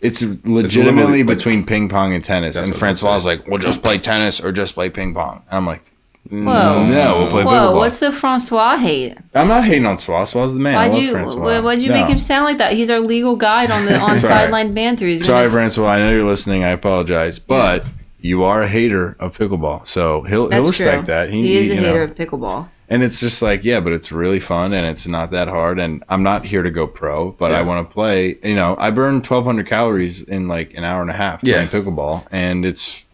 legitimately like- between ping pong and tennis. That's And what I Francois is said. like, "Well, just play tennis or just play ping pong." And I'm like, Whoa. "No, we'll play Whoa, pickleball." what's the Francois hate? I'm not hating on Swass. Swass the man. I love Francois. Why'd you No. make him sound like that? He's our legal guide on Sorry. sideline banter. He's Sorry, gonna, Francois. I know you're listening. I apologize, but you are a hater of pickleball, so he'll that's respect true. that. He is a you know. hater of pickleball. And it's just like, yeah, but it's really fun and it's not that hard. And I'm not here to go pro, but I want to play. You know, I burn 1,200 calories in like an hour and a half playing pickleball. And it's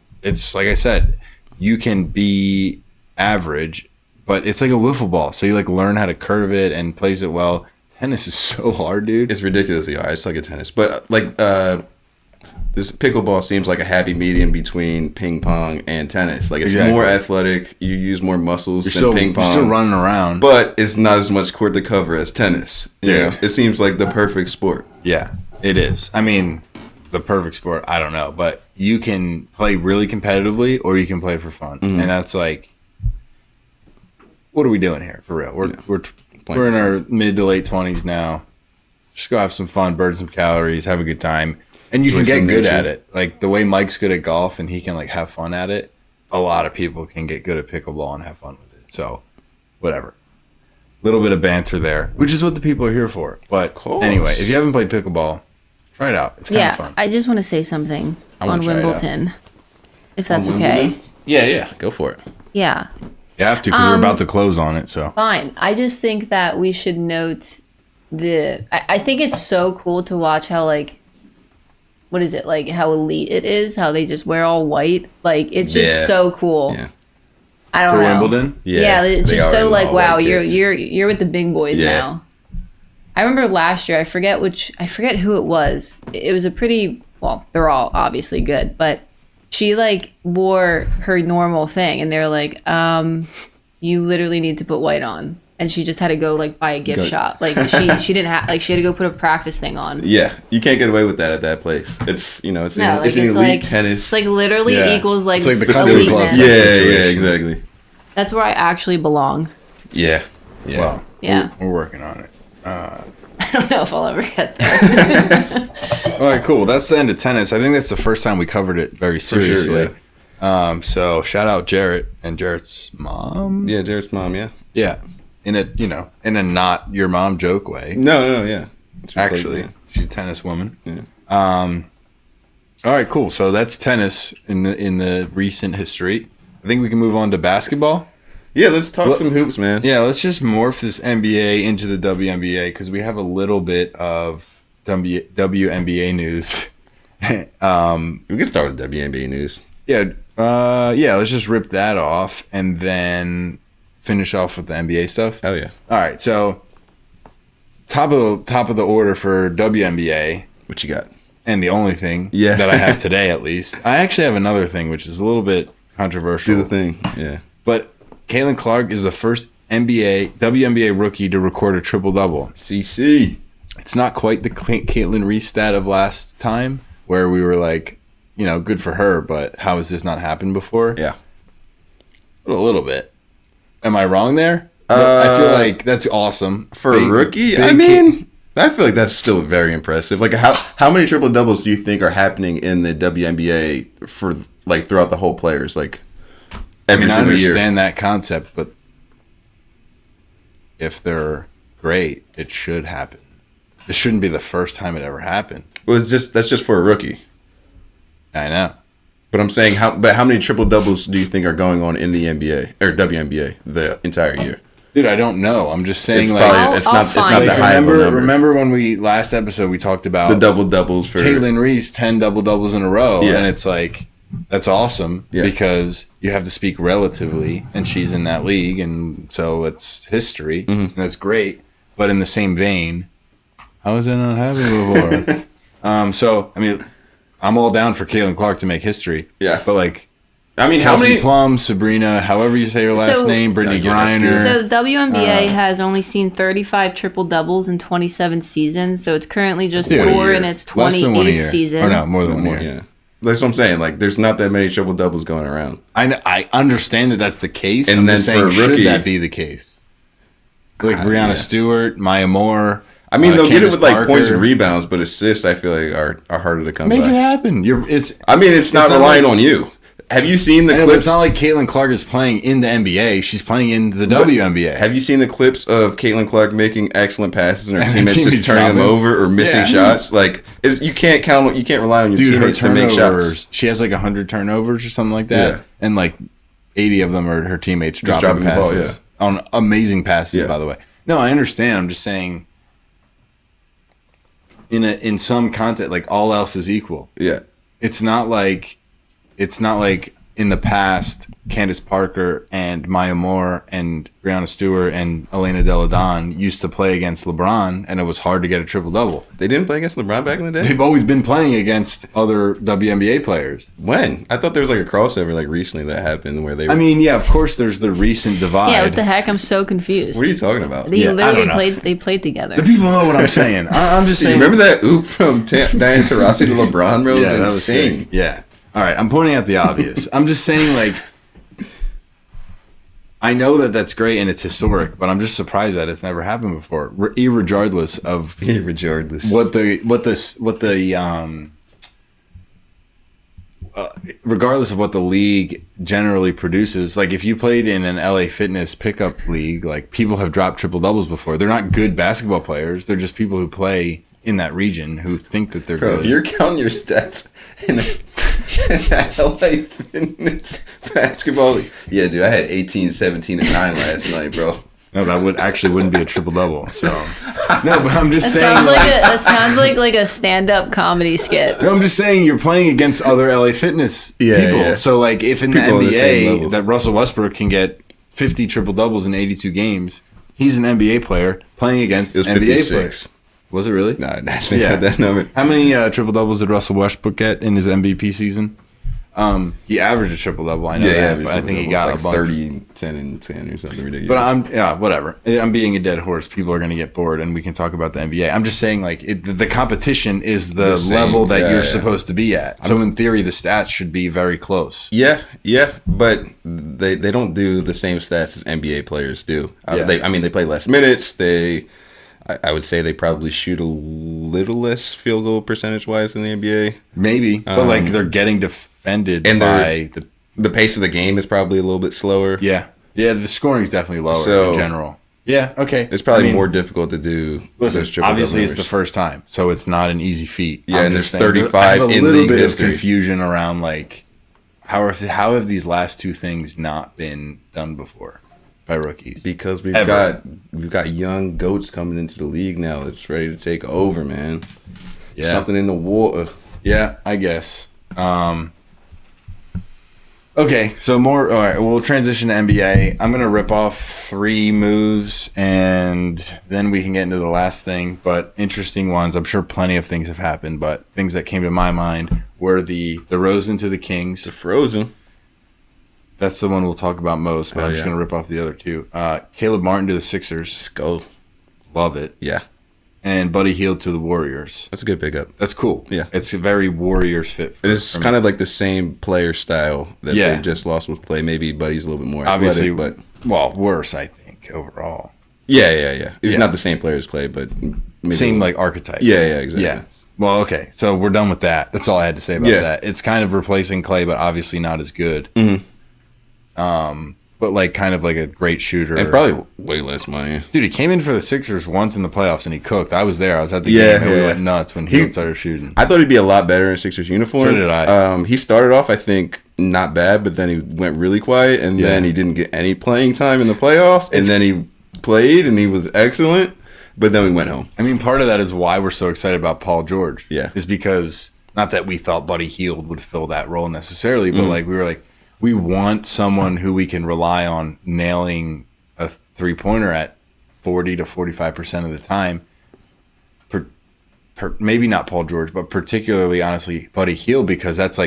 like I said, you can be average, but it's like a wiffle ball. So you like learn how to curve it and plays it well. Tennis is so hard, dude. It's ridiculously hard. It's like a tennis, but like this pickleball seems like a happy medium between ping pong and tennis. Like it's Exactly. more athletic. You use more muscles You're than ping pong. You're still running around. But it's not as much court to cover as tennis. You Yeah. know? It seems like the perfect sport. Yeah, it is. I mean, the perfect sport, I don't know, but you can play really competitively or you can play for fun. And that's like, what are we doing here for real? We're in our mid to late 20s now. Just go have some fun, burn some calories, have a good time. And you Enjoy can some get good nature. at it. Like the way Mike's good at golf and he can like have fun at it. A lot of people can get good at pickleball and have fun with it. So, whatever. Little bit of banter there, which is what the people are here for. But course. anyway, if you haven't played pickleball, try it out. It's kind of Yeah, fun. I just want to say something wanna on try it out. Wimbledon, if that's On okay. Wimbledon? Yeah. Go for it. Yeah, You have to because we're about to close on it. So fine. I just think that we should note I think it's so cool to watch how like, what is it like? How elite it is. How they just wear all white. Like it's just Yeah. so cool. Yeah. I don't for know. Wimbledon, Yeah, it's they just are so in like all wow, white kits. you're with the big boys Yeah. now. I remember last year, I forget who it was. It was a pretty, well, they're all obviously good, but she like wore her normal thing and they were like, you literally need to put white on. And she just had to go like buy a gift shop. Like she didn't have like she had to go put a practice thing on. Yeah, you can't get away with that at that place. It's it's No, like, it's an it's elite like- tennis. It's like literally Yeah. equals like It's like the facility country club. eliteness. yeah, situation. exactly. That's where I actually belong. Yeah, yeah. Well, Yeah. we're working on it. I don't know if I'll ever get there. All right, cool. That's the end of tennis. I think that's the first time we covered it very sure, seriously. So shout out Jarrett and Jarrett's mom. Yeah, Jared's mom. Yeah. Yeah, in a not your mom joke way. No, yeah. Actually, she's a tennis woman. Yeah. All right, cool. So that's tennis in the recent history. I think we can move on to basketball. Yeah, let's talk some hoops, man. Yeah, let's just morph this NBA into the WNBA because we have a little bit of WNBA news. We can start with WNBA news. Yeah, let's just rip that off and then finish off with the NBA stuff. Oh yeah. All right, so top of the order for WNBA, What you got? and the only thing Yeah. that I have today at least. I actually have another thing which is a little bit controversial. Do the thing. Yeah. But Caitlin Clark is the first WNBA rookie to record a triple-double. CC. It's not quite the Caitlin Reese stat of last time where we were like, good for her, but how has this not happened before? Yeah. A little bit. Am I wrong there? I feel like that's awesome. For a rookie, I mean, I feel like that's still very impressive. Like, how many triple doubles do you think are happening in the WNBA for like throughout the whole players? Like every I single understand that concept, but if they're great, it should happen. This shouldn't be the first time it ever happened. year. Well, that's just for a rookie. I know. But I'm saying how many triple doubles do you think are going on in the NBA or WNBA the entire year? Dude, I don't know. I'm just saying, It's like, probably it's I'll not find that it. high of a number. remember when last episode we talked about The double doubles for Caitlin Reese 10 double doubles in a row, Yeah. and it's like that's awesome because you have to speak relatively, and she's in that league, and so it's history, and that's great. But in the same vein, how is that not happening before? So I mean, I'm all down for Caitlin Clark to make history. Yeah. but like. I mean, how Kelsey many? Plum, Sabrina, however you say her last So- name, Brittany Yeah, Griner. So the WNBA has only seen 35 triple doubles in 27 seasons, so it's currently just Dude, 4 a in year. its Less than 1 a 28th year. season. Or no, more than 1 More, year. yeah. That's what I'm saying. Like, there's not that many triple doubles going around. I understand that that's the case. And I'm then just for saying, a should rookie- that be the case? Like Brianna yeah. Stewart, Maya Moore. I mean, they'll get it Candace with like points Parker. and rebounds, but assists I feel like are harder to come Make by. it happen. I mean, it's not not relying like- on you. Have you seen the I know, but clips? it's not like Caitlin Clark is playing in the NBA. She's playing in the WNBA. Have you seen the clips of Caitlin Clark making excellent passes and her And her teammates just teammates turning them dropping. over or missing Yeah. shots? Like, you can't rely on your Dude, her teammates to make turnovers. shots. She has like 100 turnovers or something like that. Yeah. And like 80 of them are her teammates dropping dropping the ball, passes. On amazing passes, Yeah. by the way. No, I understand. I'm just saying in some content, like all else is equal. Yeah, It's not like in the past, Candace Parker and Maya Moore and Brianna Stewart and Elena Delle Donne used to play against LeBron, and it was hard to get a triple-double. they didn't play against LeBron back in the day. They've always been playing against other WNBA players. When? I thought there was like a crossover like recently that happened where they. I mean, yeah, of course, there's the recent divide. Yeah, what the heck? I'm so confused. what are you talking about? They Yeah, I literally don't know. they played together. The people know what I'm saying. I'm just You saying. remember that oop from Diane Taurasi to LeBron, bro? It Yeah, that was was sick. insane. Yeah. All right, I'm pointing out the obvious. I'm just saying, like, I know that that's great and it's historic, but I'm just surprised that it's never happened before. Regardless of Regardless. regardless of what the league generally produces. Like, if you played in an LA Fitness pickup league, like, people have dropped triple doubles before. They're not good basketball players. They're just people who play in that region who think that they're Bro, good. if you're counting your stats in a LA Fitness basketball league. Yeah, dude, I had 18, 17, and 9 last night, bro. No, that wouldn't be a triple double. So no, but I'm just That saying. sounds like a stand-up comedy skit. No, I'm just saying you're playing against other LA Fitness Yeah, people. yeah. So like, if in People on the the same NBA level. that Russell Westbrook can get 50 triple doubles in 82 games, he's an NBA player playing against It was NBA 56. players. Was it really? Nah, that's me. Yeah. Had that number. How many triple doubles did Russell Westbrook get in his MVP season? He averaged a triple double. I know that, but I think he got like a bunch. 30, 10, and 10 or something ridiculous. But whatever. I'm beating a dead horse. People are going to get bored, and we can talk about the NBA. I'm just saying, like, the competition is the level that you're supposed to be at. So in theory, the stats should be very close. Yeah, but they don't do the same stats as NBA players do. They play less minutes. I would say they probably shoot a little less field goal percentage wise than the NBA. Maybe, but like they're getting defended and by the pace of the game is probably a little bit slower. Yeah. The scoring is definitely lower in general. Yeah, okay. It's probably more difficult to do. Listen, obviously it's the first time, so it's not an easy feat. Yeah, and there's 35 in league history. A little bit of confusion around like how have these last two things not been done before by rookies? Because we've got young goats coming into the league now that's ready to take over, man. Yeah, something in the water. Yeah, I guess. Okay, so more. All right, we'll transition to NBA. I'm gonna rip off 3 moves, and then we can get into the last thing. But interesting ones. I'm sure plenty of things have happened, but things that came to my mind were the DeRozan to the Kings. The Frozen. That's the one we'll talk about most. But I'm just gonna rip off the other 2. Caleb Martin to the Sixers. Let's go. Love it. Yeah. And Buddy Hield to the Warriors. That's a good pickup. That's cool. Yeah. It's a very Warriors fit. It's kind of like the same player style that they just lost with play. Maybe Buddy's a little bit more obviously, athletic, but worse, I think, overall. Yeah. He's not the same player as Clay, but maybe same like archetype. Yeah, exactly. Yeah. Well, okay. So we're done with that. That's all I had to say about that. It's kind of replacing Clay, but obviously not as good. Mm-hmm. But like kind of like a great shooter. And probably way less money. Dude, he came in for the Sixers once in the playoffs and he cooked. I was there. I was at the game and we went nuts when he started shooting. I thought he'd be a lot better in Sixers uniform. So did I. He started off, I think, not bad, but then he went really quiet and then he didn't get any playing time in the playoffs. And then he played and he was excellent, but then we went home. I mean, part of that is why we're so excited about Paul George. Yeah. Is because, not that we thought Buddy Hield would fill that role necessarily, but like we were like, we want someone who we can rely on nailing a 3-pointer at 40 to 45% of the time. Maybe not Paul George, but particularly, honestly, Buddy Hield, because that's all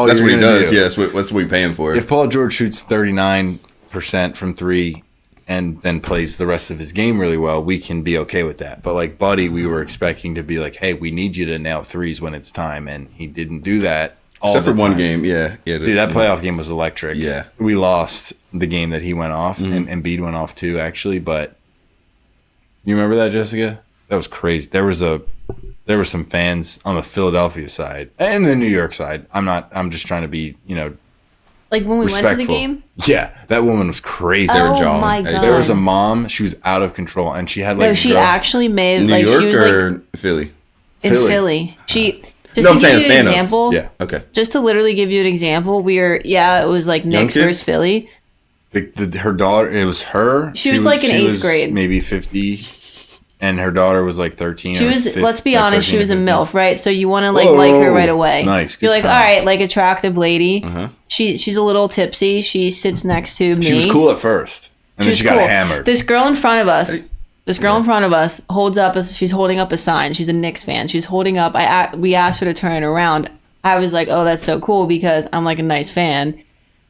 that's what he does. Yeah, that's what we pay him for. If Paul George shoots 39% from 3 and then plays the rest of his game really well, we can be okay with that. But like Buddy, we were expecting to be like, hey, we need you to nail 3s when it's time, and he didn't do that. Except for one game, yeah. Dude, that playoff game was electric. Yeah. We lost the game that he went off, and Embiid went off too, actually. But you remember that, Jessica? That was crazy. There were some fans on the Philadelphia side and the New York side. I'm just trying to be, like when we respectful. went to the game? Yeah, that woman was crazy. Oh my God. There was a mom. She was out of control, and she had like. No, she actually made New like York she was or like Philly. in Philly. She. Just No, to I'm give saying you an fan of. example, Yeah. Okay. just to literally give you an example, it was like Knicks kids? versus Philly. Her daughter. It was her. She was like in she 8th was grade. maybe 50, and her daughter was like 13. She or was, 15, let's be like honest, she 13 was a or 15. MILF, right? So you want to like her right away. Nice. You're Good like, times. all right, like attractive lady. She's a little tipsy. She sits next to me. She was cool at first, and then she got cool. hammered. This girl in front of us, holds up. She's holding up a sign. She's a Knicks fan. She's holding up. We asked her to turn it around. I was like, oh, that's so cool because I'm like a nice fan.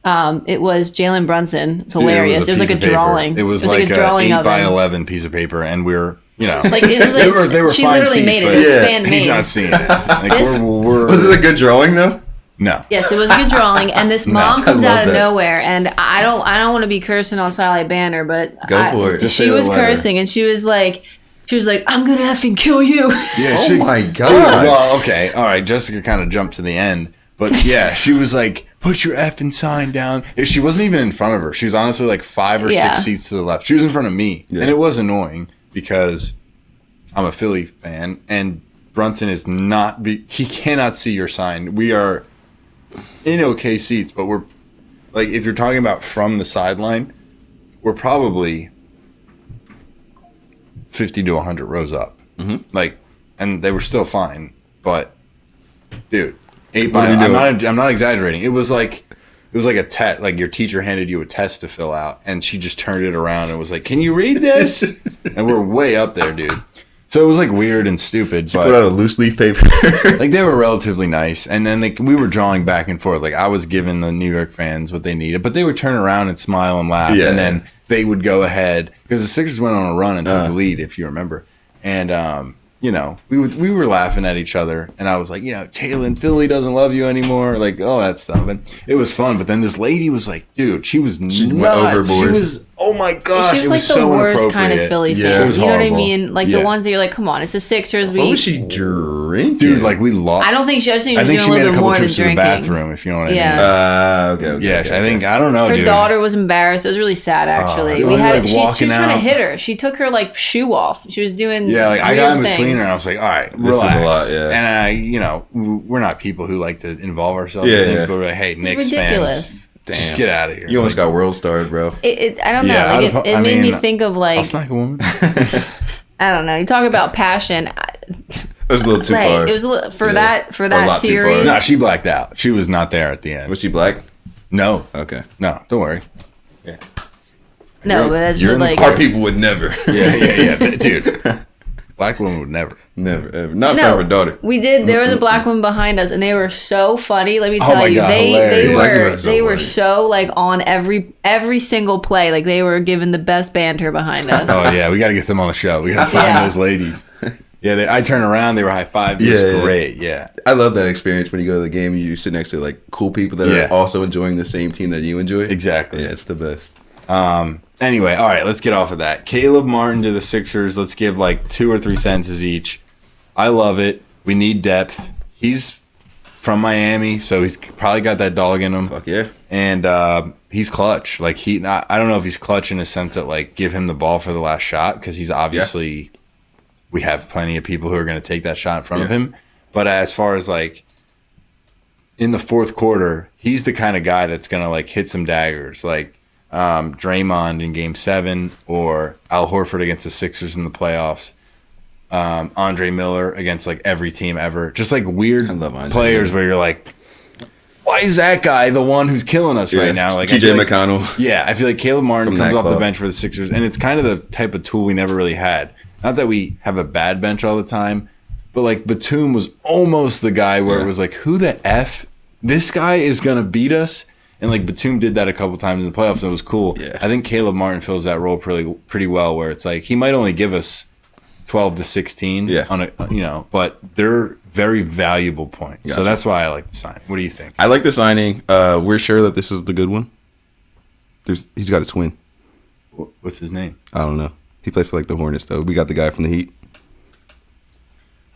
It was Jalen Brunson. It's hilarious. Dude, it was like a drawing. It was like a drawing 8 of by him. 11 piece of paper, and we're Like it was like they were she fine literally seats, made it. but It was Yeah. fan made. he's not seeing it. Like, This- Was it a good drawing though? No. Yes, it was a good drawing, and this mom comes I love out of that. nowhere, and I don't want to be cursing on Sally Banner, but Go for it. Just say She the was letter. cursing, and she was like, I'm gonna effing kill you. Yeah, Oh my God. Well, okay, all right. Jessica kind of jumped to the end, but yeah, she was like, "Put your effing sign down." She wasn't even in front of her. She was honestly like 5 or 6 seats to the left. She was in front of me, and it was annoying because I'm a Philly fan, and Brunson is not. He cannot see your sign. We are in okay seats, but we're like, if you're talking about from the sideline, we're probably 50 to 100 rows up. Like, and they were still fine, but dude, 8 by. I'm not exaggerating. It was like a test. Like your teacher handed you a test to fill out, and she just turned it around and was like, "Can you read this?" And we're way up there, dude. So it was like weird and stupid. She but put out a loose leaf paper. like they were relatively nice, and then we were drawing back and forth. Like I was giving the New York fans what they needed, but they would turn around and smile and laugh, and then they would go ahead because the Sixers went on a run and took the lead, if you remember. And you know, we were laughing at each other, and I was like, you know, Jalen, Philly doesn't love you anymore, like all that stuff, and it was fun. But then this lady was like, dude, she was nuts. Went overboard. She was, oh my gosh, She was it like was the so worst kind of inappropriate. Philly Yeah, fan. it was You know what I horrible. mean? Like the ones that you're like, come on, it's the Sixers. What was she drinking? Dude, like we lost. I don't think she. I think I she think was she doing a made a little bit couple more than trips to the drinking. bathroom, if you know what I mean. Okay. Yeah, I think I don't know, Her dude. daughter was embarrassed. It was really sad, actually. they we were, had like, she was walking trying to out. hit her. She took her like shoe off. She was doing Yeah, like I weird got in between things. her and I was like, all right, This is a relax. lot, yeah. And I, you know, we're not people who like to involve ourselves Yeah, in things, yeah. but we're like, hey, Knicks ridiculous. fans, just get out of here. You almost got world starred, bro. I don't know. Yeah, like it made me think of I'll like smack a woman. I don't know. You talk about passion. That was a little too Like, far. it was a little, for Yeah. that Or a lot too far. series. No, she blacked out. She was not there at the end. Was she black? No, Okay. no, don't worry. Yeah, No, but that's you're in the like Our people would never. yeah, dude. Black woman would never. Never, ever. Not for her daughter. we did. There was a black woman behind us, and they were so funny. Let me Oh tell my you, God, they hilarious. Black women were are so they were funny. so like on every single play. Like they were given the best banter behind us. Oh yeah, we got to get them on the show. We got to find Yeah. those ladies. Yeah, I turn around, they were high five. It was Yeah, yeah. great. Yeah. I love that experience when you go to the game and you sit next to like cool people that Yeah. are also enjoying the same team that you enjoy. Exactly. Yeah, it's the best. Anyway, all right, let's get off of that. Caleb Martin to the Sixers. Let's give like 2 or 3 sentences each. I love it. We need depth. He's from Miami, so he's probably got that dog in him. Fuck yeah. And he's clutch. Like I don't know if he's clutch in a sense that like give him the ball for the last shot because he's obviously we have plenty of people who are going to take that shot in front of him. But as far as like in the fourth quarter, he's the kind of guy that's going to like hit some daggers, like Draymond in Game 7 or Al Horford against the Sixers in the playoffs. Andre Miller against like every team ever. Just like weird I love Andre players Miller. where you're like, why is that guy the one who's killing us right now? Like I TJ feel like- McConnell. Yeah, I feel like Caleb Martin From comes that off the club. bench for the Sixers, and it's kind of the type of tool we never really had. Not that we have a bad bench all the time, but like Batum was almost the guy where it was like, who the F? This guy is going to beat us? And like Batum did that a couple times in the playoffs, and it was cool. Yeah. I think Caleb Martin fills that role pretty well, where it's like he might only give us 12 to 16 on a, you know, but they're very valuable points. So Gotcha. that's why I like the sign. What do you think? I like the signing. We're sure that this is the good one. He's got a twin. What's his name? I don't know. He played for like the Hornets though. We got the guy from the Heat.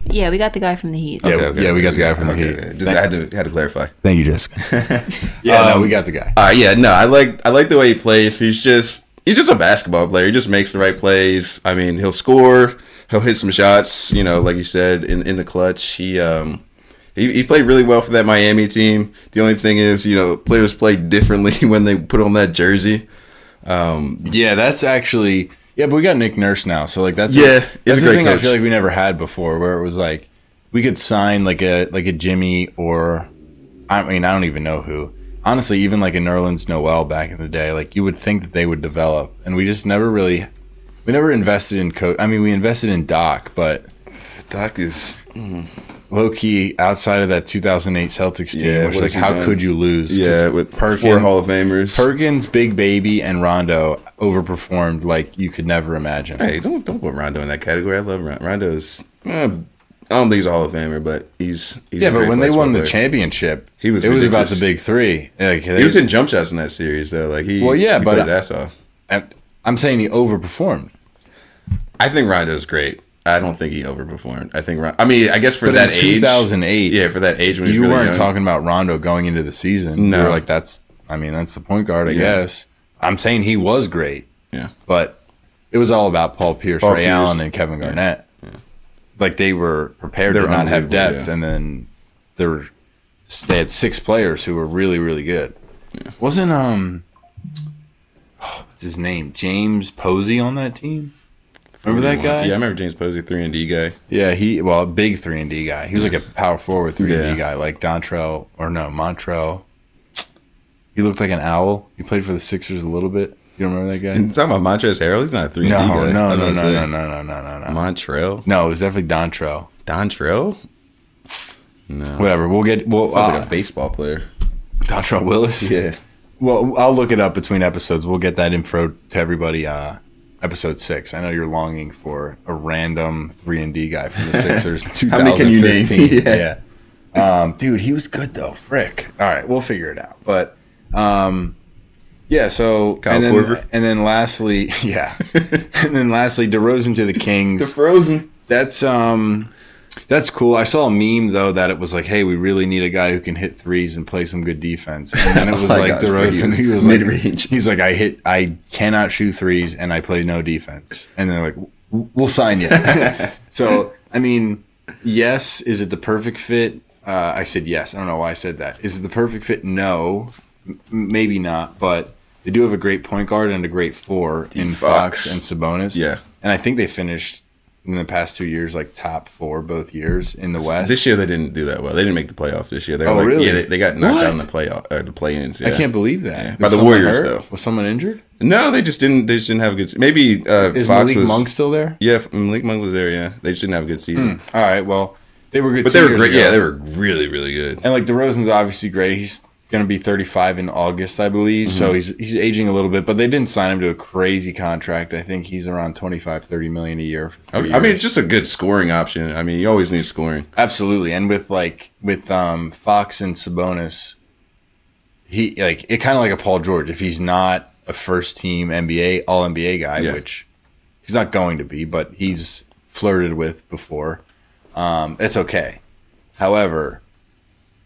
Yeah, we got the guy from the Heat. Yeah, we got the guy from the Heat. Okay. Just I had to clarify. Thank you, Jessica. Yeah, no, we got the guy. Yeah, no, I like the way he plays. He's just a basketball player. He just makes the right plays. I mean, he'll score. He'll hit some shots. You know, like you said, in the clutch. He played really well for that Miami team. The only thing is, you know, players play differently when they put on that jersey. Yeah, that's actually but we got Nick Nurse now, so like that's he's that's a the great thing I coach. feel like we never had before, where it was like we could sign like a Jimmy or I mean I don't even know who. Honestly, even like a Nerlens Noel back in the day, like you would think that they would develop, and we just never invested in coach. I mean, we invested in Doc, but Doc is low key outside of that 2008 Celtics team, Yeah, which what like has he how done? could you lose? 'Cause yeah with Perkins, 4 Hall of Famers. Perkins, Big Baby, and Rondo overperformed like you could never imagine. Hey, don't put Rondo in that category. I love Rondo. Rondo's. I don't think he's a Hall of Famer, but he's Yeah, a but great when they won the basketball player. championship, He was it was about ridiculous. the big three. Like, He was hitting jump shots in that series though. Like he Well, yeah, he but- played his ass off. I'm saying he overperformed. I think Rondo's great. I don't think he overperformed. I think I mean, I guess for But that in age, 2008, yeah, for that age when he was you really weren't young. talking about Rondo going into the season. No. You were like, that's the point guard, I Yeah. guess. I'm saying he was great, Yeah, but it was all about Paul Pierce, Paul Ray Pierce. Allen, and Kevin Garnett. Like they were prepared They to were not have unbelievable, depth, yeah. and then they had 6 players who were really, really good. Wasn't what's his name? James Posey on that team? Remember that guy? Yeah, I remember James Posey, 3-and-D guy. Yeah, a big 3-and-D guy. He was like a power forward 3-and-D Yeah. guy, like Montrell. He looked like an owl. He played for the Sixers a little bit. You don't remember that guy? You talking about Montrezl Harrell? He's not a 3D No, guy. no. Montrell? No, it was definitely Dontrell. Dontrell? No. Whatever. Sounds like a baseball player. Dontrell Willis? Yeah. Well, I'll look it up between episodes. We'll get that info to everybody. Episode 6. I know you're longing for a random 3-and-D guy from the Sixers. 2015. How many can you name? Yeah. Dude, he was good though. Frick. All right, we'll figure it out. But yeah. So Kyle Korver. and then lastly, DeRozan to the Kings. The Frozen. That's cool. I saw a meme though that it was like, "Hey, we really need a guy who can hit threes and play some good defense." And then it was like DeRozan. He was mid-range. He's like, I cannot shoot threes and I play no defense. And they're like, "We'll sign you." So I mean, yes. Is it the perfect fit? I said yes. I don't know why I said that. Is it the perfect fit? No, maybe not. But they do have a great point guard and a great four in Fox and Sabonis. Yeah, and I think they finished in the past 2 years like top 4 both years in the West. This year they didn't do that well. They didn't make the playoffs this year. They were really? Yeah, they got knocked out in the playoff or the play-ins. Yeah. I can't believe that. Yeah. By the Warriors though. Was someone injured? No, they just didn't have a good. Maybe Is Fox Malik Monk still there? Yeah, Malik Monk was there. Yeah, they just didn't have a good season. All right, well, they were good. But they were great. Yeah, they were really, really good. And like DeRozan's obviously great. He's going to be 35 in August, I believe. Mm-hmm. So he's aging a little bit, but they didn't sign him to a crazy contract. I think he's around $25-30 million a year. For 3 years. I mean, it's just a good scoring option. I mean, you always need scoring. Absolutely, and with Fox and Sabonis, he it kind of like a Paul George. If he's not a first team NBA All NBA guy, which he's not going to be, but he's flirted with before, it's okay. However,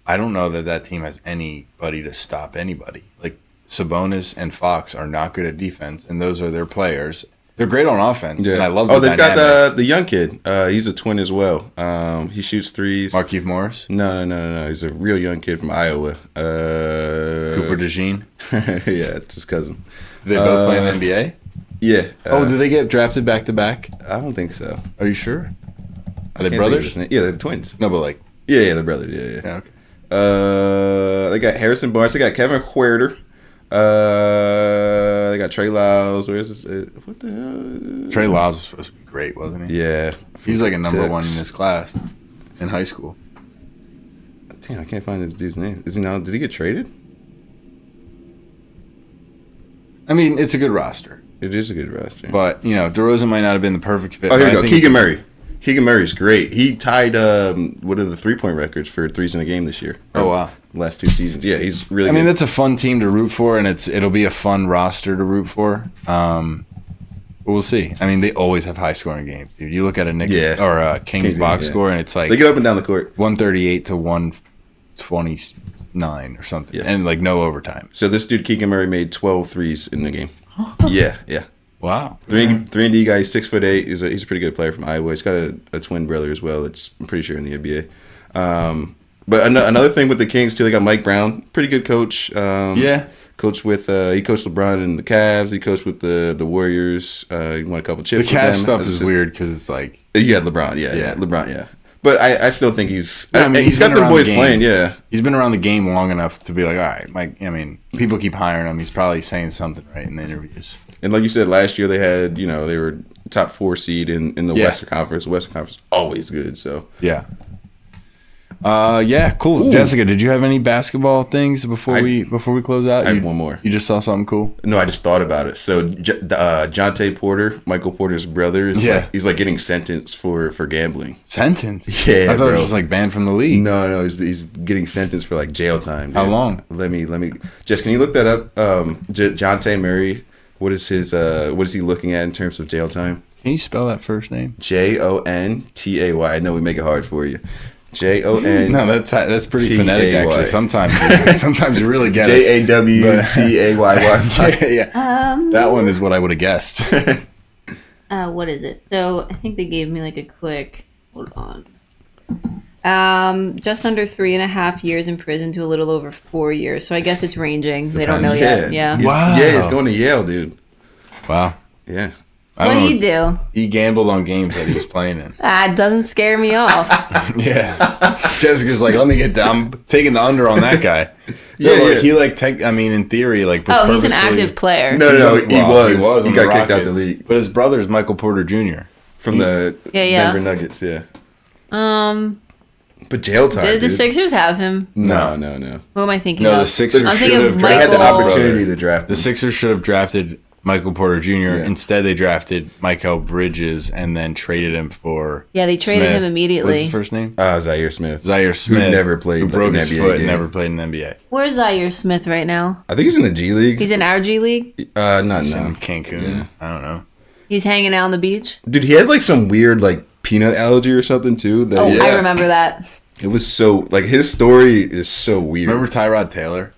I don't know that team has anybody to stop anybody. Like Sabonis and Fox are not good at defense, and those are their players. They're great on offense, and I love. They've got the young kid. He's a twin as well. He shoots threes. Markieff Morris? No. He's a real young kid from Iowa. Cooper DeJean? Yeah, it's his cousin. Do they both play in the NBA? Yeah. Did they get drafted back to back? I don't think so. Are you sure? Are they brothers? Yeah, they're twins. No, but like. Yeah, they're brothers. Yeah. Okay. They got Harrison Barnes. They got Kevin Huerter. They got Trey Lyles. Where's this? What the hell? Trey Lyles was supposed to be great, wasn't he? Yeah. He's like a number 1 in his class in high school. Damn, I can't find this dude's name. Is he now? Did he get traded? I mean, it's a good roster. It is a good roster. But, DeRozan might not have been the perfect fit. Oh, here we go. Keegan Murray. Keegan Murray's great. He tied one of the 3-point records for threes in a game this year. Oh, wow. Last 2 seasons. Yeah, he's really good. I mean, that's a fun team to root for, and it'll be a fun roster to root for. But we'll see. I mean, they always have high-scoring games, dude. You look at a Knicks or a Kings box score, and it's like they get up and down the court. 138 to 129 or something, and like no overtime. So this dude, Keegan Murray, made 12 threes in the game. Yeah. Wow. 3-and-D guy, 6'8". He's a pretty good player from Iowa. He's got a twin brother as well. I'm pretty sure in the NBA. But another thing with the Kings too, they got Mike Brown, pretty good coach. Coached with he coached LeBron and the Cavs. He coached with the Warriors. He won a couple chips. The Cavs stuff is weird because it's like LeBron, LeBron, But I still think he's. I mean, he's got the boys playing. Yeah, he's been around the game long enough to be like, all right, Mike. I mean, people keep hiring him. He's probably saying something right in the interviews. And like you said, last year they had, they were top 4 seed in the Western Conference. The Western Conference always good. So yeah. Cool. Ooh. Jessica, did you have any basketball things before we close out? I have one more. You just saw something cool? No, I just thought about it. So Jonte Porter, Michael Porter's brother, he's getting sentenced for gambling. Sentenced? Yeah, I thought it was just like banned from the league. No, he's getting sentenced for like jail time. Dude. How long? Let me. Jess, can you look that up? Jonte Murray. What is he looking at in terms of jail time? Can you spell that first name? Jontay. I know we make it hard for you. Jon. No, that's pretty T-A-Y. Phonetic actually. Sometimes you really get JAWTAYY. Yeah. That one is what I would have guessed. What is it? So I think they gave me like a quick. Hold on. Just under 3.5 years in prison to a little over 4 years. So I guess it's ranging. They don't know yet. Yeah. Wow. Yeah, he's going to Yale, dude. Wow. Yeah. I don't What'd know, he do? He gambled on games that he was playing in. It doesn't scare me off. Yeah. Jessica's like, let me get that. I'm taking the under on that guy. He in theory, like. Was He's an purposely- active player. No, he was. He on got the kicked out the Rockets. league But his brother is Michael Porter Jr. from the Yeah. Denver Nuggets. Yeah. Did But jail time. the dude. Sixers have him? No. Who am I thinking No, of? the Sixers I'm should thinking have of They had the Michael- opportunity to draft The him. Sixers should have drafted Michael Porter Jr. Instead, they drafted Mikal Bridges and then traded him for. Yeah, they traded Smith. him immediately. What's his first name? Zaire Smith. Zaire Smith. never played, Who like, broke an his NBA foot and game. never played in the NBA. Where's Zaire Smith right now? I think he's in the G League. He's in our G League. Not He's in no. Cancun. Yeah. I don't know. He's hanging out on the beach. Dude, he had like some weird like peanut allergy or something too. That I remember that. It was so like his story is so weird. Remember Tyrod Taylor?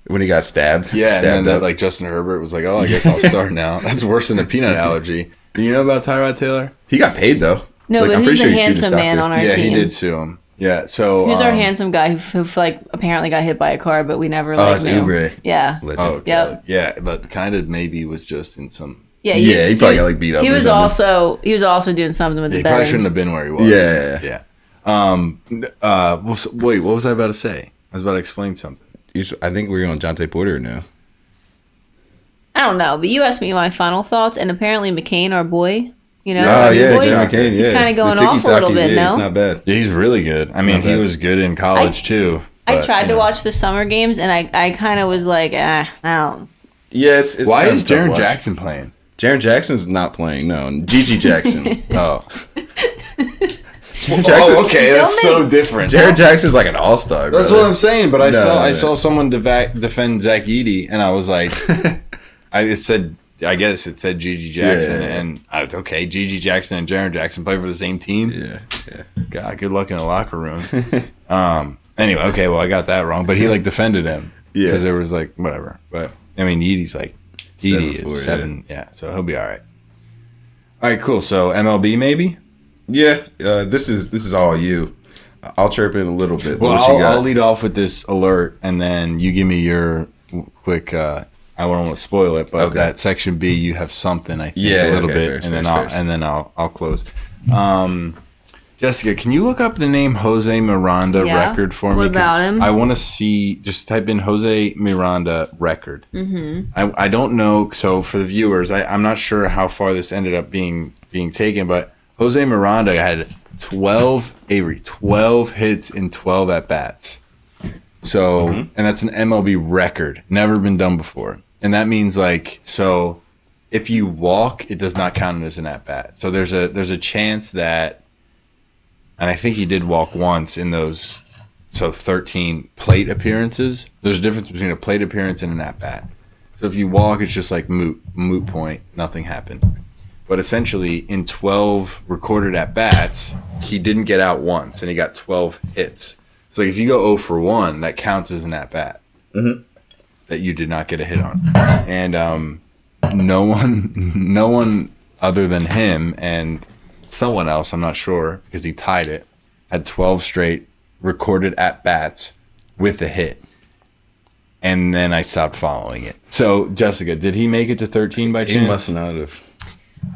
when he got stabbed? Yeah, stabbed and then up. like Justin Herbert was like, "Oh, I guess I'll start now." That's worse than a peanut allergy. Do you know about Tyrod Taylor? He got paid though. No, Like, but I'm who's pretty the sure he sued his handsome man doctor. on our Yeah, team? he did sue him. Yeah, so Who's our handsome guy who like apparently got hit by a car, but we never like it's knew. Oubre. Yeah. Legend. Oh, okay. Yep. Yeah, but kind of maybe was just in some. Yeah, Yeah, he probably got, like, beat up He or was something. also doing something with He the probably betting. shouldn't have been where he was. Yeah. Yeah. Wait, what was I about to say? I was about to explain something. I think we're on Jonte Porter now. I don't know, but you asked me my final thoughts, and apparently McCain, our boy, you know, Oh our yeah, boy, Jim McCain. Yeah, he's kind of going The off a little tiki-taki, bit. yeah, No, it's not bad. Yeah, he's really good. I mean, not he bad. was good in college too. I but, tried you to know. watch the summer games, and I kind of was like, I don't. Yes. It's Why kind is of tough to Jaren watch. Jackson playing? Jaren Jackson's not playing. No, Gigi Jackson. Oh, Jaren Jackson. okay, that's so different. Jaren Jackson's like an all-star. That's brother. what I'm saying. But I No. saw someone defend Zach Edey, and I was like, I guess it said Gigi Jackson, Yeah. and I was okay. Gigi Jackson and Jaren Jackson play for the same team. Yeah. God, good luck in the locker room. Anyway, okay, well I got that wrong, but he like defended him Yeah. because there was like whatever. But I mean, Edey's like Edey 7'4", is 7, yeah, so he'll be all right. All right, cool. So MLB maybe. Yeah. This is all you. I'll chirp in a little bit. Well, what you got? I'll lead off with this alert, and then you give me your quick. I don't want to spoil it, but Okay. that section B, you have something. I think Yeah, a little okay, bit, fair, and fair, then I'll close. Jessica, can you look up the name Jose Miranda Yeah. record for What me? 'Cause about him? I want to see. Just type in Jose Miranda record. Mm-hmm. I don't know. So for the viewers, I'm not sure how far this ended up being taken, but Jose Miranda had 12 hits in 12 at bats. So, and that's an MLB record, never been done before. And that means so if you walk, it does not count as an at bat. So there's a chance that, and I think he did walk once in those, 13 plate appearances. There's a difference between a plate appearance and an at bat. So if you walk, it's just like moot point, nothing happened. But essentially, in 12 recorded at bats, he didn't get out once, and he got 12 hits. So if you go 0 for 1, that counts as an at bat that you did not get a hit on. And no one other than him and someone else, I'm not sure because he tied it, had 12 straight recorded at bats with a hit. And then I stopped following it. So Jessica, did he make it to 13 by He chance? must not have.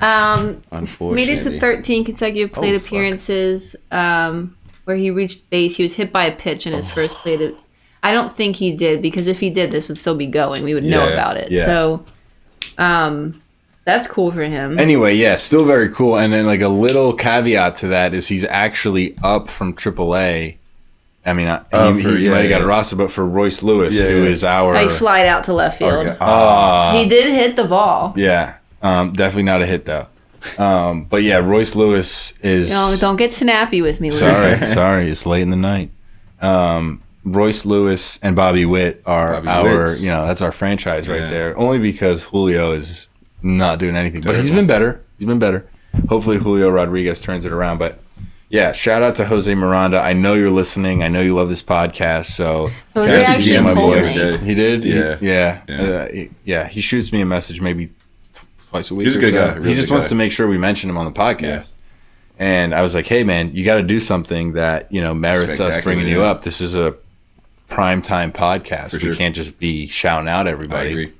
Made it to 13 consecutive plate Oh, fuck. appearances where he reached base. He was hit by a pitch in his first plate. I don't think he did, because if he did, this would still be going. We would know Yeah, about it. yeah. So that's cool for him. Anyway, yeah, still very cool. And then like a little caveat to that is he's actually up from AAA. I mean, he might have got a roster, but for Royce Lewis, Yeah, who yeah. is our I flied out to left field. Okay. He did hit the ball. yeah, definitely not a hit though. But yeah, Royce Lewis is Don't get snappy with me, Luke. sorry, it's late in the night. Royce Lewis and Bobby Witt are Bobby our, Witt's. that's our franchise right Yeah. there. Only because Julio is not doing anything, but he's been better. Hopefully Julio Rodriguez turns it around. But yeah, shout out to Jose Miranda. I know you're listening. I know you love this podcast. So Jose Cassie actually G, my told boy. me. He did. Yeah. Yeah. He shoots me a message maybe twice a week. He's a or good so. guy, really He just good wants guy. to make sure we mention him on the podcast. Yeah. And I was like, hey man, you got to do something that merits us Spectacular, bringing you yeah. up. This is a primetime podcast. For We sure. can't just be shouting out I everybody. agree.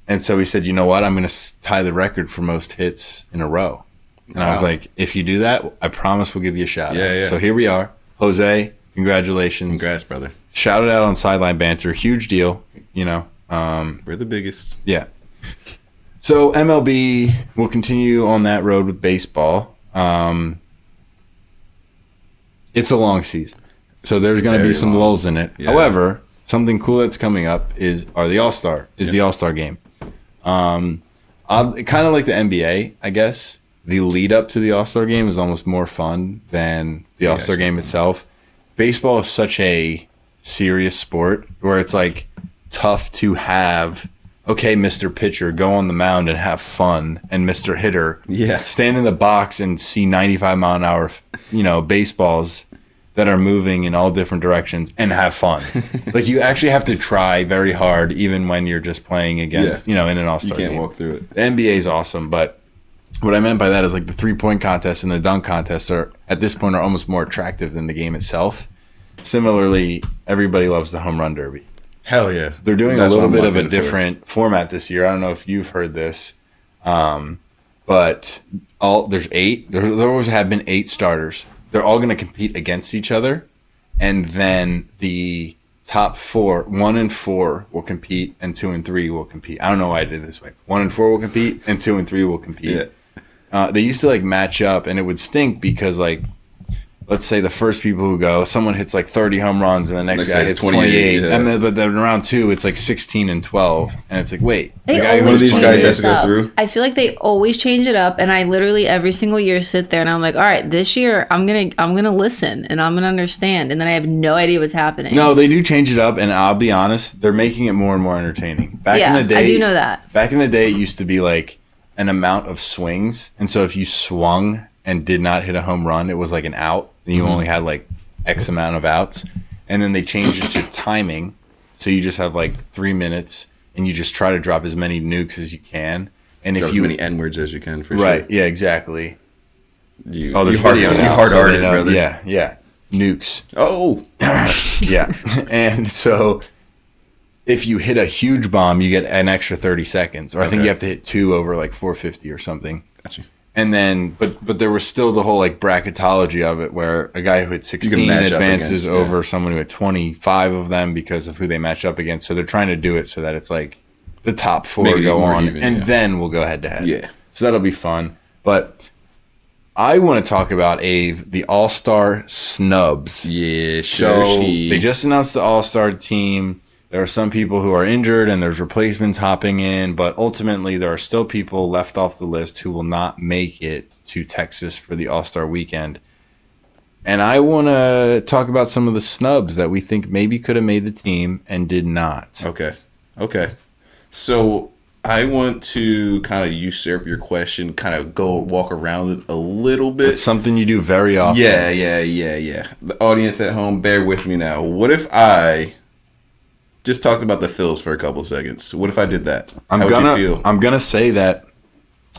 And so he said, you know what? I'm going to tie the record for most hits in a row. And I was like, if you do that, I promise we'll give you a shout out. So here we are. Jose, congratulations. Congrats, brother. Shout it out on Sideline Banter. Huge deal, We're the biggest. Yeah. So MLB will continue on that road with baseball. It's a long season. So there's going to be some lulls in it. Yeah. However, something cool that's coming up is the All-Star game. Kind of like the NBA, I guess. The lead up to the All-Star game is almost more fun than the All-Star game itself. Baseball is such a serious sport where it's like tough to have, okay, Mr. Pitcher, go on the mound and have fun, and Mr. Hitter, stand in the box and see 95 mile an hour, baseballs that are moving in all different directions and have fun. Like, you actually have to try very hard even when you're just playing against, in an All-Star game. You can't walk through it. The NBA is awesome, but what I meant by that is like the 3-point contest and the dunk contest at this point are almost more attractive than the game itself. Similarly, everybody loves the home run derby. Hell yeah. They're doing a little bit of a different format this year. I don't know if you've heard this, but there's 8. There always have been 8 starters. They're all going to compete against each other, and then the top 4, 1 and 4 will compete, and 2 and 3 will compete. I don't know why I did it this way. 1 and 4 will compete, and 2 and 3 will compete. Yeah. They used to match up, and it would stink because let's say the first people who go, someone hits 30 home runs and the next guy hits 28. Yeah. And but then round 2, it's 16 and 12. And it's wait. One of these guys has to go through? I feel like they always change it up. And I literally every single year sit there and I'm like, all right, this year I'm gonna listen and I'm gonna understand. And then I have no idea what's happening. No, they do change it up. And I'll be honest, they're making it more and more entertaining. Back in the day, I do know that. Back in the day, it used to be an amount of swings. And so if you swung and did not hit a home run, it was an out. And you only had X amount of outs. And then they changed it to timing. So you just have 3 minutes and you just try to drop as many nukes as you can. And drop if you as many N-words as you can, for sure. Right, yeah, exactly. You hard-hearted, brother. Yeah. Nukes. Oh. Yeah. And so if you hit a huge bomb, you get an extra 30 seconds. Or I think you have to hit 2 over 450 or something. Gotcha. And then, but there was still the whole bracketology of it, where a guy who hit 16 advances over someone who had 25 of them because of who they match up against. So they're trying to do it so that it's the top 4 go on, even, and then we'll go head to head. Yeah. So that'll be fun. But I want to talk about the All-Star snubs. Yeah, sure. So they just announced the All-Star team. There are some people who are injured and there's replacements hopping in, but ultimately there are still people left off the list who will not make it to Texas for the All-Star weekend. And I want to talk about some of the snubs that we think maybe could have made the team and did not. Okay. So I want to kind of usurp your question, kind of walk around it a little bit. It's something you do very often. Yeah. The audience at home, bear with me now. What if I just talked about the Phils for a couple of seconds? What if I did that? How would you feel? I'm gonna say that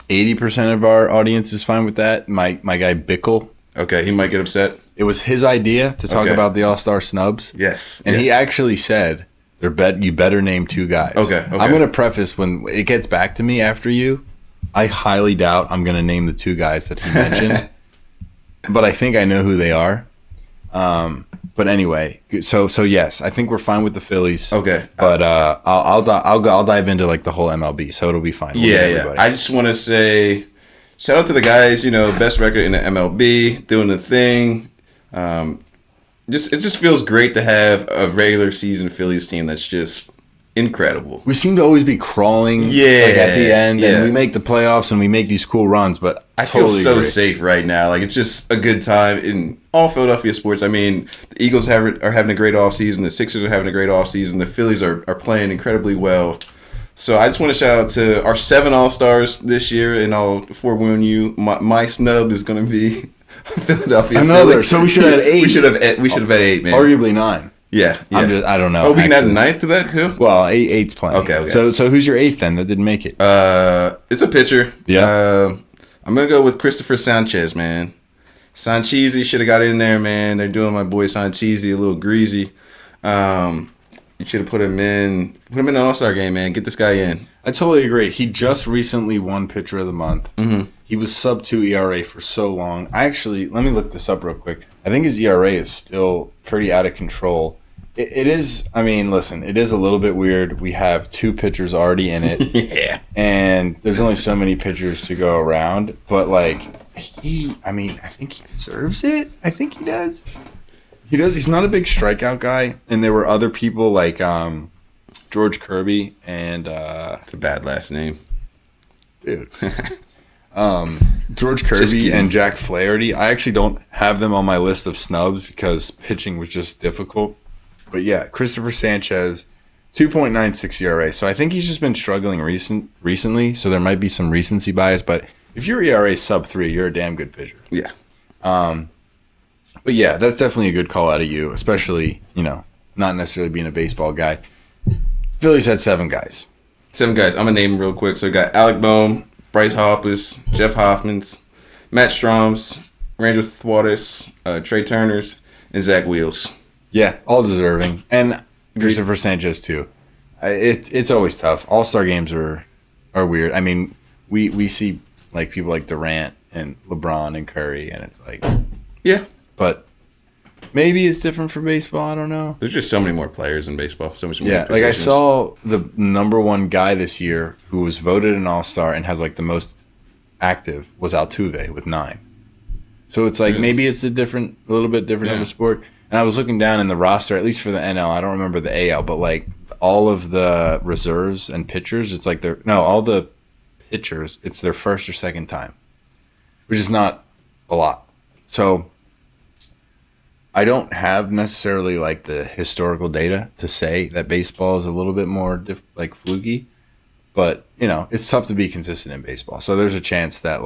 80% of our audience is fine with that. My guy Bickle. Okay, he might get upset. It was his idea to talk about the All-Star snubs. Yes. And he actually said, you better name 2 guys. Okay. I'm gonna preface when it gets back to me after you. I highly doubt I'm gonna name the 2 guys that he mentioned, but I think I know who they are. But anyway, so yes, I think we're fine with the Phillies. Okay, but I'll dive into the whole MLB, so it'll be fine. Yeah. I just want to say, shout out to the guys. Best record in the MLB, doing the thing. It just feels great to have a regular season Phillies team that's just incredible. We seem to always be crawling at the end, and we make the playoffs and we make these cool runs, but I feel so safe right now. It's just a good time in all Philadelphia sports. I mean, the Eagles are having a great offseason. The Sixers are having a great offseason. The Phillies are playing incredibly well. So I just want to shout out to our 7 All-Stars this year, and I'll forewarn you, my snub is going to be Philadelphia. Phillies. So we should have had 8. We should have had 8, man. Arguably 9. Yeah. I don't know. Oh, we can add a 9th to that too? Well, 8's plenty. Okay. So who's your 8th then that didn't make it? It's a pitcher. Yeah. I'm going to go with Christopher Sanchez, man. Sanchezi should have got in there, man. They're doing my boy Sanchezi a little greasy. You should have put him in the All-Star game, man. Get this guy in. I totally agree. He just recently won Pitcher of the Month. Mm-hmm. He was sub-2 ERA for so long. Let me look this up real quick. I think his ERA is still pretty out of control. It is, I mean, listen, it is a little bit weird. We have 2 pitchers already in it. Yeah. And there's only so many pitchers to go around. But, like, I think he deserves it. I think he does. He does. He's not a big strikeout guy. And there were other people like George Kirby and... It's a bad last name. Dude. George Kirby and Jack Flaherty. I actually don't have them on my list of snubs because pitching was just difficult. But yeah, Christopher Sanchez, 2.96 ERA. So I think he's just been struggling recently. So there might be some recency bias. But if your ERA is sub-3, you're a damn good pitcher. Yeah. But yeah, that's definitely a good call out of you, especially, not necessarily being a baseball guy. Phillies had 7 guys. 7 guys. I'm going to name them real quick. So we got Alec Bohm, Bryce Harper's, Jeff Hoffman's, Matt Strom's, Ranger Thwartis, Trey Turner's, and Zach Wheels. Yeah, all deserving. And Christopher Sanchez, too. It's always tough. All-Star games are weird. I mean, we see like people like Durant and LeBron and Curry, and it's like... Yeah. But maybe it's different for baseball. I don't know. There's just so many more players in baseball. So much more. Yeah, like I saw the number 1 guy this year who was voted an All-Star and has like the most active was Altuve with 9. So it's like maybe it's a little bit different of a sport. And I was looking down in the roster, at least for the NL. I don't remember the AL, but like all of the reserves and pitchers, it's like all the pitchers, it's their first or second time, which is not a lot. So I don't have necessarily like the historical data to say that baseball is a little bit more fluky, but it's tough to be consistent in baseball. So there's a chance that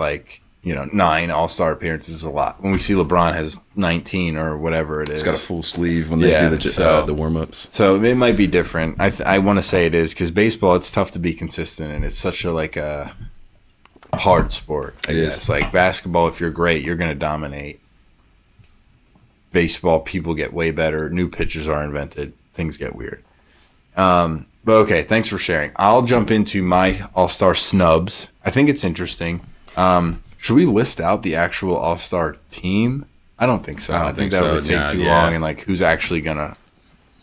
9 All-Star appearances is a lot. When we see LeBron has 19 or whatever it is, it's got a full sleeve when they do the warm-ups. So it might be different. I want to say it is because baseball, it's tough to be consistent, and it's such a hard sport. I guess. It's like basketball. If you're great, you're going to dominate. Baseball, people get way better. New pitchers are invented. Things get weird. But okay, thanks for sharing. I'll jump into my All-Star snubs. I think it's interesting. Should we list out the actual All-Star team? I don't think so. I think that would take too long, and who's actually gonna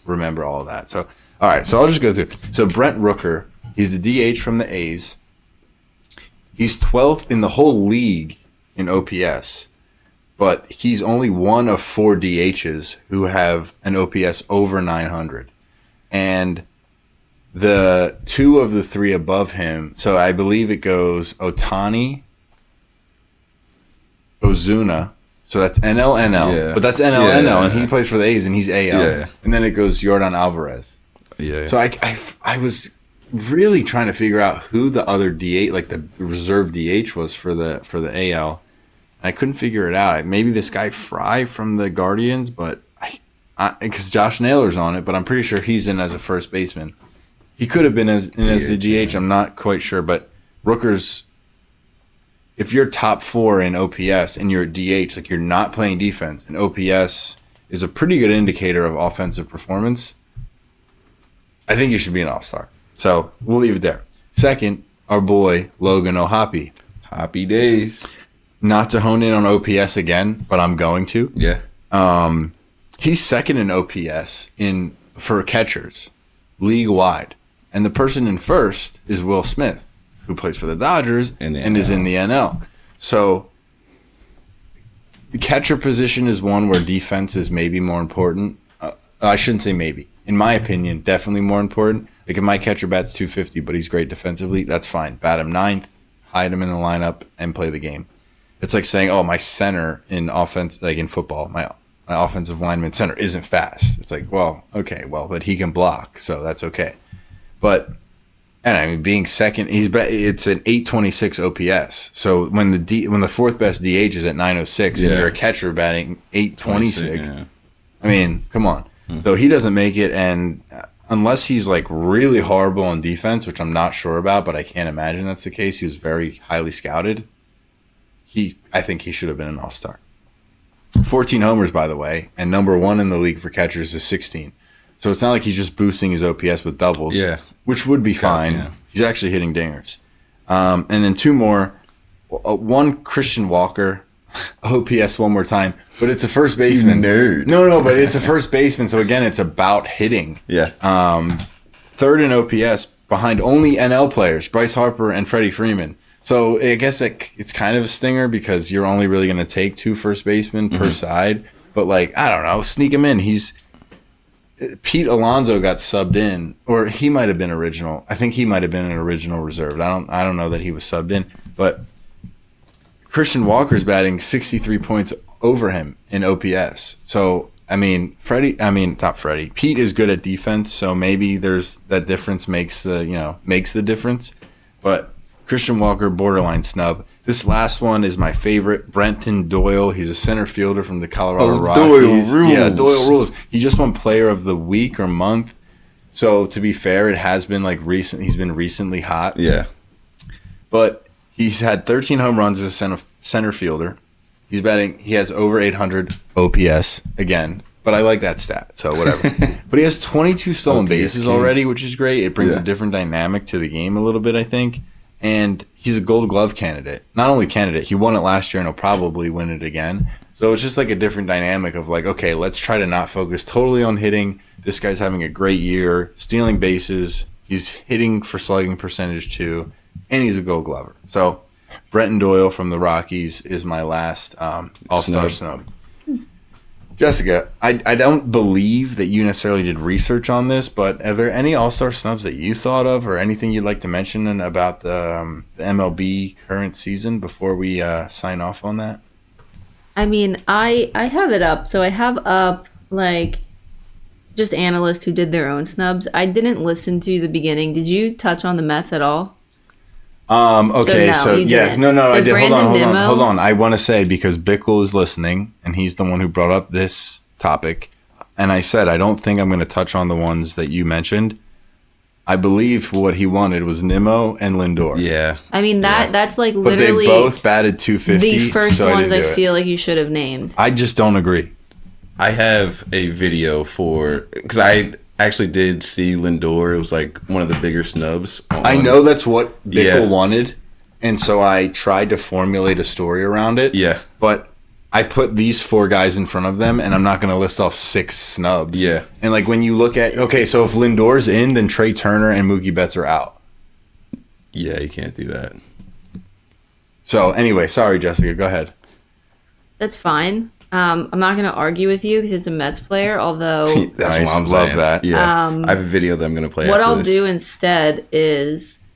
remember all of that. So, all right. So I'll just go through. So Brent Rooker, he's the DH from the A's. He's 12th in the whole league in OPS. But he's only one of 4 DHs who have an OPS over 900. And the 2 of the 3 above him, so I believe it goes Ohtani, Ozuna, so that's NL, but that's NL, and he plays for the A's, and he's AL. Yeah. And then it goes Yordan Alvarez. Yeah. So I was really trying to figure out who the other DH, like the reserve DH was for the AL. I couldn't figure it out. Maybe this guy Fry from the Guardians, but because Josh Naylor's on it, but I'm pretty sure he's in as a first baseman. He could have been as the DH. I'm not quite sure, but Rooker's. If you're top 4 in OPS and you're a DH, like you're not playing defense, and OPS is a pretty good indicator of offensive performance, I think you should be an All-Star. So we'll leave it there. Second, our boy Logan O'Hoppe. Happy days. Not to hone in on OPS again, but I'm going to. Yeah. He's second in OPS for catchers, league wide, and the person in first is Will Smith, who plays for the Dodgers and is in the NL. So the catcher position is one where defense is maybe more important. I shouldn't say maybe. In my opinion, definitely more important. Like if my catcher bats 250, but he's great defensively, that's fine. Bat him 9th, hide him in the lineup, and play the game. It's like saying, oh, my center in offense, like in football, my offensive lineman center isn't fast. It's like, well, okay, but he can block, so that's okay. But, and I mean, being second, it's an 826 OPS. So when the fourth best DH is at 906 and you're a catcher batting 826, I mean, come on. So he doesn't make it, and unless he's like really horrible on defense, which I'm not sure about, but I can't imagine that's the case. He was very highly scouted. I think he should have been an All-Star. 14 homers, by the way, and number 1 in the league for catchers is 16. So it's not like he's just boosting his OPS with doubles. Yeah. Which would be fine. Yeah. He's actually hitting dingers. And then 2 more. One, Christian Walker. OPS one more time. But it's a first baseman. You nerd. No, but it's a first baseman. So again, it's about hitting. Yeah. 3rd in OPS behind only NL players, Bryce Harper and Freddie Freeman. So I guess it's kind of a stinger because you're only really going to take 2 first basemen per side. But like, I don't know, sneak him in. Pete Alonso got subbed in, or he might have been original. I think he might have been an original reserve. I don't know that he was subbed in, but Christian Walker's batting 63 points over him in OPS. So not Freddie. Pete is good at defense, so maybe there's that difference makes the difference. But Christian Walker, borderline snub. This last one is my favorite, Brenton Doyle. He's a center fielder from the Colorado Rockies. Doyle rules. Yeah, Doyle rules. He just won Player of the Week or month. So to be fair, it has been like recent. He's been recently hot. Yeah. But he's had 13 home runs as a center fielder. He has over 800 OPS again. But I like that stat, so whatever. But he has 22 stolen OPS bases king. already, which is great. It brings a different dynamic to the game a little bit, I think. And he's a Gold Glove candidate. Not only candidate, he won it last year and he'll probably win it again. So it's just like a different dynamic of like, okay, let's try to not focus totally on hitting. This guy's having a great year, stealing bases. He's hitting for slugging percentage too, and he's a Gold Glover. So Brenton Doyle from the Rockies is my last All-Star snub. Jessica, I don't believe that you necessarily did research on this, but are there any All-Star snubs that you thought of or anything you'd like to mention about the MLB current season before we sign off on that? I mean, I have it up. So I have up, like, just analysts who did their own snubs. I didn't listen to the beginning. Did you touch on the Mets at all? Okay, so yeah, no, So I did. Brandon Hold on. I want to say, because Bickle is listening, and he's the one who brought up this topic, and I said I don't think I'm going to touch on the ones that you mentioned. I believe what he wanted was Nimmo and Lindor. Yeah. I mean, that's like But literally they both batted 250. the first so ones I didn't do it. feel like you should have named. I just don't agree. I have a video because I actually did see Lindor. It was like one of the bigger snubs. I know that's what Bickle Yeah. wanted, and so I tried to formulate a story around it. Yeah. But I put these 4 guys in front of them, and I'm not going to list off 6 snubs. Yeah. And like when you look at, okay, so if Lindor's in, then Trey Turner and Mookie Betts are out. Yeah, you can't do that. So anyway, sorry, Jessica, go ahead. That's fine. I'm not going to argue with you because it's a Mets player, although That's Nice. what I'm Love saying. that. Yeah. I have a video that I'm going to play what after I'll this. do instead is,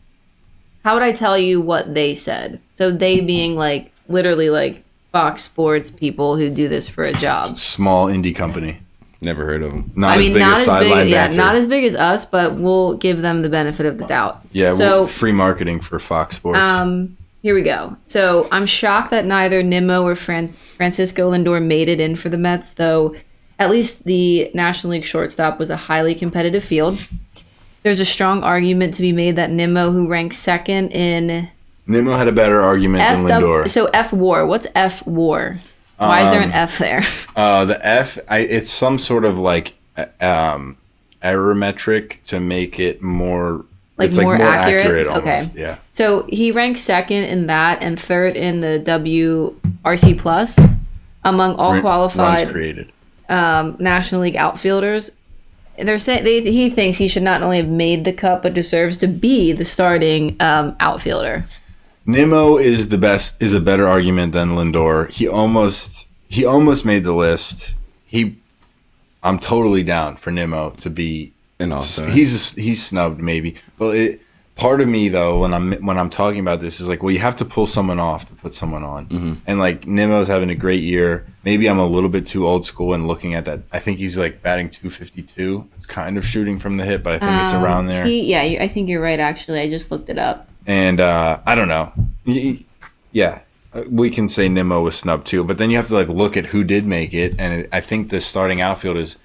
how would I tell you what they said? So they being like literally like Fox Sports people who do this for a job. Small indie company. Never heard of him. Not as big as Sideline Banter. not as big as us, but we'll give them the benefit of the doubt. Yeah, So free marketing for Fox Sports. here we go. So I'm shocked that neither Nimmo or Francisco Lindor made it in for the Mets, though at least the National League shortstop was a highly competitive field. There's a strong argument to be made that Nimmo, who ranks second in Nimmo had a better argument than Lindor. So F WAR. What's F WAR? Why is there an F there? The F, it's some sort of like error metric to make it more Like it's more accurate? almost. Okay. Yeah. So he ranks second in that and third in the WRC Plus among all Runs qualified created. National League outfielders. They're saying he thinks he should not only have made the cut but deserves to be the starting outfielder. Nimmo is a better argument than Lindor. He almost made the list. I'm totally down for Nimmo to be An All-Star. He's snubbed maybe. But part of me though when I'm talking about this is like, well, you have to pull someone off to put someone on. Mm-hmm. And like Nimmo's having a great year. Maybe I'm a little bit too old school and looking at that. I think he's like batting 252. It's kind of shooting from the hip, but I think it's around there. I think you're right. Actually, I just looked it up. And I don't know. Yeah, we can say Nimmo was snubbed too, but then you have to like look at who did make it, and I think the starting outfield is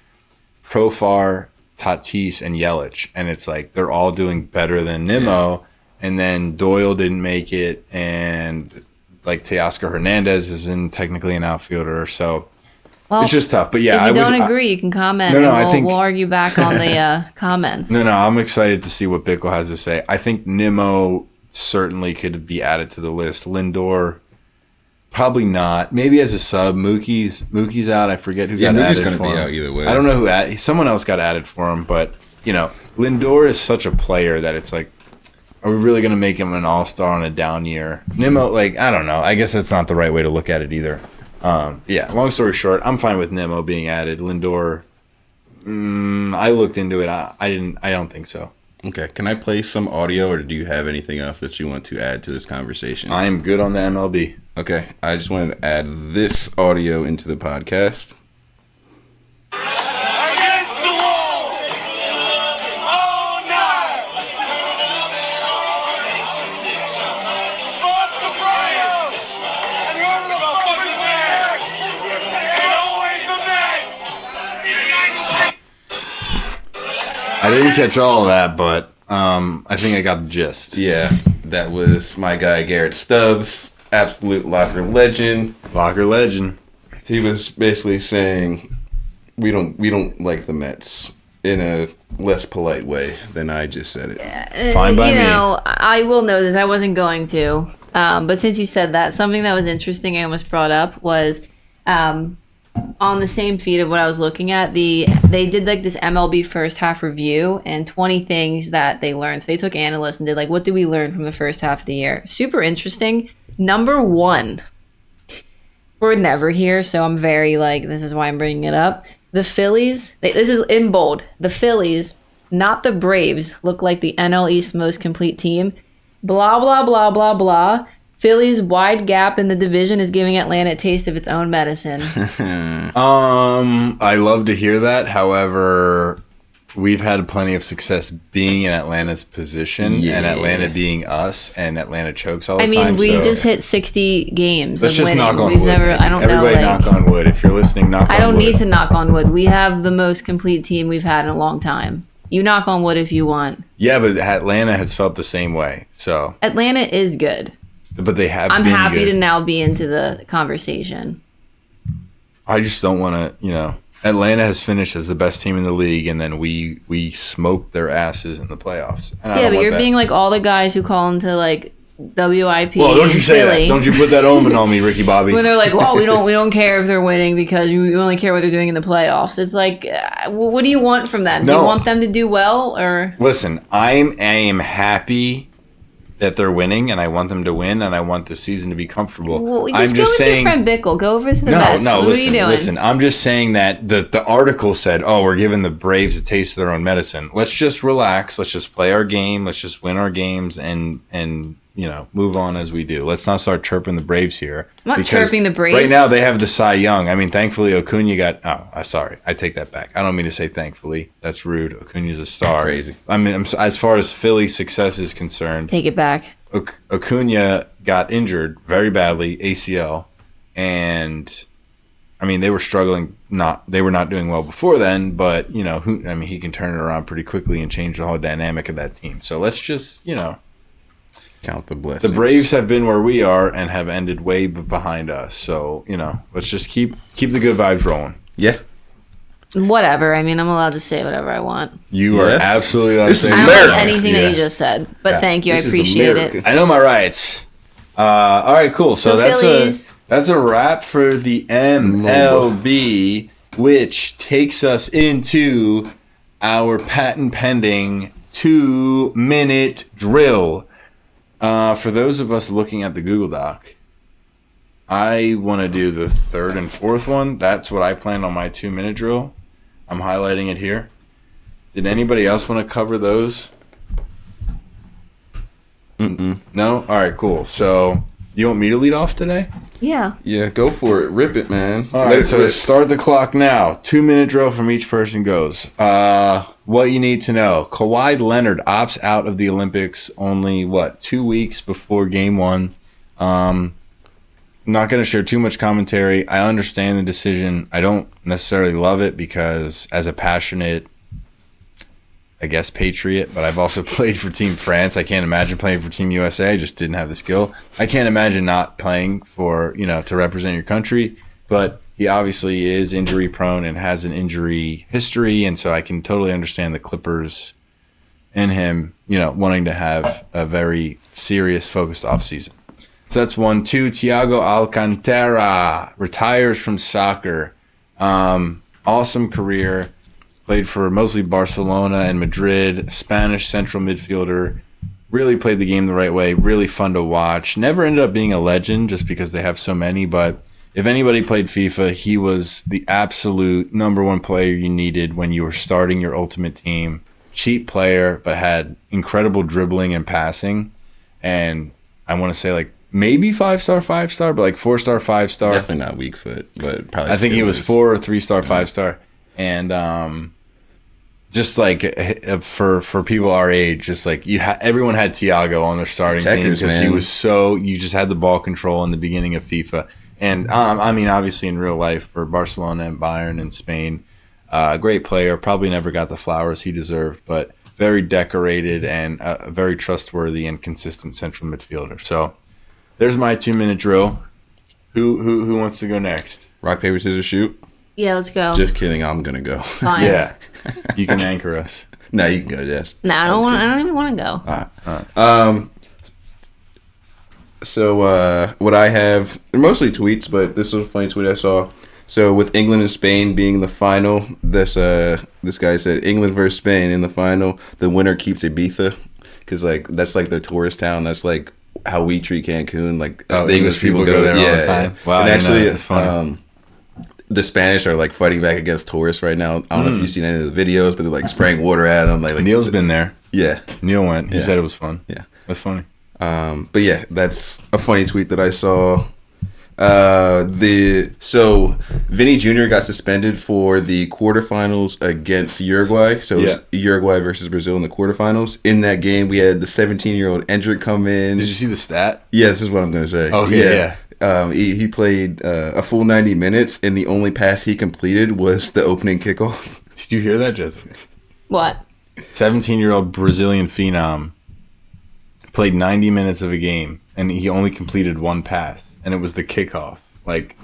Profar, Tatis, and Yelich, and it's like they're all doing better than Nimmo, and then Doyle didn't make it, and like Teoscar Hernandez isn't technically an outfielder, so Well, it's just tough. But yeah, if you don't agree, you can comment. No, and we'll argue back on the comments. No, I'm excited to see what Bickle has to say. I think Nimmo certainly could be added to the list. Lindor, probably not. Maybe as a sub. Mookie's out. I forget who got Mookie's added gonna for be him. out either way. I don't know who. Someone else got added for him, but Lindor is such a player that it's like, are we really gonna make him an all-star on a down year? Nimmo, like, I don't know. I guess that's not the right way to look at it either. Yeah. Long story short, I'm fine with Nimmo being added. Lindor, I looked into it. I didn't. I don't think so. Okay. Can I play some audio, or do you have anything else that you want to add to this conversation? I am good on the MLB. Okay. I just wanted to add this audio into the podcast. Against the wall! All night! Fuck the Bryos! And whoever the fuck is next! And always the next! I didn't catch all of that, but I think I got the gist. Yeah, that was my guy Garrett Stubbs, absolute locker legend. Locker legend. He was basically saying we don't like the Mets in a less polite way than I just said it. Fine by me. I will know this. I wasn't going to. But since you said that, something that was interesting I almost brought up was on the same feed of what I was looking at, they did like this MLB first half review and 20 things that they learned. So they took analysts and did like, what did we learn from the first half of the year? Super interesting. Number one, we're never here, so I'm very like, this is why I'm bringing it up. The Phillies, this is in bold. The Phillies, not the Braves, look like the NL East most complete team. Blah, blah, blah, blah, blah. Phillies' wide gap in the division is giving Atlanta a taste of its own medicine. I love to hear that. However, we've had plenty of success being in Atlanta's position and Atlanta being us, and Atlanta chokes all the time. I mean, we just hit 60 games. Let's of just winning. knock on We've wood. never, I don't Everybody know. Like, knock on wood. If you're listening, knock on wood. I don't need to knock on wood. We have the most complete team we've had in a long time. You knock on wood if you want. Yeah, but Atlanta has felt the same way. So Atlanta is good. But they have. I'm been happy good. to now be into the conversation. I just don't want to. Atlanta has finished as the best team in the league, and then we smoked their asses in the playoffs. And I Yeah, don't but want you're that. being like all the guys who call into like WIP. Well, don't you in say Philly, that? Don't you put that omen on me, Ricky Bobby? When they're like, well, we don't care if they're winning because we only care what they're doing in the playoffs. It's like, what do you want from them? Do No. you want them to do well or? Listen, I am happy that they're winning, and I want them to win, and I want the season to be comfortable. Well, I'm just go with your friend Bickle. Go over to the Mets. No, What listen, are you doing? listen. I'm just saying that the article said, "Oh, we're giving the Braves a taste of their own medicine." Let's just relax. Let's just play our game. Let's just win our games and move on as we do. Let's not start chirping the Braves here. I'm not because chirping the Braves. Right now, they have the Cy Young. I mean, thankfully, Acuna got. Oh, sorry, I take that back. I don't mean to say thankfully. That's rude. Acuna's a star. Crazy. I mean, as far as Philly success is concerned, Take it back. Acuna got injured very badly, ACL, and I mean they were struggling. They were not doing well before then, but he can turn it around pretty quickly and change the whole dynamic of that team. So let's just Count the blessings. the Braves have been where we are and have ended way behind us. So let's just keep the good vibes rolling. Yeah. Whatever. I mean, I'm allowed to say whatever I want. You are Yes. absolutely allowed This to is say I don't America. like anything that Yeah. you just said, but thank you. I This is appreciate America. it. I know my rights. All right, cool. So Go Phillies. that's a wrap for the MLB, which takes us into our patent pending 2-minute drill. For those of us looking at the Google Doc, I want to do the third and fourth one. That's what I planned on my 2-minute drill. I'm highlighting it here. Did anybody else want to cover those? No? All right, cool. So you want me to lead off today? Yeah. Yeah, go for it. Rip it, man. All right, so start the clock now. 2-minute drill from each person goes. What you need to know. Kawhi Leonard opts out of the Olympics only, 2 weeks before game one. I'm not going to share too much commentary. I understand the decision. I don't necessarily love it because as a passionate, I guess, patriot, but I've also played for Team France. I can't imagine playing for Team USA. I just didn't have the skill. I can't imagine not playing for, to represent your country. but he obviously is injury prone and has an injury history, and so I can totally understand the Clippers and him, wanting to have a very serious, focused offseason. So that's 1. 2, Thiago Alcantara retires from soccer. Awesome career. Played for mostly Barcelona and Madrid. Spanish central midfielder. Really played the game the right way. Really fun to watch. Never ended up being a legend just because they have so many, but if anybody played FIFA, he was the absolute number one player you needed when you were starting your ultimate team. Cheap player, but had incredible dribbling and passing. And I want to say like maybe 5-star, but like 4-star, 5-star. Definitely not weak foot, but probably. I think he was 4 or 3-star, 5-star. And just like for people our age, just like everyone had Thiago on their starting team because he was you just had the ball control in the beginning of FIFA. And I mean, obviously in real life for Barcelona and Bayern and Spain, a great player, probably never got the flowers he deserved, but very decorated and a very trustworthy and consistent central midfielder. So there's my 2-minute drill. Who wants to go next? Rock, paper, scissors, shoot. Yeah, let's go. Just kidding. I'm gonna go. Fine. Yeah, you can anchor us. No, you can go, Jess. No, I don't even want to go. All right. So what I have, they're mostly tweets, but this was a funny tweet I saw. So with England and Spain being the final, this guy said England versus Spain in the final, the winner keeps Ibiza, because like that's like their tourist town. That's like how we treat Cancun. Like the English people go there all the time. Wow, and actually, it's funny. The Spanish are like fighting back against tourists right now. I don't know if you've seen any of the videos, but they're like spraying water at them. Like Neil's been there. Yeah, Neil went. He said it was fun. Yeah, that's funny. But yeah, that's a funny tweet that I saw. So Vinny Jr. got suspended for the quarterfinals against Uruguay. So it was Uruguay versus Brazil in the quarterfinals. In that game, we had the 17-year-old Endrick come in. Did you see the stat? Yeah, this is what I'm going to say. Okay, yeah. He played a full 90 minutes, and the only pass he completed was the opening kickoff. Did you hear that, Jessica? What? 17-year-old Brazilian phenom played 90 minutes of a game, and he only completed one pass, and it was the kickoff. Like,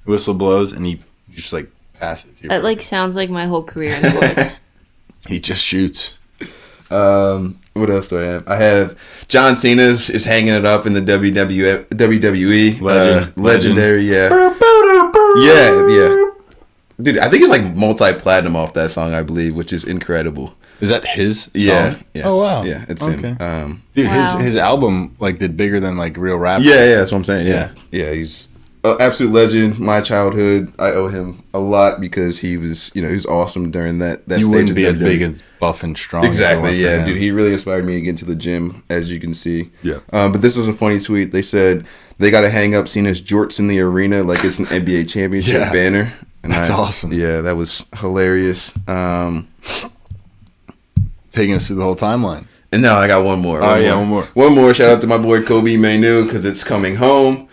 whistle blows, and he just, like, passes. That, like, sounds like my whole career in sports. He just shoots. What else do I have? I have John Cena's is hanging it up in the WWE. Legendary, yeah. Yeah. Dude, I think it's like multi-platinum off that song, I believe, which is incredible. Is that his song? Yeah. Oh, wow. Yeah, it's okay. him. Dude, wow. his album, like, did bigger than, like, real rap. Yeah, that's what I'm saying. Yeah, he's an absolute legend. My childhood, I owe him a lot because he was, he was awesome during that You stage wouldn't of be as WWE. big as buff and strong. Exactly, if it weren't for yeah, him. dude. He really inspired me to get into the gym, as you can see. Yeah. But this was a funny tweet. They said they got to hang up Cena's jorts in the arena like it's an NBA championship banner. And That's awesome. Yeah, that was hilarious. Taking us through the whole timeline. And now I got one more. One more. One more. Shout out to my boy Kobe Mainu because it's coming home.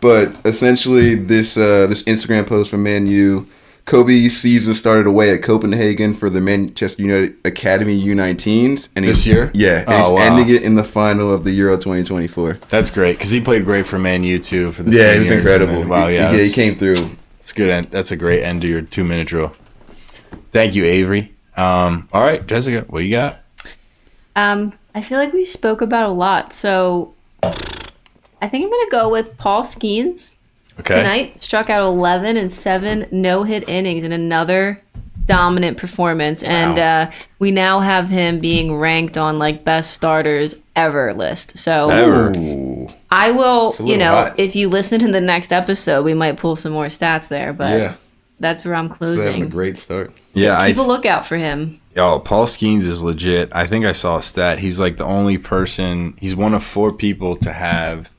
But essentially, this Instagram post from Man U, Kobe's season started away at Copenhagen for the Manchester United Academy U19s. And This year? Yeah. And he's ending it in the final of the Euro 2024. That's great because he played great for Man U too. For the Yeah, he was seniors. incredible. And wow, yeah, he came through. It's good. That's a great end to your 2-minute drill. Thank you, Avery. All right, Jessica, what you got? I feel like we spoke about a lot, so I think I'm gonna go with Paul Skeens. Okay. Tonight struck out 11 and 7 no-hit innings in another dominant performance, and we now have him being ranked on like best starters ever list. So Ooh. I will, It's a little hot. if you listen to the next episode, we might pull some more stats there, but that's where I'm Still having a closing. great start. Yeah, Keep a lookout for him. Paul Skeens is legit. I think I saw a stat. He's like the only person. He's one of 4 people to have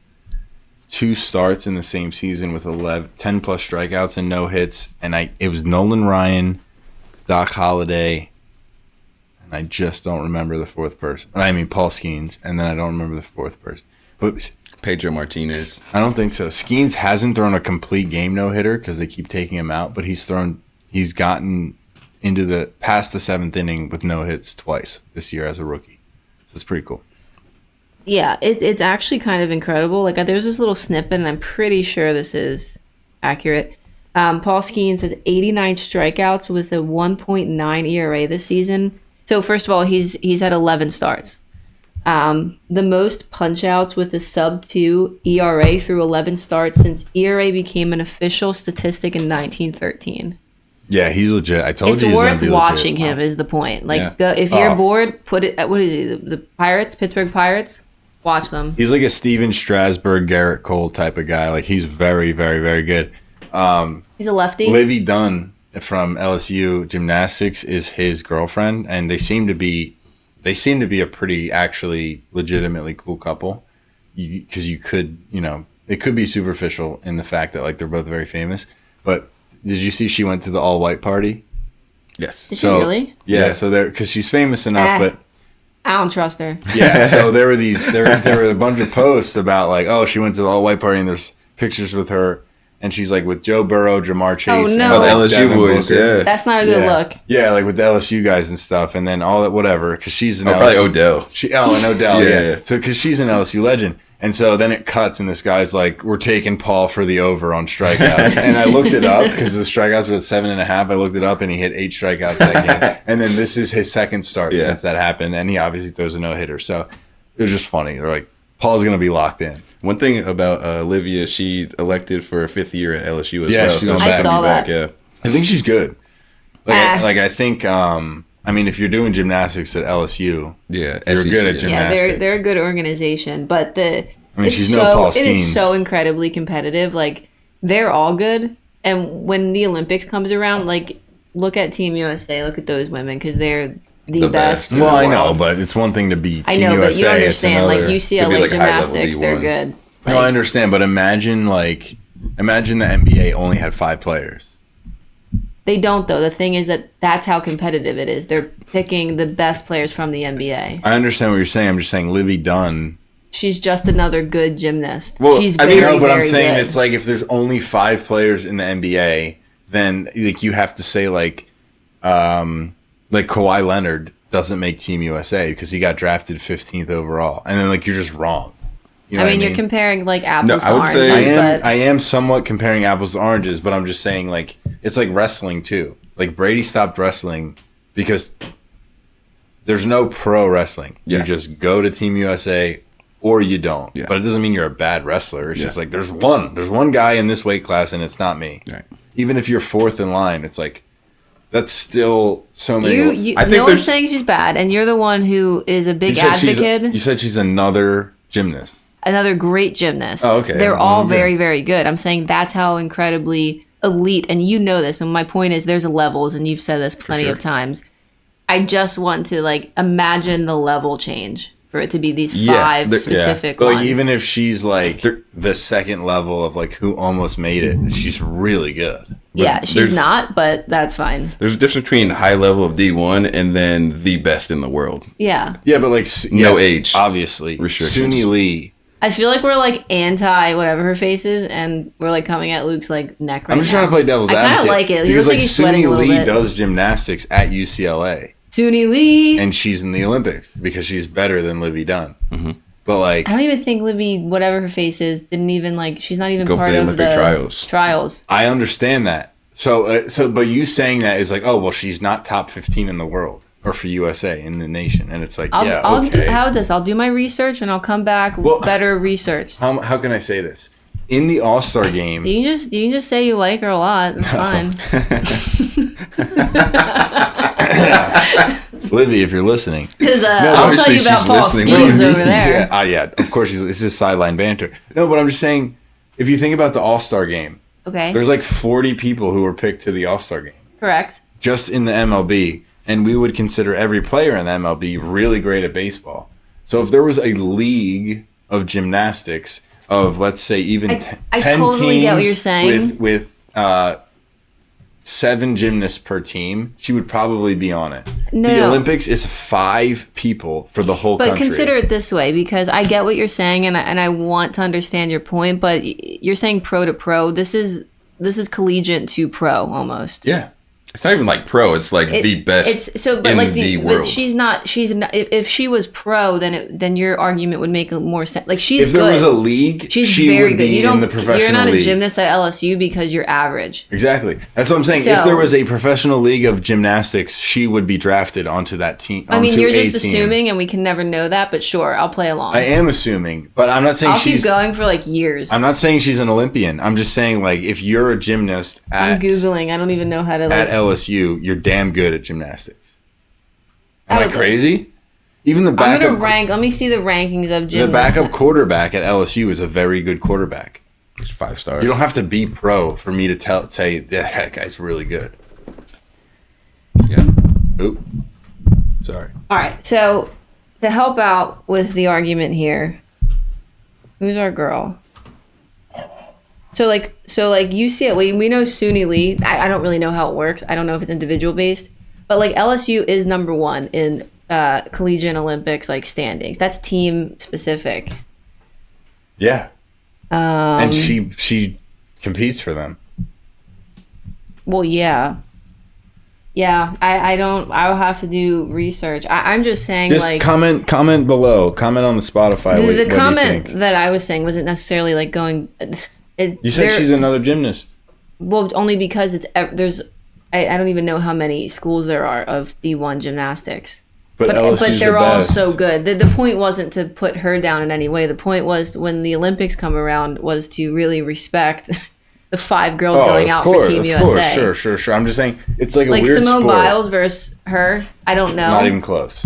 2 starts in the same season with 10 plus strikeouts and no hits. And it was Nolan Ryan, Doc Holliday, and I just don't remember the 4th person. I mean Paul Skeens, and then I don't remember the 4th person. But Pedro Martinez. I don't think so. Skeens hasn't thrown a complete game no-hitter because they keep taking him out, but he's gotten into past the 7th inning with no hits twice this year as a rookie. So it's pretty cool. Yeah, it's actually kind of incredible. Like there's this little snippet, and I'm pretty sure this is accurate. Paul Skeens has 89 strikeouts with a 1.9 ERA this season. So first of all, he's had 11 starts. The most punch-outs with a sub-2 ERA through 11 starts since ERA became an official statistic in 1913. Yeah, he's legit. I told It's you he's worth gonna be watching legit. him is the point. Like, Yeah. go, if you're Oh. bored, put it. What is he? The Pirates, Pittsburgh Pirates. Watch them. He's like a Steven Strasburg, Garrett Cole type of guy. Like he's very, very, very good. He's a lefty. Livy Dunn from LSU Gymnastics is his girlfriend, and they seem to be a pretty actually legitimately cool couple. Because you could, it could be superficial in the fact that like they're both very famous. But did you see she went to the all white party? Yes. Did she really? Yeah. Yeah. So there, because she's famous enough, but. I don't trust her. Yeah, so there were a bunch of posts about like, oh, she went to the all white party and there's pictures with her and she's like with Joe Burrow, Jamar Chase. Oh, no. and Oh, the like, LSU Devin boys, Booker. yeah. That's not a good yeah. look. Yeah, like with the LSU guys and stuff, and then all that whatever because she's an Probably LSU. Odell. And Odell, Yeah, yeah. yeah. So because she's an LSU legend, and so then it cuts and this guy's like, we're taking Paul for the over on strikeouts, and I looked it up because the strikeouts were at 7.5. I looked it up and he hit 8 strikeouts that game, and then this is his second start Yeah. since that happened, and he obviously throws a no hitter. So it was just funny. They're like, Paul's gonna be locked in. One thing about Olivia, she elected for a 5th year at LSU as Yeah, well. she's So going she's back. gonna I saw be back, that. yeah. I think she's good. Like, Ah. I think, I mean, if you're doing gymnastics at LSU, Yeah, you're SEC, good at yeah. gymnastics. Yeah, they're a good organization, but I mean, she's no Paul it is Skeens. so incredibly competitive. Like they're all good, and when the Olympics comes around, like look at Team USA, look at those women because they're the best. in Well, the I know, world. but it's one thing to be Team I know, USA. but you it's understand. Like another- UCLA to be, like, high-level gymnastics, they're D1. good. No, Like, I understand, but imagine the NBA only had 5 players. they don't though. The thing is that's how competitive it is. They're picking the best players from the NBA. I understand what you're saying. I'm just saying Livy Dunn. She's just another good gymnast. Well, She's I mean, very, No, but I'm very saying good. it's like if there's only 5 players in the NBA, then like you have to say like Kawhi Leonard doesn't make Team USA because he got drafted 15th overall, and then like you're just wrong. You know I what mean, you're comparing like apples I to would oranges, say- but I am somewhat comparing apples to oranges, but I'm just saying like it's like wrestling too. Like Brady stopped wrestling because there's no pro wrestling. Yeah. You just go to Team USA or you don't. Yeah. But it doesn't mean you're a bad wrestler. It's Yeah. just like there's one guy in this weight class and it's not me. Right. Even if you're 4th in line, it's like that's still so many. you I think no one's there's- saying she's bad, and you're the one who is a big advocate. You said she's another gymnast. Another great gymnast. Oh, okay. They're all Good. very, very good. I'm saying that's how incredibly elite, and you know this. And my point is, there's levels, and you've said this plenty sure. of times. I just want to like imagine the level change for it to be these Yeah, 5 the- specific But ones. like, even if she's like the second level of like who almost made it, she's really good. yeah, she's there's- not, but that's fine. There's a difference between high level of D1 and then the best in the world. Yeah, Yeah, but like No yes, age obviously. restrictions. Suni Lee. I feel like we're like anti whatever her face is, and we're like coming at Luke's like neck right I'm just now. trying to play devil's I advocate. kind of like it. He Because looks like he's sweating a Suni little Lee bit. does gymnastics at UCLA, Suni Lee. and she's in the Olympics because she's better than Livy Dunn. But like, I don't even think Libby, whatever her face is, didn't even like. She's not even Go for part the of Olympic the trials. Trials. I understand that. So, but you saying that is like, oh well, she's not top 15 in the world or for USA in the nation, and it's like, I'll okay. how about this? I'll do my research and I'll come back Well- better researched. How can I say this? In the All-Star game, You can just say you like her a lot. It's fine. Livy, if you're listening, Because I'll tell obviously you about she's Paul listening. Skeens over there. yeah, of course, this is sideline banter. No, but I'm just saying, if you think about the All-Star game, Okay, there's like 40 people who were picked to the All-Star game correct. just in the MLB, and we would consider every player in the MLB really great at baseball. So if there was a league of gymnastics of, let's say, even I 10 totally teams get what you're saying. with 7 gymnasts per team, she would probably be on it. No, The no. Olympics is 5 people for the whole But country. consider it this way, because I get what you're saying, and I want to understand your point. But you're saying pro to pro. This is collegiate to pro almost. Yeah. It's not even like pro. It's like the best. It's so, but in like the but world. she's not. If she was pro, then your argument would make more sense. Like she's If there good. was a league, She's she very would good. be You don't. in the professional You're not a league. gymnast at LSU because you're average. Exactly. That's what I'm saying. So- if there was a professional league of gymnastics, she would be drafted onto that team. I mean, onto you're a just team. assuming, and we can never know that. But sure, I'll play along. I am assuming, but I'm not saying I'll keep she's. going for like years. I'm not saying she's an Olympian. I'm just saying, like, if you're a gymnast I'm at googling. I don't even know how to at like. LSU, you're damn good at gymnastics. Am I would- crazy? Even the I'm backup, gonna rank. Let me see the rankings of the gymnasts. backup quarterback at LSU is a very good quarterback. It's 5 stars. You don't have to be pro for me to say that guy's really good. Yeah. Oop. Sorry. All right. So to help out with the argument here, who's our girl? So like UCLA, we know Suni Lee. I don't really know how it works. I don't know if it's individual based, but like LSU is number 1 in collegiate Olympics like standings. That's team specific. Yeah. And she competes for them. Well, yeah. I don't. I'll have to do research. I'm just saying Just like comment below. Comment on the Spotify. the what do you comment think? that I was saying wasn't necessarily like going. You said she's another gymnast. Well, only because there's I don't even know how many schools there are of D1 gymnastics. But LSU's they're the all best. so good. The point wasn't to put her down in any way. The point was when the Olympics come around was to really respect the 5 girls going out for Team USA. Sure. I'm just saying it's like a Like weird Simone sport. Biles versus her. I don't know. Not even close.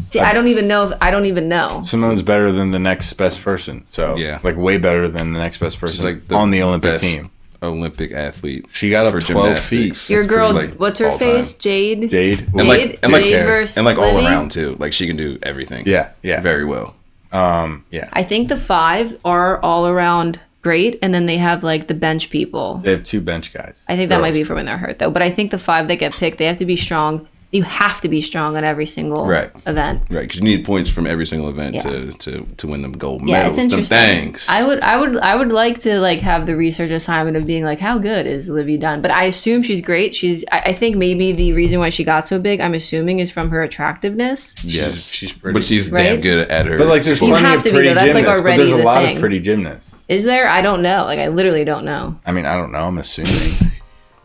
See, I don't even know. I don't even know. Simone's better than the next best person. So Yeah. like way better than the next best person She's like on the Olympic best team. Olympic athlete. She got up for 12 feet. gymnastics. Your That's girl, pretty, like, what's her all face? time. Jade. Jade. And like- Jade, and like- Jade versus And like all Livy? around too. Like she can do everything. Yeah. Very well. Yeah. I think the 5 are all around great, and then they have like the bench people. They have 2 bench guys. I think that might be Girls. for when they're hurt though. But I think the 5 that get picked, they have to be strong. You have to be strong on every single Right. event. Right, because you need points from every single event Yeah. to win them gold Yeah, medals. it's interesting. Them things. I would like to like have the research assignment of being like, how good is Livy Dunn? But I assume she's great. I think maybe the reason why she got so big, I'm assuming, is from her attractiveness. Yes, She's pretty. but she's damn Right? good at her. But like, there's sport. You plenty have of to be, pretty though. That's, like, gymnasts. But already there's a the lot thing. of pretty gymnasts. Is there? I don't know. Like I literally don't know. I mean, I don't know. I'm assuming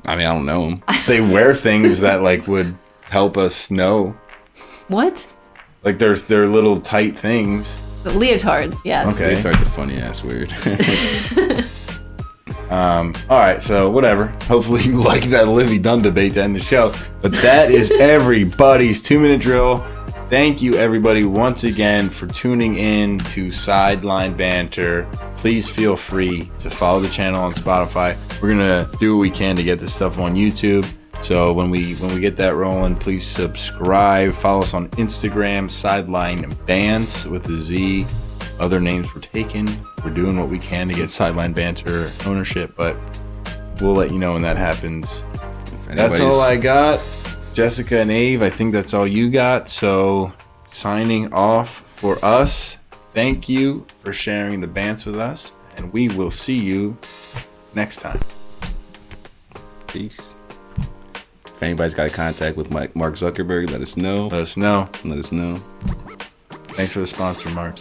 I mean, I don't know him. they wear things that like would help us know. What? Like there's their little tight things. The leotards, yes. Okay. It's a funny ass word. All right, so whatever. Hopefully you like that Livy Dunn debate to end the show. But that is everybody's 2-minute drill. Thank you, everybody, once again for tuning in to Sideline Banter. Please feel free to follow the channel on Spotify. We're gonna do what we can to get this stuff on YouTube. So when we get that rolling, please subscribe. Follow us on Instagram, Sideline Bants with a Z. Other names were taken. We're doing what we can to get Sideline Banter ownership, but we'll let you know when that happens. That's all I got. Jessica and Ave, I think that's all you got. So signing off for us. Thank you for sharing the bants with us, and we will see you next time. Peace. If anybody's got a contact with Mark Zuckerberg, let us know. Let us know. Let us know. Thanks for the sponsor, Mark.